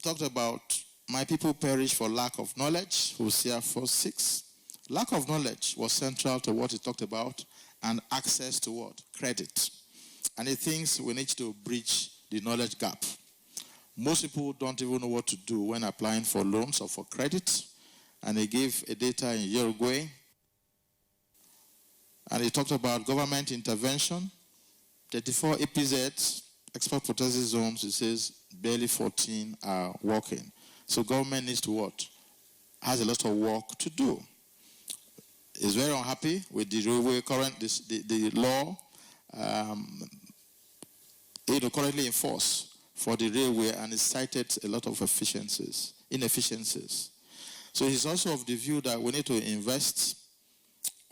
talked about my people perish for lack of knowledge, Hosea 4:6. Lack of knowledge was central to what he talked about, and access to what? Credit. And he thinks we need to bridge the knowledge gap. Most people don't even know what to do when applying for loans or for credit. And he gave a data in Uruguay. And he talked about government intervention. 34 EPZ, export protected zones, he says barely 14 are working. So government needs to what? Has a lot of work to do. Is very unhappy with the railway the law currently in force for the railway, and it cited a lot of inefficiencies. So he's also of the view that we need to invest.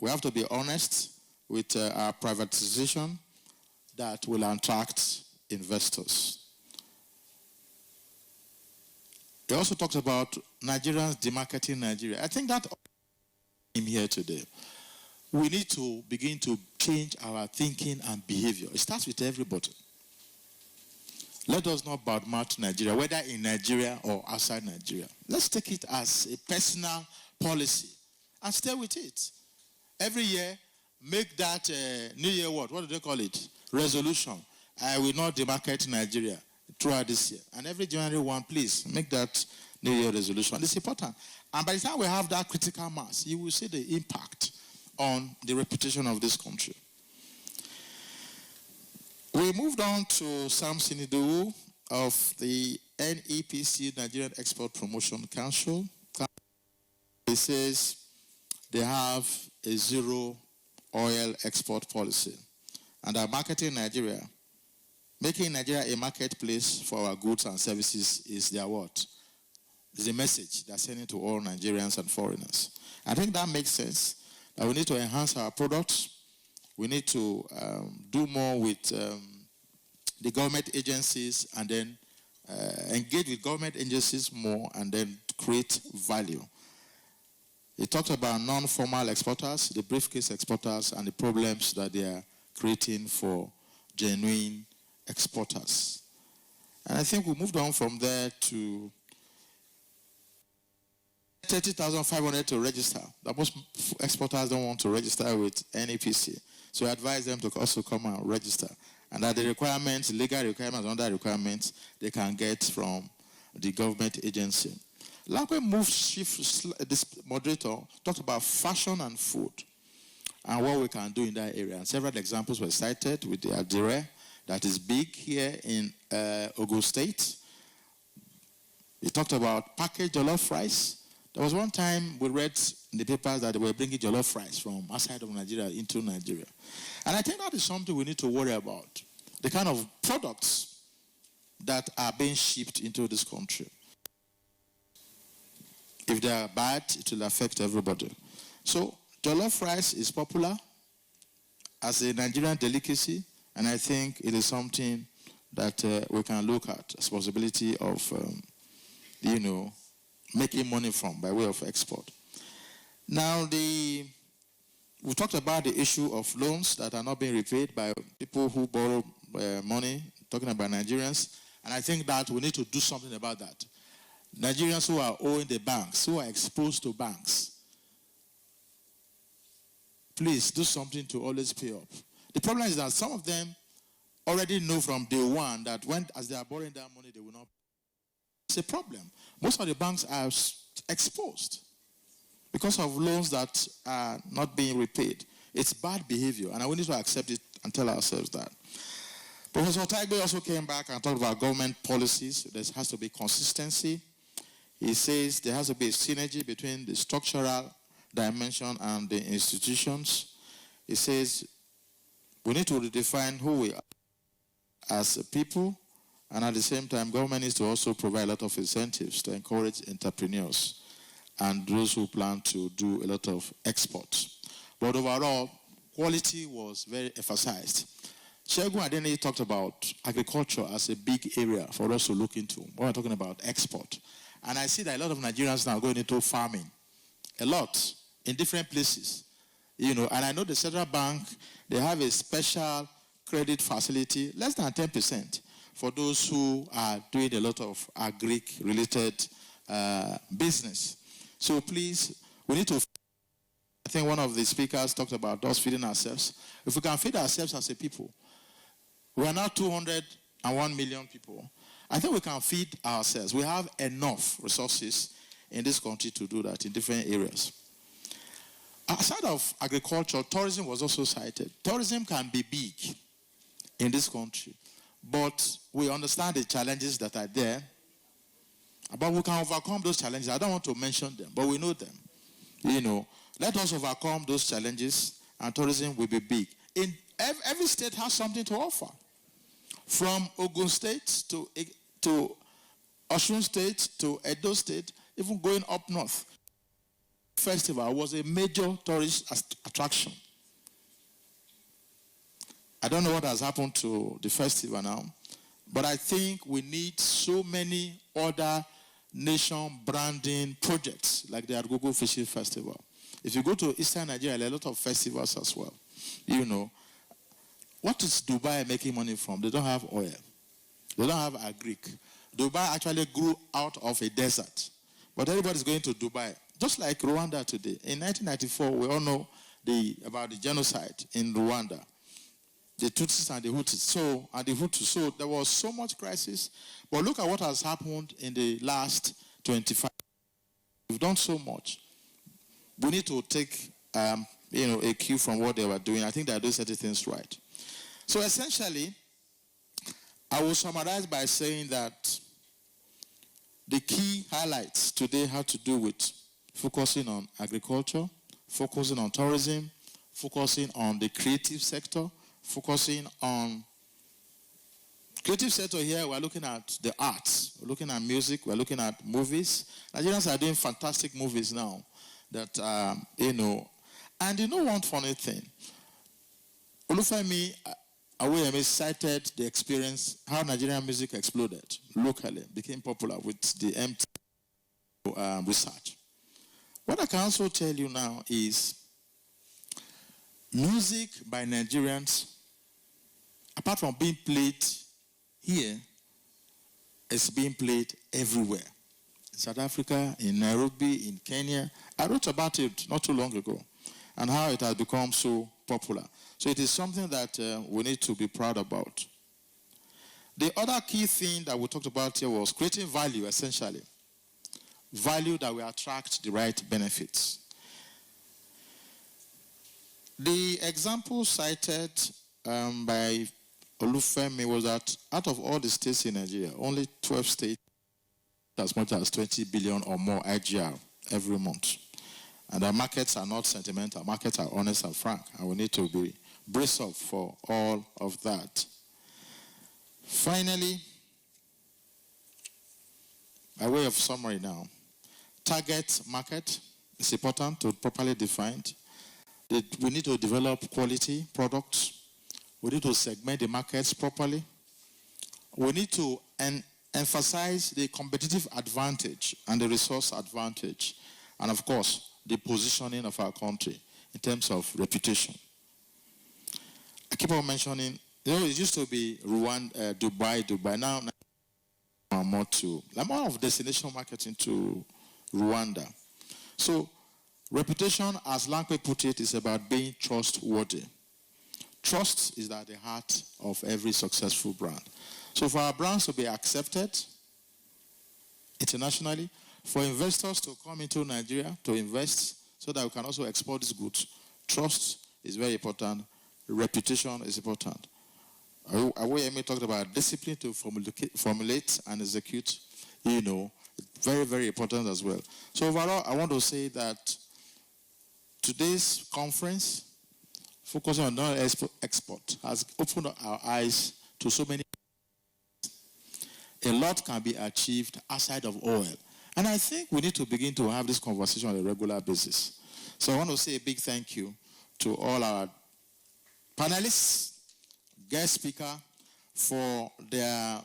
We have to be honest with our privatization that will attract investors. He also talks about Nigerians demarketing Nigeria. I think that him here today. We need to begin to change our thinking and behavior. It starts with everybody. Let us not badmouth Nigeria, whether in Nigeria or outside Nigeria. Let's take it as a personal policy and stay with it. Every year, make that New Year what do they call it? Resolution. I will not demarket Nigeria throughout this year. And every January 1, please, make that New Year resolution. It's important. And by the time we have that critical mass, you will see the impact on the reputation of this country. We moved on to Sam Sinidu of the NEPC, Nigerian Export Promotion Council. He says they have a zero oil export policy and are marketing Nigeria. Making Nigeria a marketplace for our goods and services is their what? Is a message they're sending to all Nigerians and foreigners. I think that makes sense. That we need to enhance our products. We need to do more with the government agencies, and then engage with government agencies more, and then create value. He talked about non-formal exporters, the briefcase exporters, and the problems that they are creating for genuine exporters. And I think we moved on from there to 30,500 to register. That most exporters don't want to register with NEPC. So I advise them to also come and register. And that the requirements, legal requirements, and other requirements, they can get from the government agency. This moderator talked about fashion and food and what we can do in that area. And several examples were cited with the Adire that is big here in Ogun State. He talked about packaged jollof rice. There was one time we read in the papers that they were bringing jollof rice from outside of Nigeria into Nigeria. And I think that is something we need to worry about. The kind of products that are being shipped into this country. If they are bad, it will affect everybody. So jollof rice is popular as a Nigerian delicacy, and I think it is something that we can look at as possibility of, making money from by way of export. Now, we talked about the issue of loans that are not being repaid by people who borrow money, talking about Nigerians, and I think that we need to do something about that. Nigerians who are owing the banks, who are exposed to banks, please do something to always pay up. The problem is that some of them already know from day one that as they are borrowing that money, they will not. It's a problem. Most of the banks are exposed because of loans that are not being repaid. It's bad behavior, and we need to accept it and tell ourselves that. Professor Taigbe also came back and talked about government policies. There has to be consistency. He says there has to be a synergy between the structural dimension and the institutions. He says we need to redefine who we are as a people, and at the same time, government needs to also provide a lot of incentives to encourage entrepreneurs and those who plan to do a lot of exports. But overall, quality was very emphasized. Shegun Adeni talked about agriculture as a big area for us to look into when we're talking about export. And I see that a lot of Nigerians now are going into farming. A lot, in different places. And I know the Central Bank, they have a special credit facility, less than 10%, for those who are doing a lot of agric-related business. So please, we need to, I think one of the speakers talked about us feeding ourselves. If we can feed ourselves as a people, we are now 201 million people. I think we can feed ourselves. We have enough resources in this country to do that in different areas. Aside of agriculture, tourism was also cited. Tourism can be big in this country, but we understand the challenges that are there. But we can overcome those challenges. I don't want to mention them, but we know them. Let us overcome those challenges, and tourism will be big. In every state has something to offer. From Ogun State to Osun State to Edo State, even going up north. Festival was a major tourist attraction. I don't know what has happened to the festival now, but I think we need so many other nation branding projects like the Udoka Fishing Festival. If you go to Eastern Nigeria, there are a lot of festivals as well. What is Dubai making money from? They don't have oil. They don't have agric. Dubai actually grew out of a desert. But everybody's going to Dubai. Just like Rwanda today. In 1994, we all know about the genocide in Rwanda. The Tutsis and the Hutus. So there was so much crisis. But look at what has happened in the last 25 years. We've done so much. We need to take a cue from what they were doing. I think they are doing certain things right. So essentially, I will summarize by saying that the key highlights today have to do with focusing on agriculture, focusing on tourism, focusing on the creative sector, focusing on creative sector here. We're looking at the arts, we're looking at music, we're looking at movies. Nigerians are doing fantastic movies now that, and one funny thing. Olufemi Awuyemi cited the experience, how Nigerian music exploded locally, became popular with the MTA research. What I can also tell you now is music by Nigerians, apart from being played here, is being played everywhere. In South Africa, in Nairobi, in Kenya. I wrote about it not too long ago, and how it has become so popular. So it is something that we need to be proud about. The other key thing that we talked about here was creating value, essentially. Value that will attract the right benefits. The example cited by Olufemi was that out of all the states in Nigeria, only 12 states as much as 20 billion or more IGR every month. And our markets are not sentimental. Markets are honest and frank. And we need to be brace up for all of that. Finally, by way of summary now, target market is important to properly define. We need to develop quality products. We need to segment the markets properly. We need to emphasize the competitive advantage and the resource advantage. And of course, the positioning of our country in terms of reputation. I keep on mentioning, it used to be Rwanda, Dubai. Now more of destination marketing to Rwanda. So reputation, as Lankwe put it, is about being trustworthy. Trust is at the heart of every successful brand. So for our brands to be accepted internationally, for investors to come into Nigeria to invest so that we can also export these goods, trust is very important. Reputation is important. Awayemi talked about discipline to formulate and execute, very, very important as well. So overall, I want to say that today's conference, focusing on non-export, has opened our eyes to so many. A lot can be achieved outside of oil. And I think we need to begin to have this conversation on a regular basis. So I want to say a big thank you to all our panelists, guest speaker, for their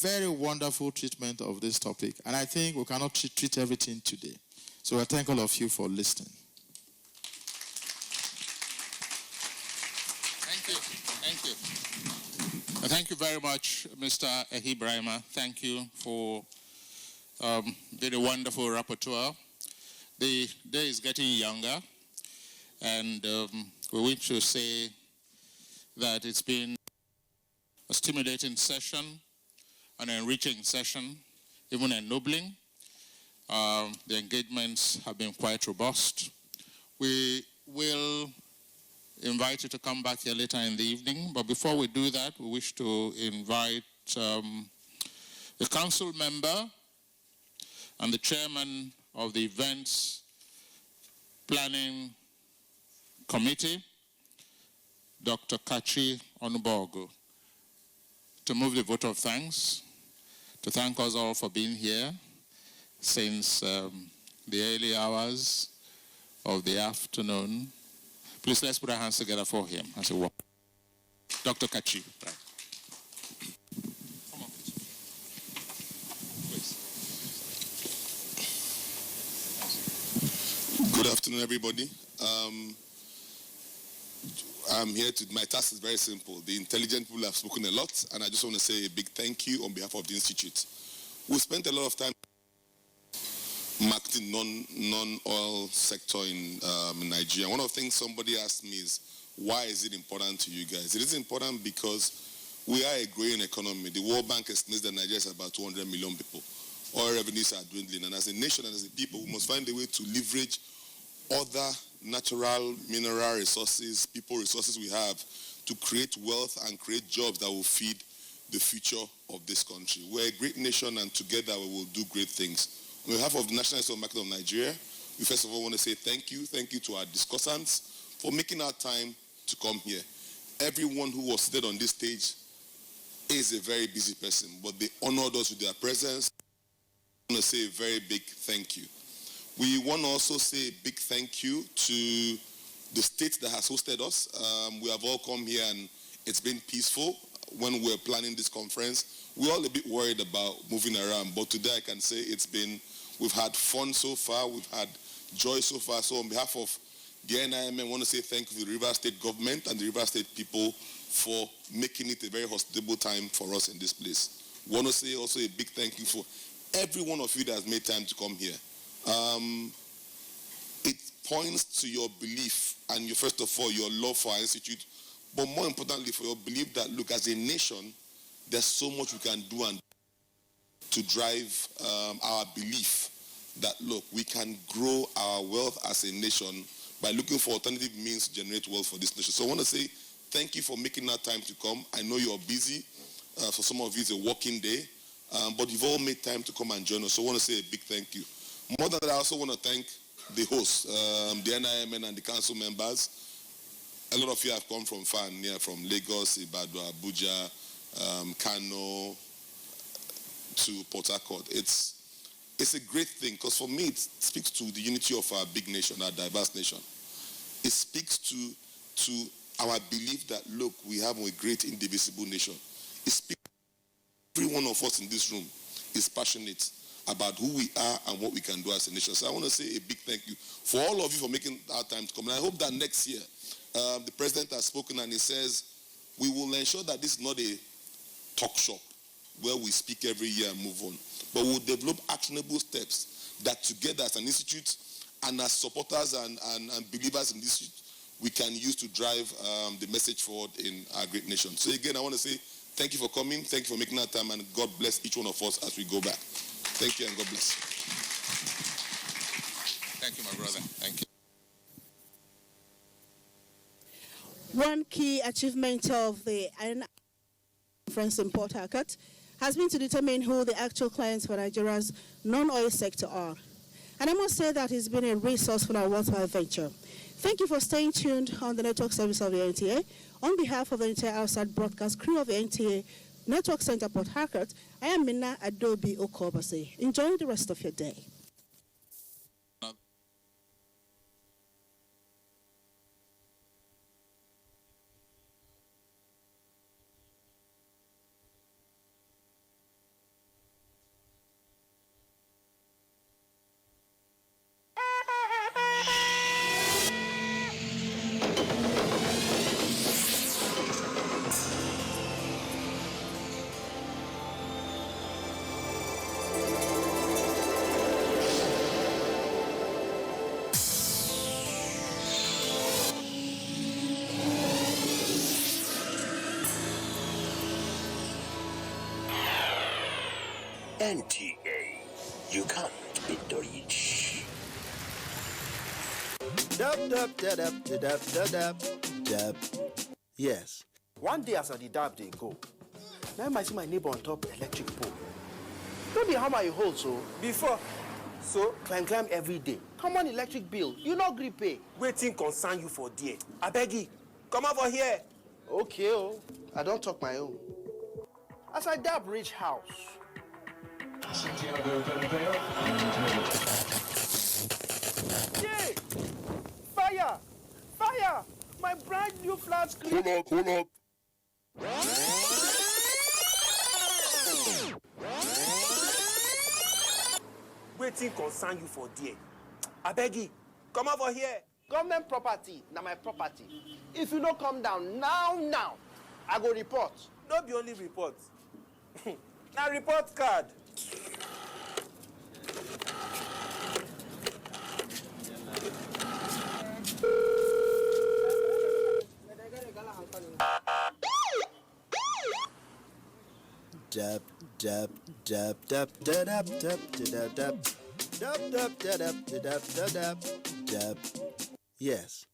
very wonderful treatment of this topic. And I think we cannot treat everything today. So I thank all of you for listening. Thank you. Thank you. Thank you very much, Mr. Ehibrahima. Thank you for being a wonderful rapporteur. The day is getting younger, and we wish to say that it's been a stimulating session, an enriching session, even ennobling. The engagements have been quite robust. We will invite you to come back here later in the evening, but before we do that, we wish to invite the council member and the chairman of the Events Planning Committee, Dr. Kachi Onubogu, to move the vote of thanks, to thank us all for being here since the early hours of the afternoon. Please, let's put our hands together for him as a walk. Dr. Kachi. Right. Come on, please. Good afternoon, everybody. I'm here my task is very simple. The intelligent people have spoken a lot, and I just want to say a big thank you on behalf of the Institute. We spent a lot of time marketing non-oil sector in Nigeria. One of the things somebody asked me is, why is it important to you guys? It is important because we are a growing economy. The World Bank estimates that Nigeria is about 200 million people. Oil revenues are dwindling, and as a nation and as a people, we must find a way to leverage other natural mineral resources, people resources we have to create wealth and create jobs that will feed the future of this country. We're a great nation, and together we will do great things. On behalf of the National Institute of Market of Nigeria, we first of all want to say thank you to our discussants for making our time to come here. Everyone who was seated on this stage is a very busy person, but they honored us with their presence. I want to say a very big thank you. We want to also say a big thank you to the state that has hosted us. We have all come here and it's been peaceful when we're planning this conference. We're all a bit worried about moving around, but today I can say we've had fun so far, we've had joy so far. So on behalf of the NIM, I want to say thank you to the Rivers State government and the Rivers State people for making it a very hospitable time for us in this place. We want to say also a big thank you for every one of you that has made time to come here. It points to your belief and first of all, your love for our institute, but more importantly, for your belief that, look, as a nation, there's so much we can do and to drive our belief that, look, we can grow our wealth as a nation by looking for alternative means to generate wealth for this nation. So I want to say thank you for making that time to come. I know you're busy. For some of you, it's a working day. but you've all made time to come and join us. So I want to say a big thank you. More than that, I also want to thank the hosts, the NIMN and the council members. A lot of you have come from far and near, from Lagos, Ibadan, Abuja, Kano, to Port Harcourt. It's a great thing, because for me, it speaks to the unity of our big nation, our diverse nation. It speaks to our belief that, look, we have a great indivisible nation. It speaks to every one of us in this room is passionate about who we are and what we can do as a nation. So I want to say a big thank you for all of you for making our time to come. And I hope that next year, the president has spoken and he says, we will ensure that this is not a talk shop where we speak every year and move on, but we'll develop actionable steps that together as an institute and as supporters and believers in this institute, we can use to drive the message forward in our great nation. So again, I want to say thank you for coming, thank you for making our time, and God bless each one of us as we go back. Thank you and God bless. Thank you, my brother. Thank you. One key achievement of the conference in Port Harcourt has been to determine who the actual clients for Nigeria's non-oil sector are. And I must say that it's been a resourceful and worthwhile venture. Thank you for staying tuned on the network service of the NTA. On behalf of the entire outside broadcast crew of the NTA Network Center Port Harcourt, I am Minna Adobe Okobase. Enjoy the rest of your day. NTA, you can't beat the reach. Yes. One day as I did dab, they go. Now I see my neighbor on top electric pole. Don't be hammer you hold so. Before. So, climb every day. Come on, electric bill. You no gree pay. Waiting concern you for there. I beg you. Come over here. Okay, oh. I don't talk my own. As I dab reach house. Yay! Fire! Fire! My brand new flat screen. Hold up. Waiting concern you for there. I beg you, come over here. Government property, now my property. If you don't come down now, I go report. Not be only report. Now report card. Dab dab dab dab dab dab dab dab dab dab dab dab dab dab. Yes.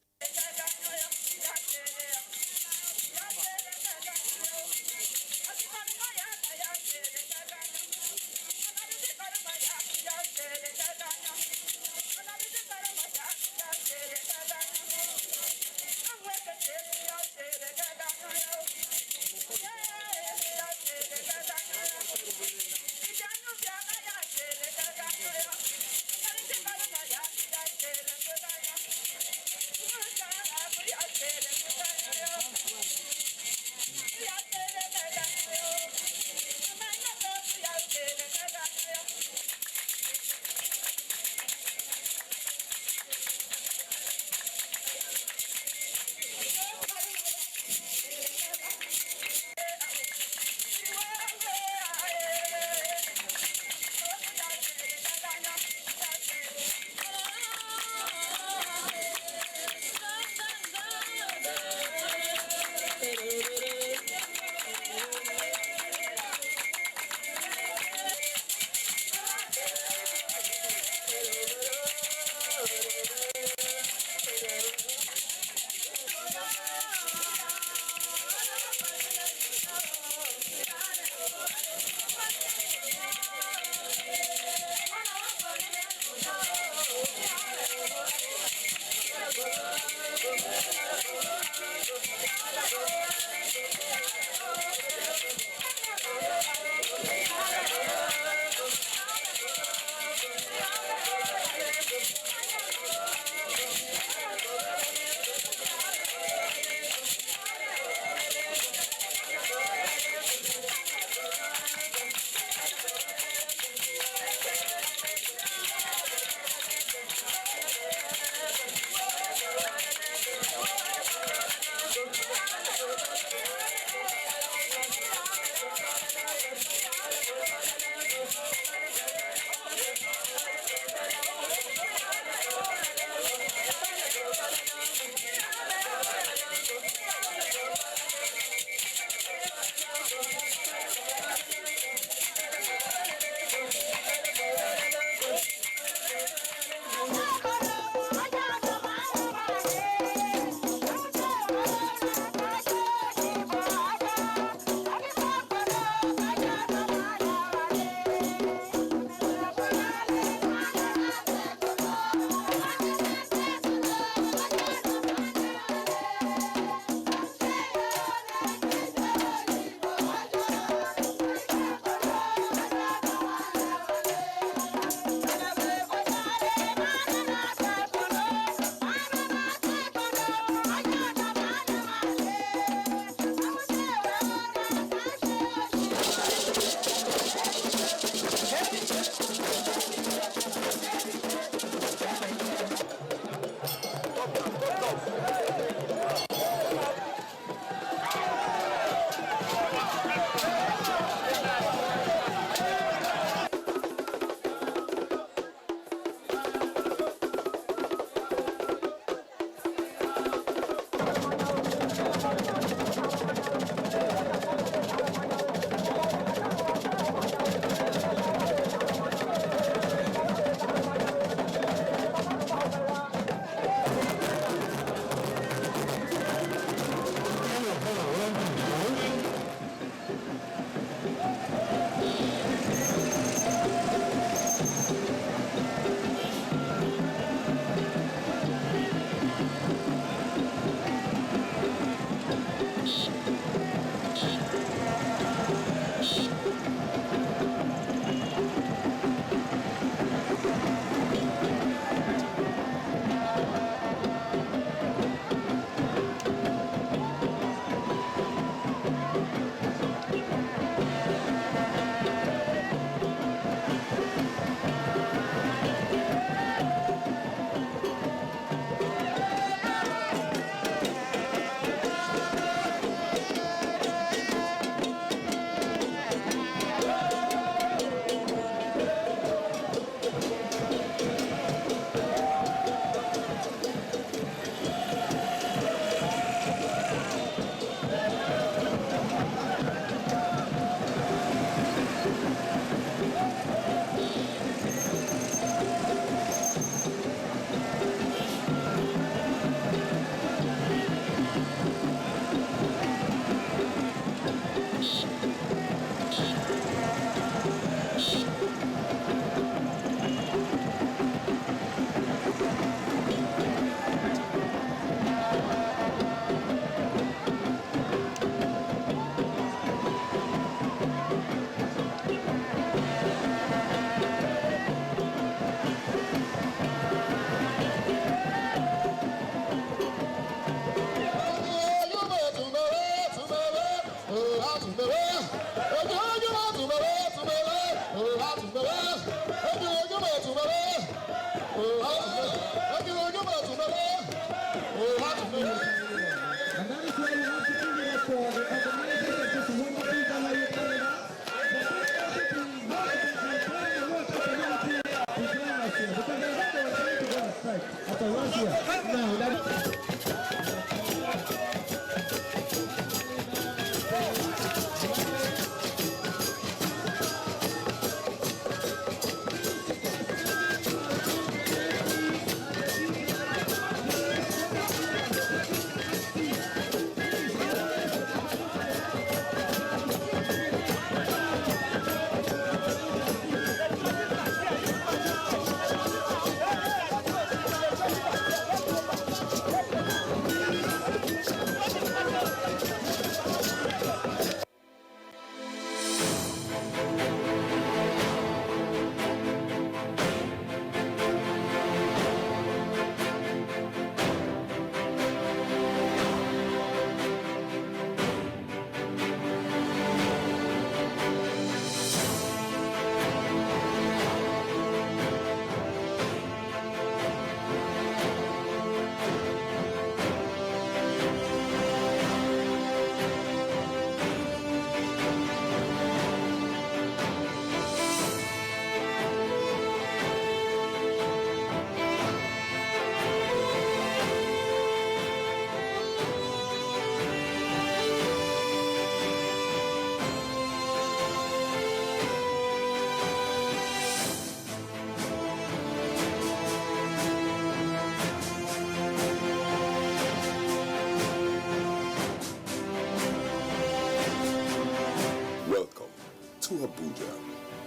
to Abuja,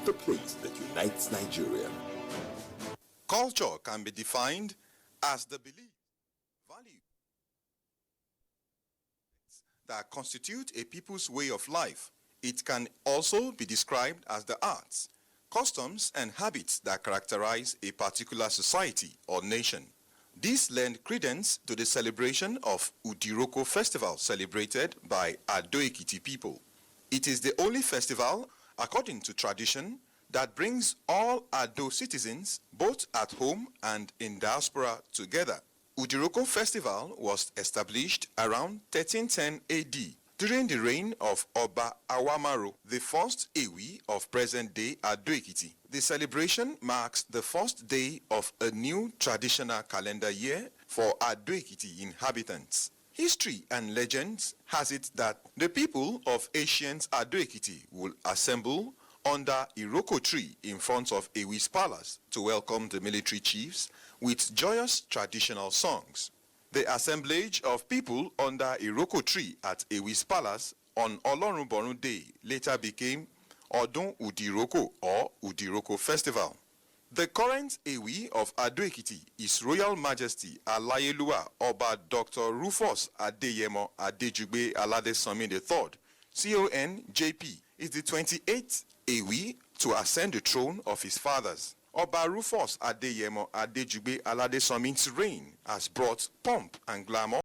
the place that unites Nigeria. Culture can be defined as the belief, value that constitute a people's way of life. It can also be described as the arts, customs, and habits that characterize a particular society or nation. These lend credence to the celebration of Udoka Festival celebrated by Ado Ekiti people. It is the only festival, according to tradition, that brings all Ado citizens, both at home and in diaspora, together. Udoka Festival was established around 1310 AD during the reign of Oba Awamaro, the first Ewi of present-day Ado-Ekiti. The celebration marks the first day of a new traditional calendar year for Ado-Ekiti inhabitants. History and legends has it that the people of ancient Ado-Ekiti will assemble under Iroko tree in front of Ewi's palace to welcome the military chiefs with joyous traditional songs. The assemblage of people under Iroko tree at Ewi's palace on Olorunborun Day later became Odun Udiroko or Udiroko Festival. The current Ewi of Ado-Ekiti is Royal Majesty Alayelua Oba Dr. Rufus Adeyemo Adejugbe Aladesomi III, CON JP, is the 28th Ewi to ascend the throne of his fathers. Oba Rufus Adeyemo Adejugbe Aladesomi's reign has brought pomp and glamour